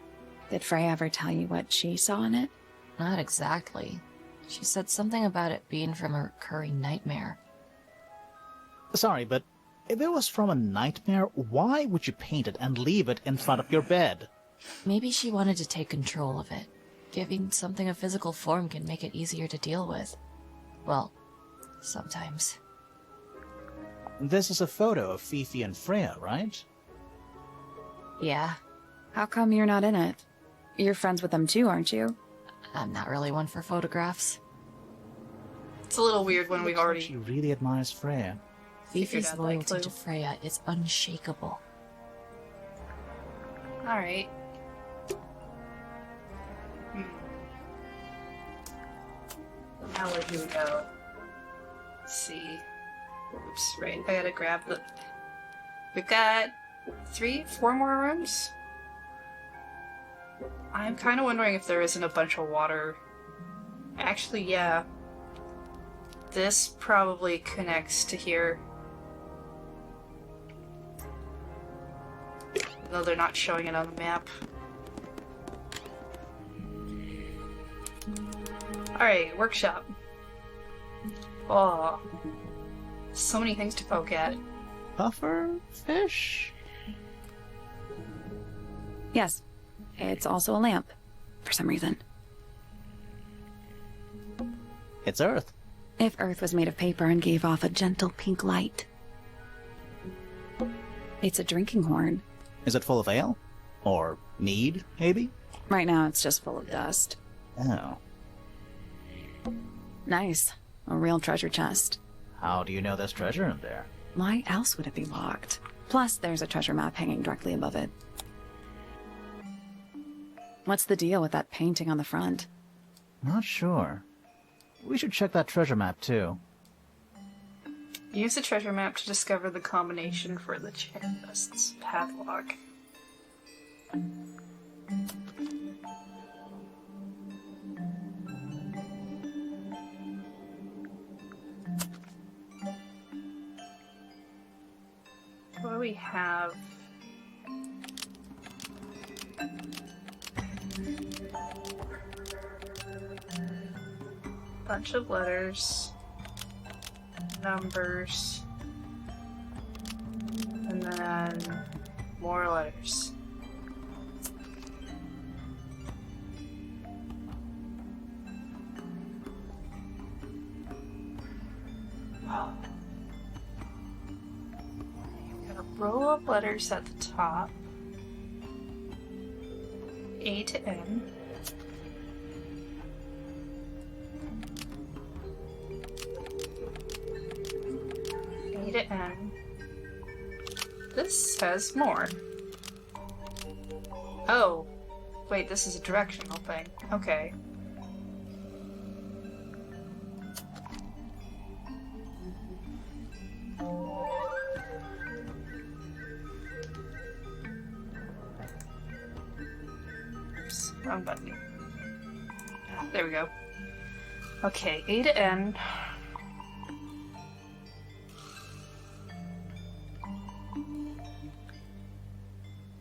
Did Freya ever tell you what she saw in it? Not exactly. She said something about it being from a recurring nightmare. Sorry, but if it was from a nightmare, why would you paint it and leave it in front of your bed? Maybe she wanted to take control of it. Giving something a physical form can make it easier to deal with. Well, sometimes. This is a photo of Fifi and Freya, right? Yeah, How come you're not in it? You're friends with them too, aren't you? I'm not really one for photographs. It's a little weird when we've Looks like already... She really admires Freya. Figured Fifi's out that loyalty clue. to Freya is unshakable. Alright. Now where do we go? Let's see. Oops, right. I gotta grab the... We've got 4 more rooms? I'm kind of wondering if there isn't a bunch of water. Actually, yeah. This probably connects to here. Though they're not showing it on the map. Alright, workshop. Oh. So many things to poke at. Puffer fish? Yes, it's also a lamp, for some reason. It's Earth. If Earth was made of paper and gave off a gentle pink light. It's a drinking horn. Is it full of ale? Or mead, maybe? Right now it's just full of dust. Oh. Nice. A real treasure chest. How do you know there's treasure in there? Why else would it be locked? Plus, there's a treasure map hanging directly above it. What's the deal with that painting on the front? Not sure. We should check that treasure map, too. Use the treasure map to discover the combination for the chest's padlock. What do we have? Bunch of letters, numbers, and then more letters. Got a row of letters at the top. A to N. A to N. This says more. Oh. Wait, this is a directional thing. Okay. Oops, wrong button. Ah, there we go. Okay, A to N.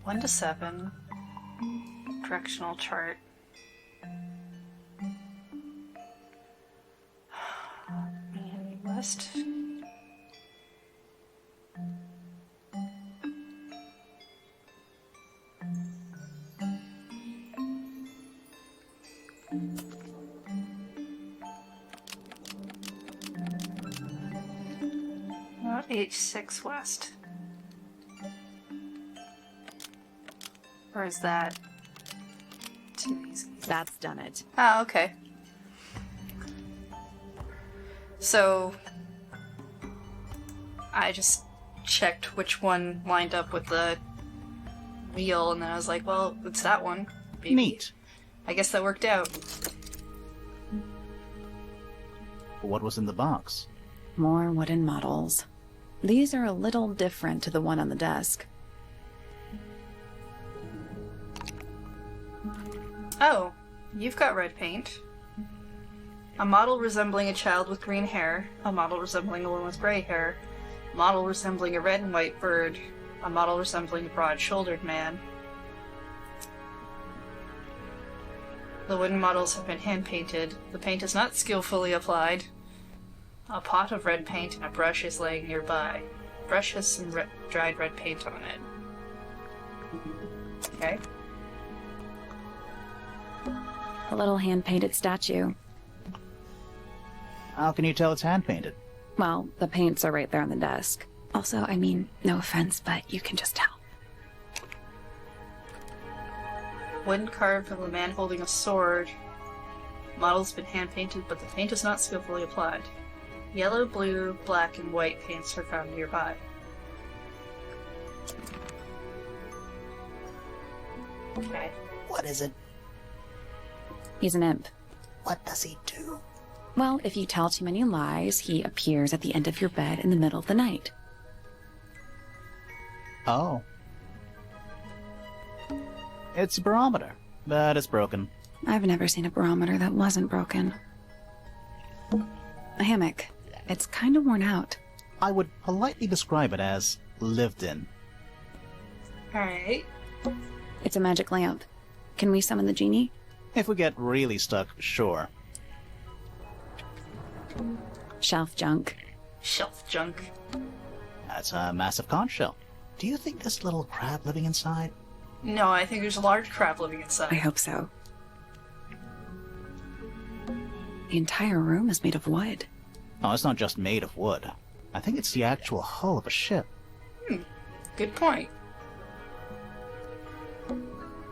One to 7. Directional chart. Miami West. Not H6 West. Or is that too easy? That's done it. Oh, okay. So I just checked which one lined up with the wheel, and then I was like, well, it's that one. Maybe. Neat. I guess that worked out. What was in the box? More wooden models. These are a little different to the one on the desk. Oh, you've got red paint. A model resembling a child with green hair. A model resembling a woman with gray hair. A model resembling a red and white bird. A model resembling a broad-shouldered man. The wooden models have been hand-painted. The paint is not skillfully applied. A pot of red paint and a brush is laying nearby. The brush has some dried red paint on it. Okay. A little hand-painted statue. How can you tell it's hand-painted? Well, the paints are right there on the desk. Also, I mean, no offense, but you can just tell. Wooden carved of a man holding a sword. Model's been hand-painted, but the paint is not skillfully applied. Yellow, blue, black, and white paints were found nearby. Okay. What is it? He's an imp. What does he do? Well, if you tell too many lies, he appears at the end of your bed in the middle of the night. Oh. It's a barometer, but it's broken. I've never seen a barometer that wasn't broken. A hammock. It's kind of worn out. I would politely describe it as lived in. Alright. It's a magic lamp. Can we summon the genie? If we get really stuck, sure. Shelf junk. Shelf junk. That's a massive conch shell. Do you think there's a little crab living inside? No, I think there's a large crab living I inside. hope so. The entire room is made of wood. Oh, it's not just made of wood. I think it's the actual hull of a ship. Good point.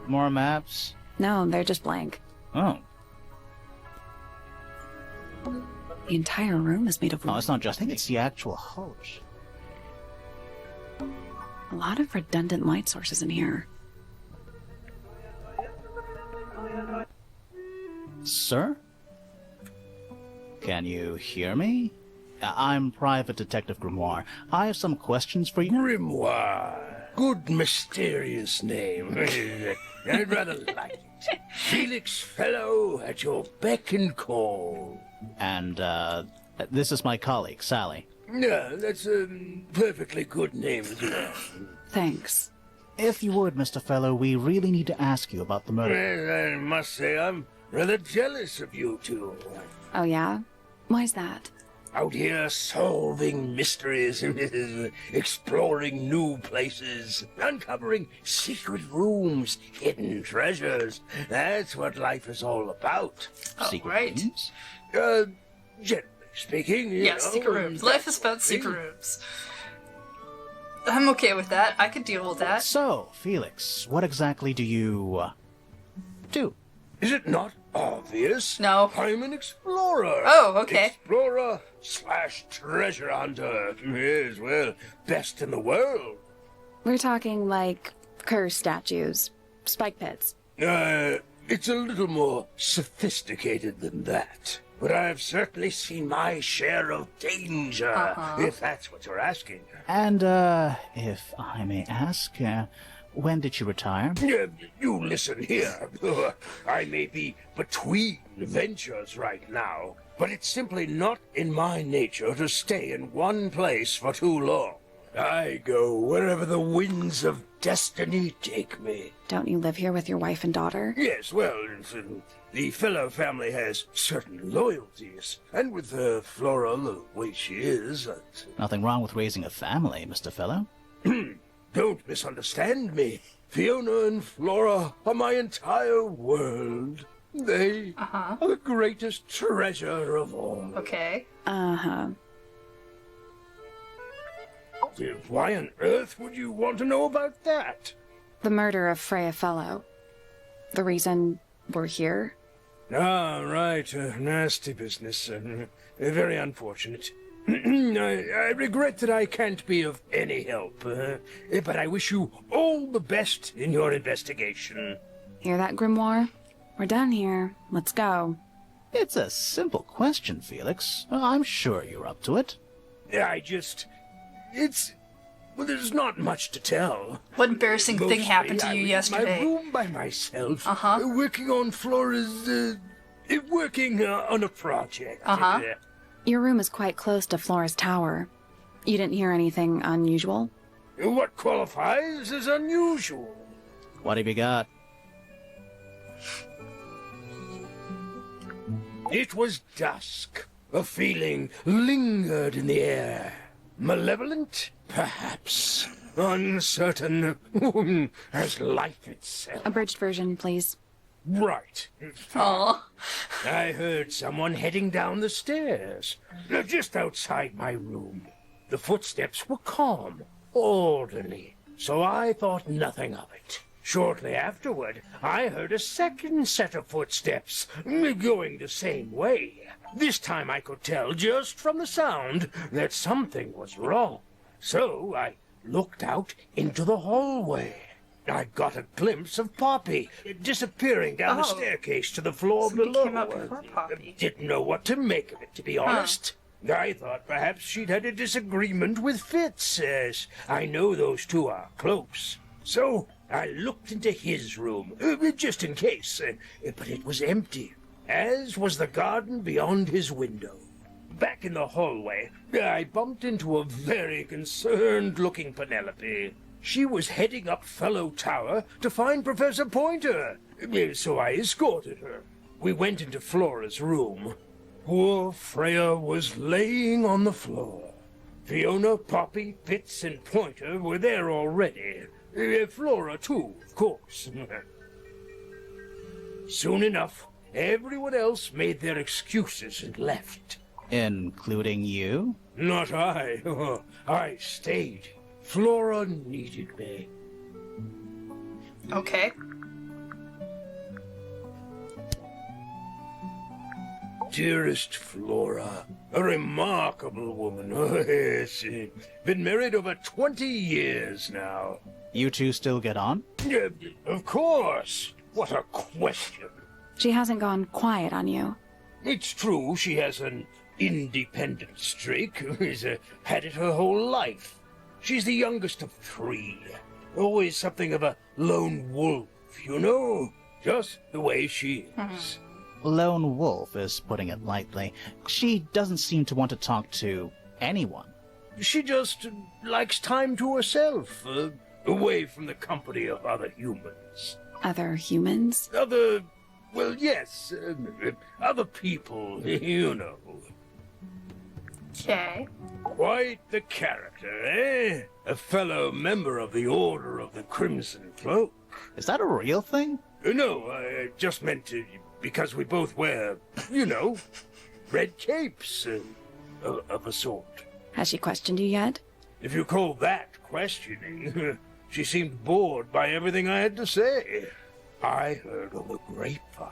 More maps? No, they're just blank. Oh. The entire room is made of Oh, wood. it's not just... I think it's the actual hull of a ship. A lot of redundant light sources in here. Sir? Can you hear me? I'm Private Detective Grimoire. I have some questions for you. Grimoire. Good mysterious name. I'd rather like it. Felix Fellow at your beck and call. And, this is my colleague, Sally. Yeah, that's a perfectly good name as well. Thanks. If you would, Mr. Fellow, we really need to ask you about the murder. Well, I must say I'm rather jealous of you two. Oh yeah? Why's that? Out here solving mysteries, exploring new places, uncovering secret rooms, hidden treasures. That's what life is all about. Secret right. rooms? Generally speaking, you Yes, know, secret rooms. Life is about secret rooms. I'm okay with that. I could deal with that. So, Felix, what exactly do you, do? Is it not obvious? No. I'm an explorer. Oh, okay. Explorer / treasure hunter. Yes, well, best in the world. We're talking like curse statues, spike pits. It's a little more sophisticated than that. But I've certainly seen my share of danger, if that's what you're asking. And, if I may ask, when did you retire? You listen here. I may be between ventures right now, but it's simply not in my nature to stay in one place for too long. I go wherever the winds of destiny take me. Don't you live here with your wife and daughter? Yes, well, the Fellow family has certain loyalties, and with Flora the way she is... Nothing wrong with raising a family, Mr. Fellow. Don't misunderstand me. Fiona and Flora are my entire world. They are the greatest treasure of all. Okay. Uh-huh. Why on earth would you want to know about that? The murder of Freya Fellow. The reason we're here? Ah, right. Nasty business. Very unfortunate. I regret that I can't be of any help, but I wish you all the best in your investigation. Hear that, Grimoire? We're done here. Let's go. It's a simple question, Felix. I'm sure you're up to it. Well, there's not much to tell. What embarrassing thing Mostly, happened to I you was yesterday? in my room by myself, Uh-huh. working on Flora's, working on a project. Uh-huh. Your room is quite close to Flora's tower. You didn't hear anything unusual? What qualifies as unusual? What have you got? It was dusk. A feeling lingered in the air. Malevolent? Perhaps. Uncertain as life itself. Abridged version, please. Right. Aw. I heard someone heading down the stairs, just outside my room. The footsteps were calm, orderly, so I thought nothing of it. Shortly afterward, I heard a second set of footsteps, going the same way. This time I could tell just from the sound that something was wrong. So I looked out into the hallway. I got a glimpse of Poppy disappearing down the staircase to the floor Somebody below. came out before Poppy. Didn't know what to make of it, to be honest. I thought perhaps she'd had a disagreement with Fitz, as I know those two are close. So I looked into his room, just in case, but it was empty, as was the garden beyond his window. Back in the hallway, I bumped into a very concerned-looking Penelope. She was heading up Fellow Tower to find Professor Pointer, so I escorted her. We went into Flora's room. Poor Freya was laying on the floor. Fiona, Poppy, Fitz, and Pointer were there already. Flora, too, of course. Soon enough, everyone else made their excuses and left. Including you? Not I. I stayed. Flora needed me. Okay. Dearest Flora, a remarkable woman. Oh, yes. Been married over 20 years now. You two still get on? Of course. What a question. She hasn't gone quiet on you. It's true she has an independent streak. She's had it her whole life. She's the youngest of 3. Always something of a lone wolf, you know? Just the way she is. Lone wolf is putting it lightly. She doesn't seem to want to talk to anyone. She just likes time to herself, away from the company of other humans. Other humans? Well, yes, other people, you know. Okay. Quite the character, eh? A fellow member of the Order of the Crimson Cloak. Is that a real thing? No, I just meant because we both wear, you know, red capes of a sort. Has she questioned you yet? If you call that questioning, she seemed bored by everything I had to say. I heard on the grapevine.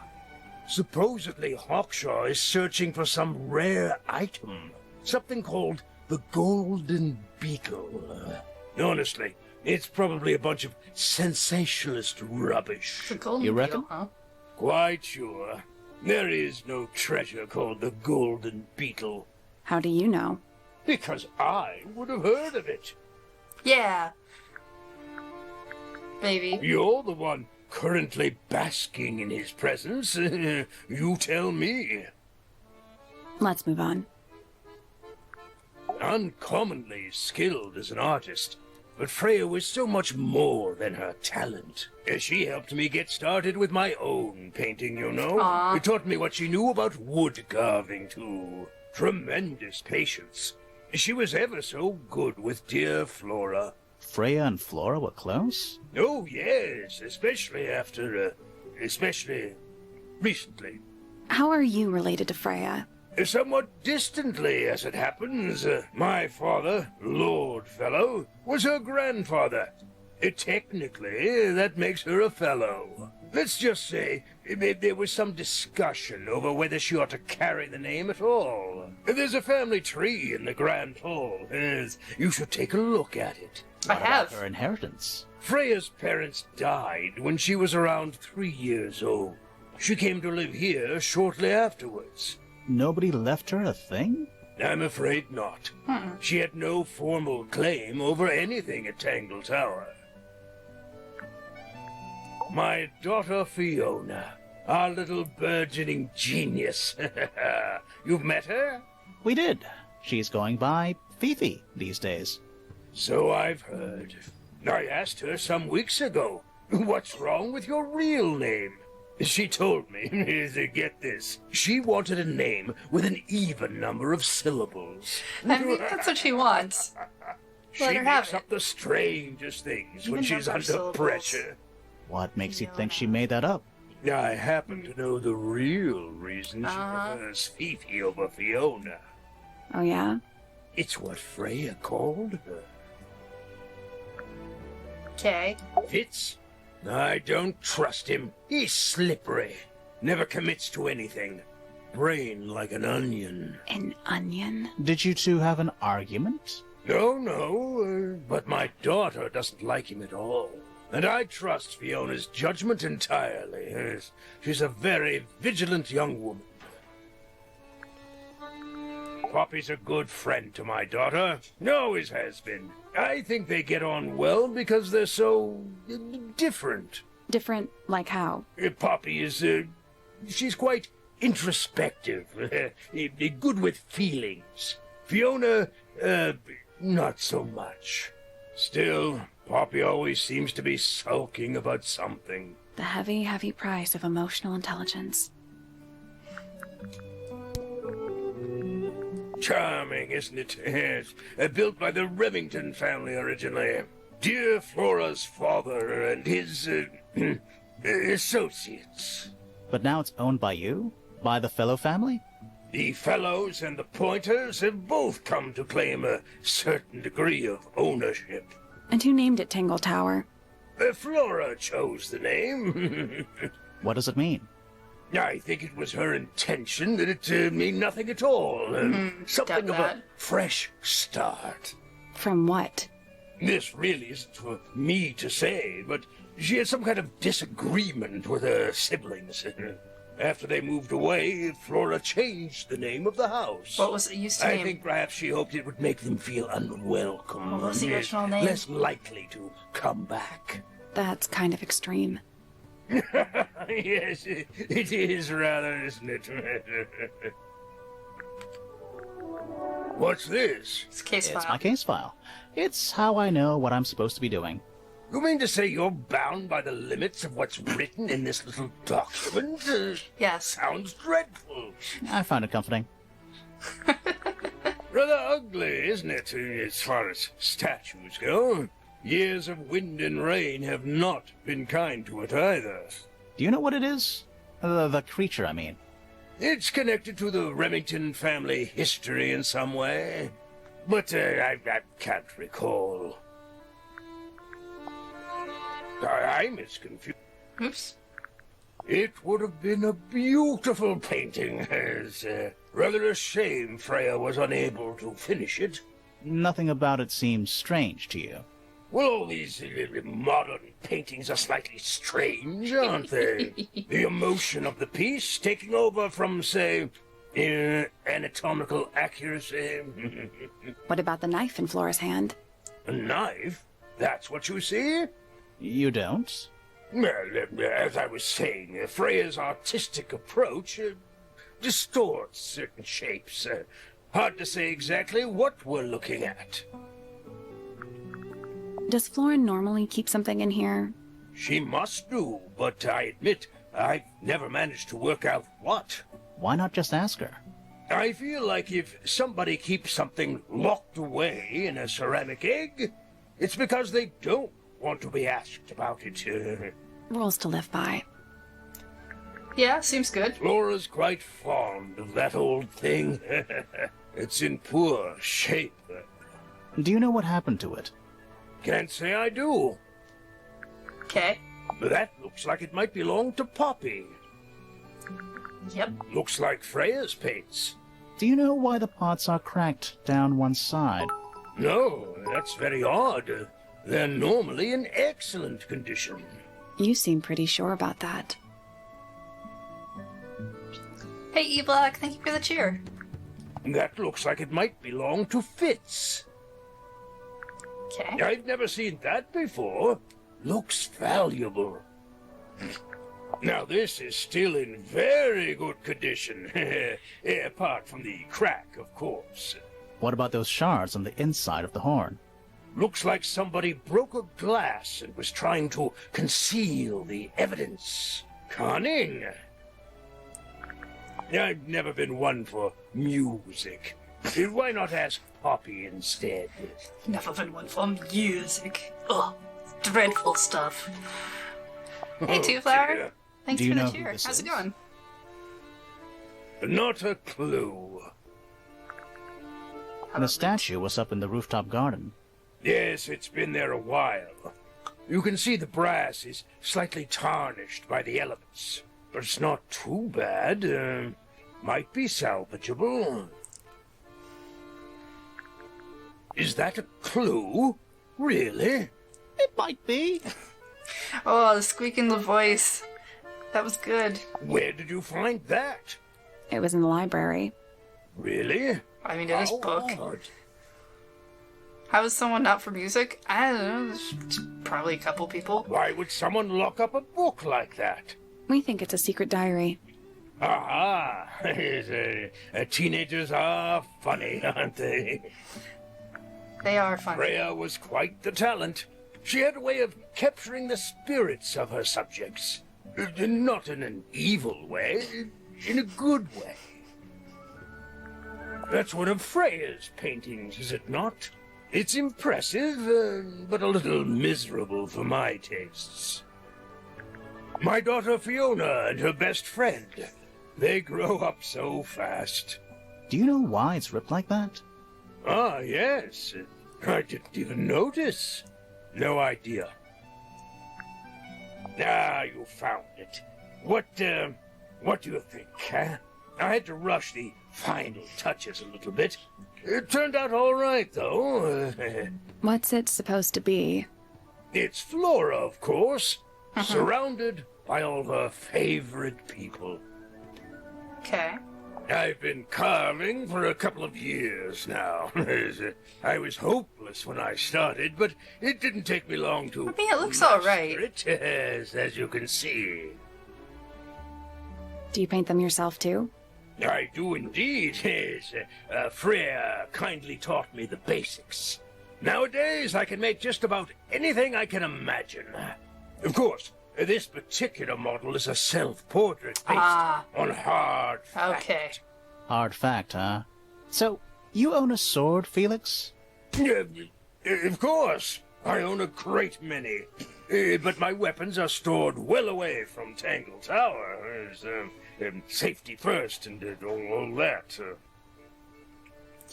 Supposedly Hawkshaw is searching for some rare item. Something called the Golden Beetle. Honestly, it's probably a bunch of sensationalist rubbish. The golden You reckon? beetle, huh? Quite sure. There is no treasure called the Golden Beetle. How do you know? Because I would have heard of it. Yeah. Maybe. You're the one currently basking in his presence. You tell me. Let's move on. Uncommonly skilled as an artist, but Freya was so much more than her talent. She helped me get started with my own painting, you know. Aw. It taught me what she knew about wood carving, too. Tremendous patience. She was ever so good with dear Flora. Freya and Flora were close? Oh, yes, especially recently. How are you related to Freya? Somewhat distantly, as it happens. My father, Lord Fellow, was her grandfather. Technically, that makes her a fellow. Let's just say there was some discussion over whether she ought to carry the name at all. There's a family tree in the Grand Hall. You should take a look at it. I What about have. her inheritance? Freya's parents died when she was around 3 years old. She came to live here shortly afterwards. Nobody left her a thing? I'm afraid not. She had no formal claim over anything at Tangle Tower. My daughter Fiona, our little burgeoning genius. You've met her? We did. She's going by Fifi these days. So I've heard. I asked her some weeks ago, what's wrong with your real name? She told me, get this, she wanted a name with an even number of syllables. I mean, that's what she wants. She Let her have makes it. up the strangest things when Even she's number under of syllables. pressure. What makes you think she made that up? I happen to know the real reason she Uh-huh. prefers Fifi over Fiona. Oh, yeah? It's what Freya called her. Okay. Fitz, I don't trust him. He's slippery. Never commits to anything. Brain like an onion. An onion? Did you two have an argument? No, but my daughter doesn't like him at all. And I trust Fiona's judgment entirely. She's a very vigilant young woman. Poppy's a good friend to my daughter. Always has been. I think they get on well because they're so different. Different like how? Poppy is, she's quite introspective, good with feelings. Fiona, not so much. Still, Poppy always seems to be sulking about something. The heavy, heavy price of emotional intelligence. Charming, isn't it? Yes. Built by the Remington family originally. Dear Flora's father and his, associates. But now it's owned by you? By the Fellow family? The Fellows and the Pointers have both come to claim a certain degree of ownership. And who named it Tangle Tower? Flora chose the name. What does it mean? I think it was her intention that it mean nothing at all. Something of a fresh start. From what? This really isn't for me to say, but she had some kind of disagreement with her siblings. After they moved away, Flora changed the name of the house. What was it used to I name? think perhaps she hoped it would make them feel unwelcome. What was the original name? Less likely to come back. That's kind of extreme. Yes, it is rather, isn't it? What's this? It's a case It's file. my case file. It's how I know what I'm supposed to be doing. You mean to say you're bound by the limits of what's written in this little document? Yes. Sounds dreadful. I found it comforting. Rather ugly, isn't it, as far as statues go? Years of wind and rain have not been kind to it either. Do you know what it is? The creature, I mean. It's connected to the Remington family history in some way, but I can't recall. I'm as confused. Oops. It would have been a beautiful painting. It's rather a shame Freya was unable to finish it. Nothing about it seems strange to you. Well, all these modern paintings are slightly strange, aren't they? The emotion of the piece taking over from, say, anatomical accuracy. What about the knife in Flora's hand? A knife? That's what you see? You don't? Well, as I was saying, Freya's artistic approach distorts certain shapes. Hard to say exactly what we're looking at. Does Flora normally keep something in here? She must do, but I admit I've never managed to work out what. Why not just ask her? I feel like if somebody keeps something locked away in a ceramic egg, it's because they don't want to be asked about it. Rules to live by. Yeah, seems good. Flora's quite fond of that old thing. It's in poor shape. Do you know what happened to it? Can't say I do. Okay. That looks like it might belong to Poppy. Yep. Looks like Freya's paints. Do you know why the pots are cracked down one side? No, that's very odd. They're normally in excellent condition. You seem pretty sure about that. Hey, E-Black, thank you for the cheer. That looks like it might belong to Fitz. Okay. I've never seen that before. Looks valuable. Now, this is still in very good condition. Apart from the crack, of course. What about those shards on the inside of the horn? Looks like somebody broke a glass and was trying to conceal the evidence. Cunning. I've never been one for music. Why not ask Poppy instead? Never been one for music. Ugh, dreadful stuff. Hey, Two Flower. dear. Thanks Do you for know the who cheer. this How's it is? going? Not a clue. The statue was up in the rooftop garden. Yes, it's been there a while. You can see the brass is slightly tarnished by the elements. But it's not too bad. Might be salvageable. Is that a clue? Really? It might be. Oh, the squeak in the voice. That was good. Where did you find that? It was in the library. Really? I mean, it is How book. odd. How is someone not for music? I don't know. There's probably a couple people. Why would someone lock up a book like that? We think it's a secret diary. Ah, teenagers are funny, aren't they? They are funny. Freya was quite the talent. She had a way of capturing the spirits of her subjects. Not in an evil way, in a good way. That's one of Freya's paintings, is it not? It's impressive, but a little miserable for my tastes. My daughter Fiona and her best friend. They grow up so fast. Do you know why it's ripped like that? Ah, yes. I didn't even notice. No idea. Ah, you found it. What do you think, huh? I had to rush the final touches a little bit. It turned out all right, though. What's it supposed to be? It's Flora, of course, surrounded by all her favorite people. Okay. I've been carving for a couple of years now. I was hopeless when I started, but it didn't take me long to... I mean, it looks all right. master it, as you can see. Do you paint them yourself too? I do indeed, yes. Freya kindly taught me the basics. Nowadays, I can make just about anything I can imagine. Of course, this particular model is a self-portrait based on hard fact. Okay. Hard fact, huh? So, you own a sword, Felix? Of course. I own a great many. But my weapons are stored well away from Tangle Tower. Safety first and all that.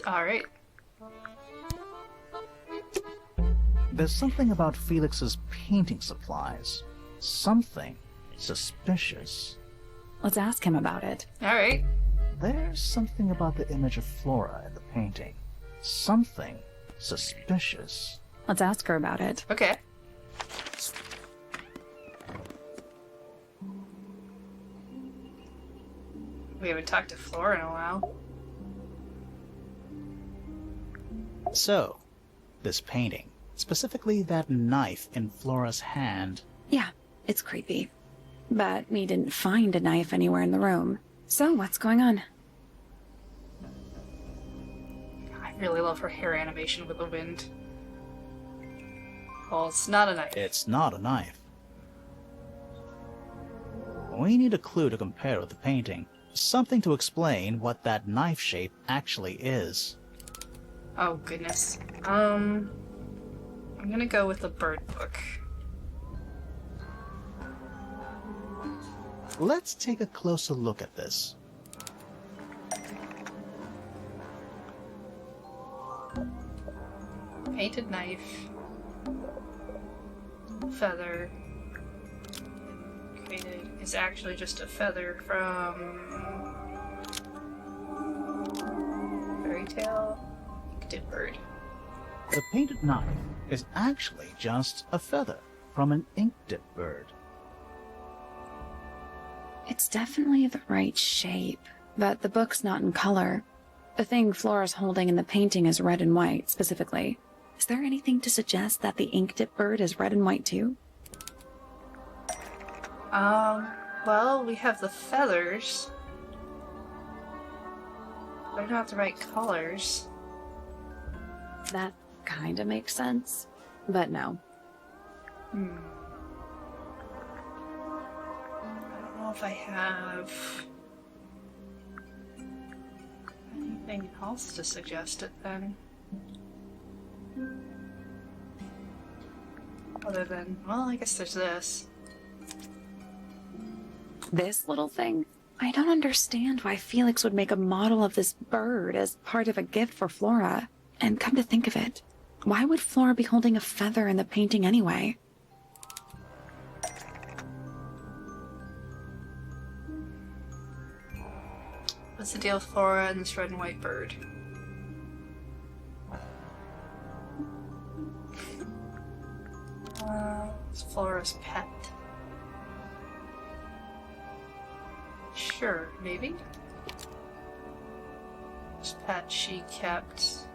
Alright. There's something about Felix's painting supplies. Something suspicious. Let's ask him about it. Alright. There's something about the image of Flora in the painting. Something suspicious. Let's ask her about it. Okay. We haven't talked to Flora in a while. So, this painting, specifically that knife in Flora's hand, Yeah, it's creepy. But we didn't find a knife anywhere in the room. So what's going on? I really love her hair animation with the wind. Well, it's not a knife. it's not a knife. We need a clue to compare with the painting. Something to explain what that knife shape actually is. Oh, goodness. I'm gonna go with the bird book. Let's take a closer look at this. Painted knife. Feather. Created is actually just a feather from Fairy Tale. Did bird. The painted knife is actually just a feather from an ink-dip bird. It's definitely the right shape, but the book's not in color. The thing Flora's holding in the painting is red and white, specifically. Is there anything to suggest that the ink-dip bird is red and white too? Well, we have the feathers. They're not the right colors. That kinda makes sense, but no. I don't know if I have anything else to suggest it then. Other than, well, I guess there's this. This little thing? I don't understand why Felix would make a model of this bird as part of a gift for Flora. And come to think of it, why would Flora be holding a feather in the painting anyway? What's the deal with Flora and this red and white bird? It's Flora's pet. Sure, maybe. This pet she kept.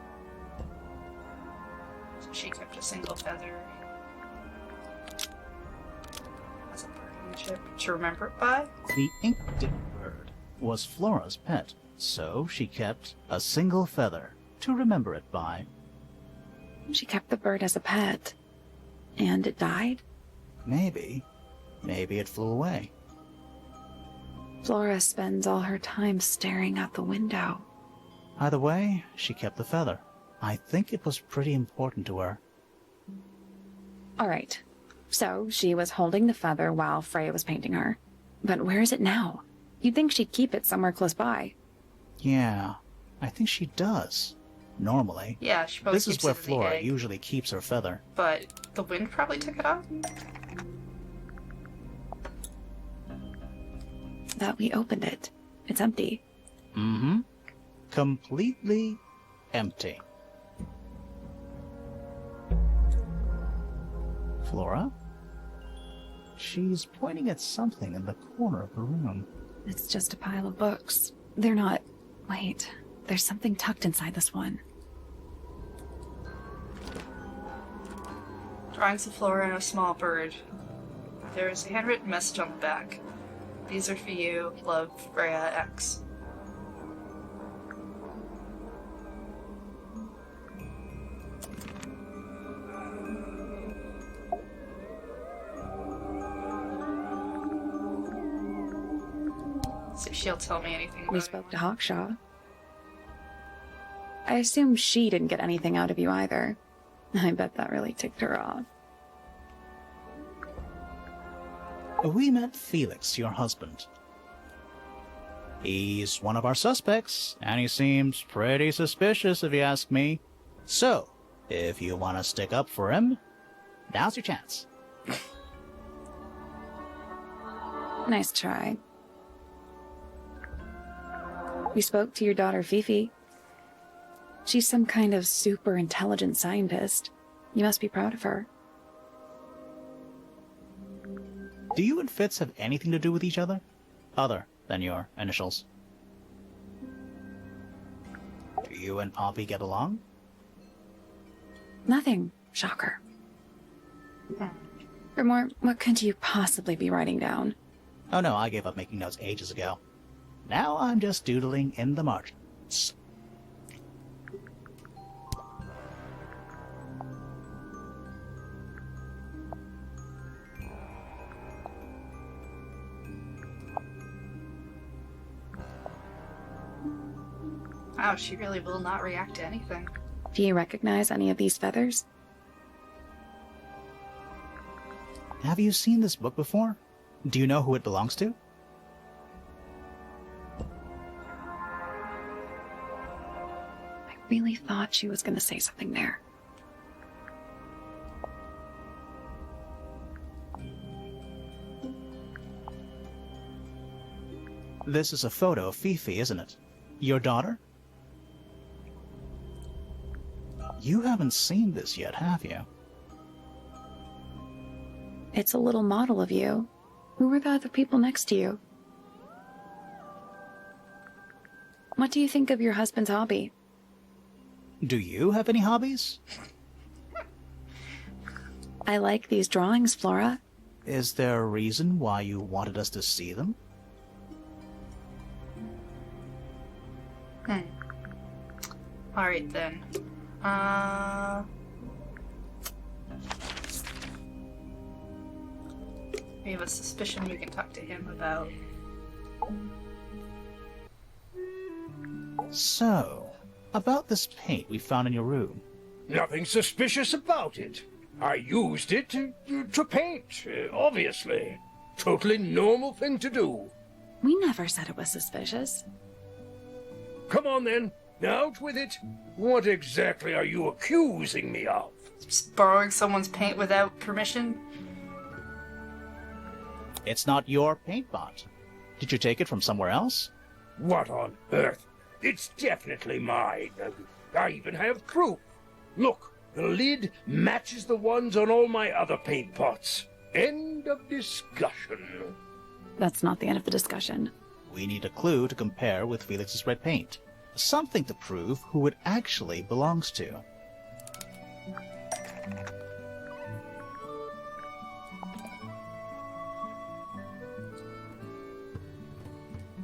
She kept a single feather. As a parting chip to remember it by. The ink-dip bird was Flora's pet, so she kept a single feather to remember it by. She kept the bird as a pet. And it died? Maybe. Maybe it flew away. Flora spends all her time staring out the window. Either way, she kept the feather. I think it was pretty important to her. All right. So she was holding the feather while Freya was painting her. But where is it now? You'd think she'd keep it somewhere close by. Yeah, I think she does. Normally. Yeah, she probably This is keeps where it in the Flora egg, usually keeps her feather. but the wind probably took it off. Thought we opened it. It's empty. Mm-hmm. Completely empty. Flora? She's pointing at something in the corner of the room. It's just a pile of books. They're not... Wait. There's something tucked inside this one. Drawings of Flora and a small bird. There is a handwritten message on the back. These are for you, love, Freya X. See if she'll tell me anything about We it. spoke to Hawkshaw. I assume she didn't get anything out of you either. I bet that really ticked her off. We met Felix, your husband. He's one of our suspects, and he seems pretty suspicious if you ask me. So, if you want to stick up for him, now's your chance. Nice try. We spoke to your daughter Fifi. She's some kind of super intelligent scientist. You must be proud of her. Do you and Fitz have anything to do with each other? Other than your initials? Do you and Poppy get along? Nothing. Shocker. Grimore, what could you possibly be writing down? Oh no, I gave up making notes ages ago. Now I'm just doodling in the margins. Wow, she really will not react to anything. Do you recognize any of these feathers? Have you seen this book before? Do you know who it belongs to? I really thought she was going to say something there. This is a photo of Fifi, isn't it? Your daughter? You haven't seen this yet, have you? It's a little model of you. Who were the other people next to you? What do you think of your husband's hobby? Do you have any hobbies? I like these drawings, Flora. Is there a reason why you wanted us to see them? Alright then. We have a suspicion we can talk to him about. So, about this paint we found in your room. Nothing suspicious about it. I used it to paint, obviously. Totally normal thing to do. We never said it was suspicious. Come on then, out with it. What exactly are you accusing me of? Just borrowing someone's paint without permission? It's not your paint pot. Did you take it from somewhere else? What on earth? It's definitely mine. I even have proof. Look, the lid matches the ones on all my other paint pots. End of discussion. That's not the end of the discussion. We need a clue to compare with Felix's red paint. Something to prove who it actually belongs to.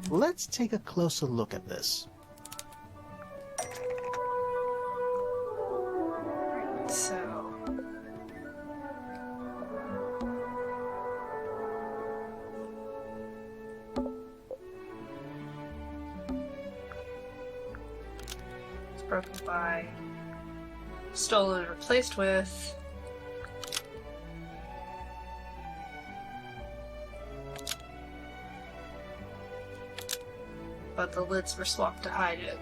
Let's take a closer look at this. So... it's broken by... stolen and replaced with... but the lids were swapped to hide it.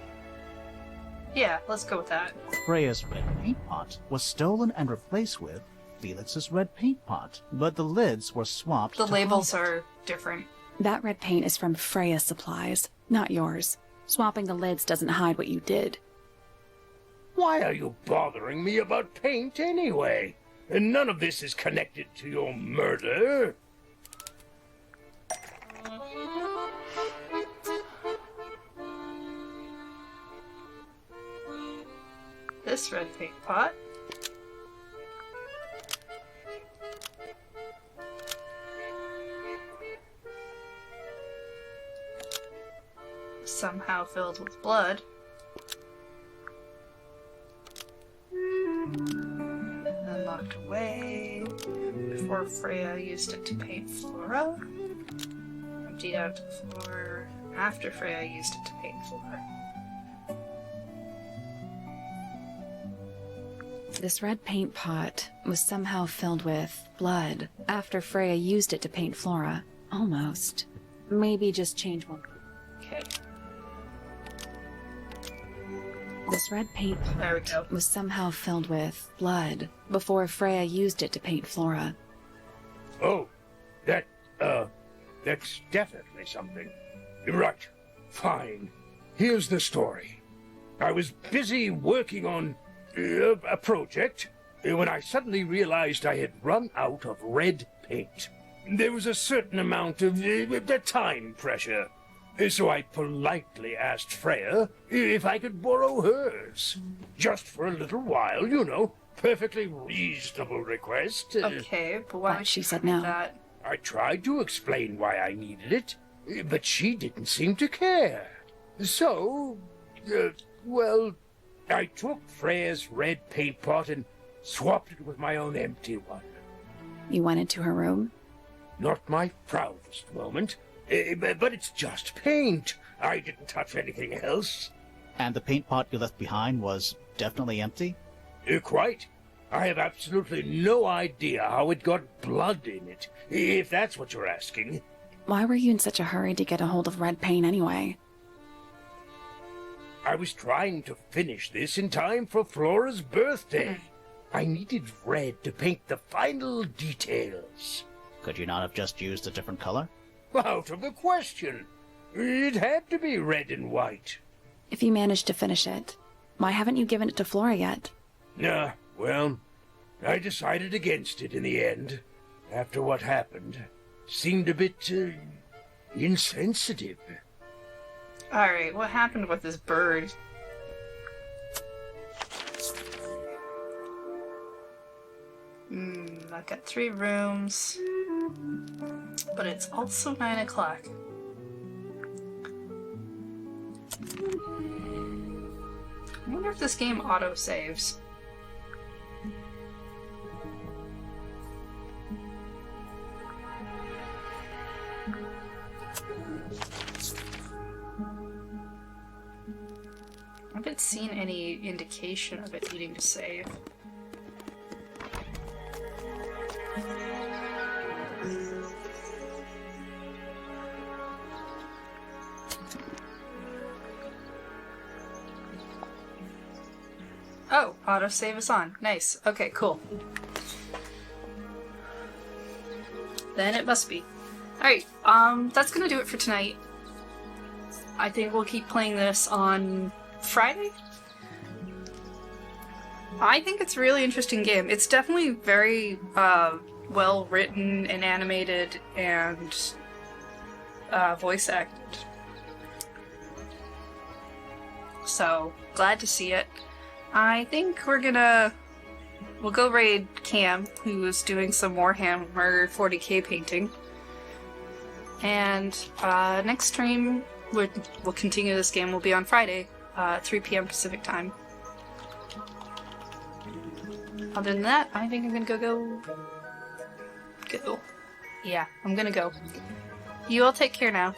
Yeah, let's go with that. Freya's red paint pot was stolen and replaced with Felix's red paint pot, but the lids were swapped The to labels hide. are different. That red paint is from Freya's supplies, not yours. Swapping the lids doesn't hide what you did. Why are you bothering me about paint anyway? And none of this is connected to your murder. This red paint pot. Somehow filled with blood. And then locked away before Freya used it to paint Flora. Emptied out to the floor after Freya used it to paint Flora. This red paint pot was somehow filled with blood after Freya used it to paint Flora. Almost. Maybe just change one. Okay, This red paint there we pot go. was somehow filled with blood before Freya used it to paint Flora. Oh, that's definitely something. Right, fine. Here's the story. I was busy working on a project when I suddenly realized I had run out of red paint. There was a certain amount of time pressure. So I politely asked Freya if I could borrow hers. Just for a little while, you know. Perfectly reasonable request. Okay, but why But would she you said hide no. that? I tried to explain why I needed it, but she didn't seem to care. So, well, I took Freya's red paint pot and swapped it with my own empty one. You went into her room? Not my proudest moment, but it's just paint. I didn't touch anything else. And the paint pot you left behind was definitely empty? Quite. I have absolutely no idea how it got blood in it, if that's what you're asking. Why were you in such a hurry to get a hold of red paint anyway? I was trying to finish this in time for Flora's birthday. I needed red to paint the final details. Could you not have just used a different color? Out of the question. It had to be red and white. If you managed to finish it, why haven't you given it to Flora yet? Well, I decided against it in the end. After what happened, seemed a bit, insensitive. Alright, what happened with this bird? I've got 3 rooms. But it's also 9 o'clock. I wonder if this game auto-saves. I haven't seen any indication of it needing to save. Oh, autosave is on. Nice. Okay, cool. Then it must be. Alright, that's gonna do it for tonight. I think we'll keep playing this on Friday. I think it's a really interesting game. It's definitely very well written and animated and voice acted. So, glad to see it. I think we'll go raid Cam, who's doing some Warhammer 40k painting. And next stream, we'll continue this game, will be on Friday, 3 p.m. Pacific time. Other than that, I think I'm gonna go. Yeah, I'm gonna go. You all take care now.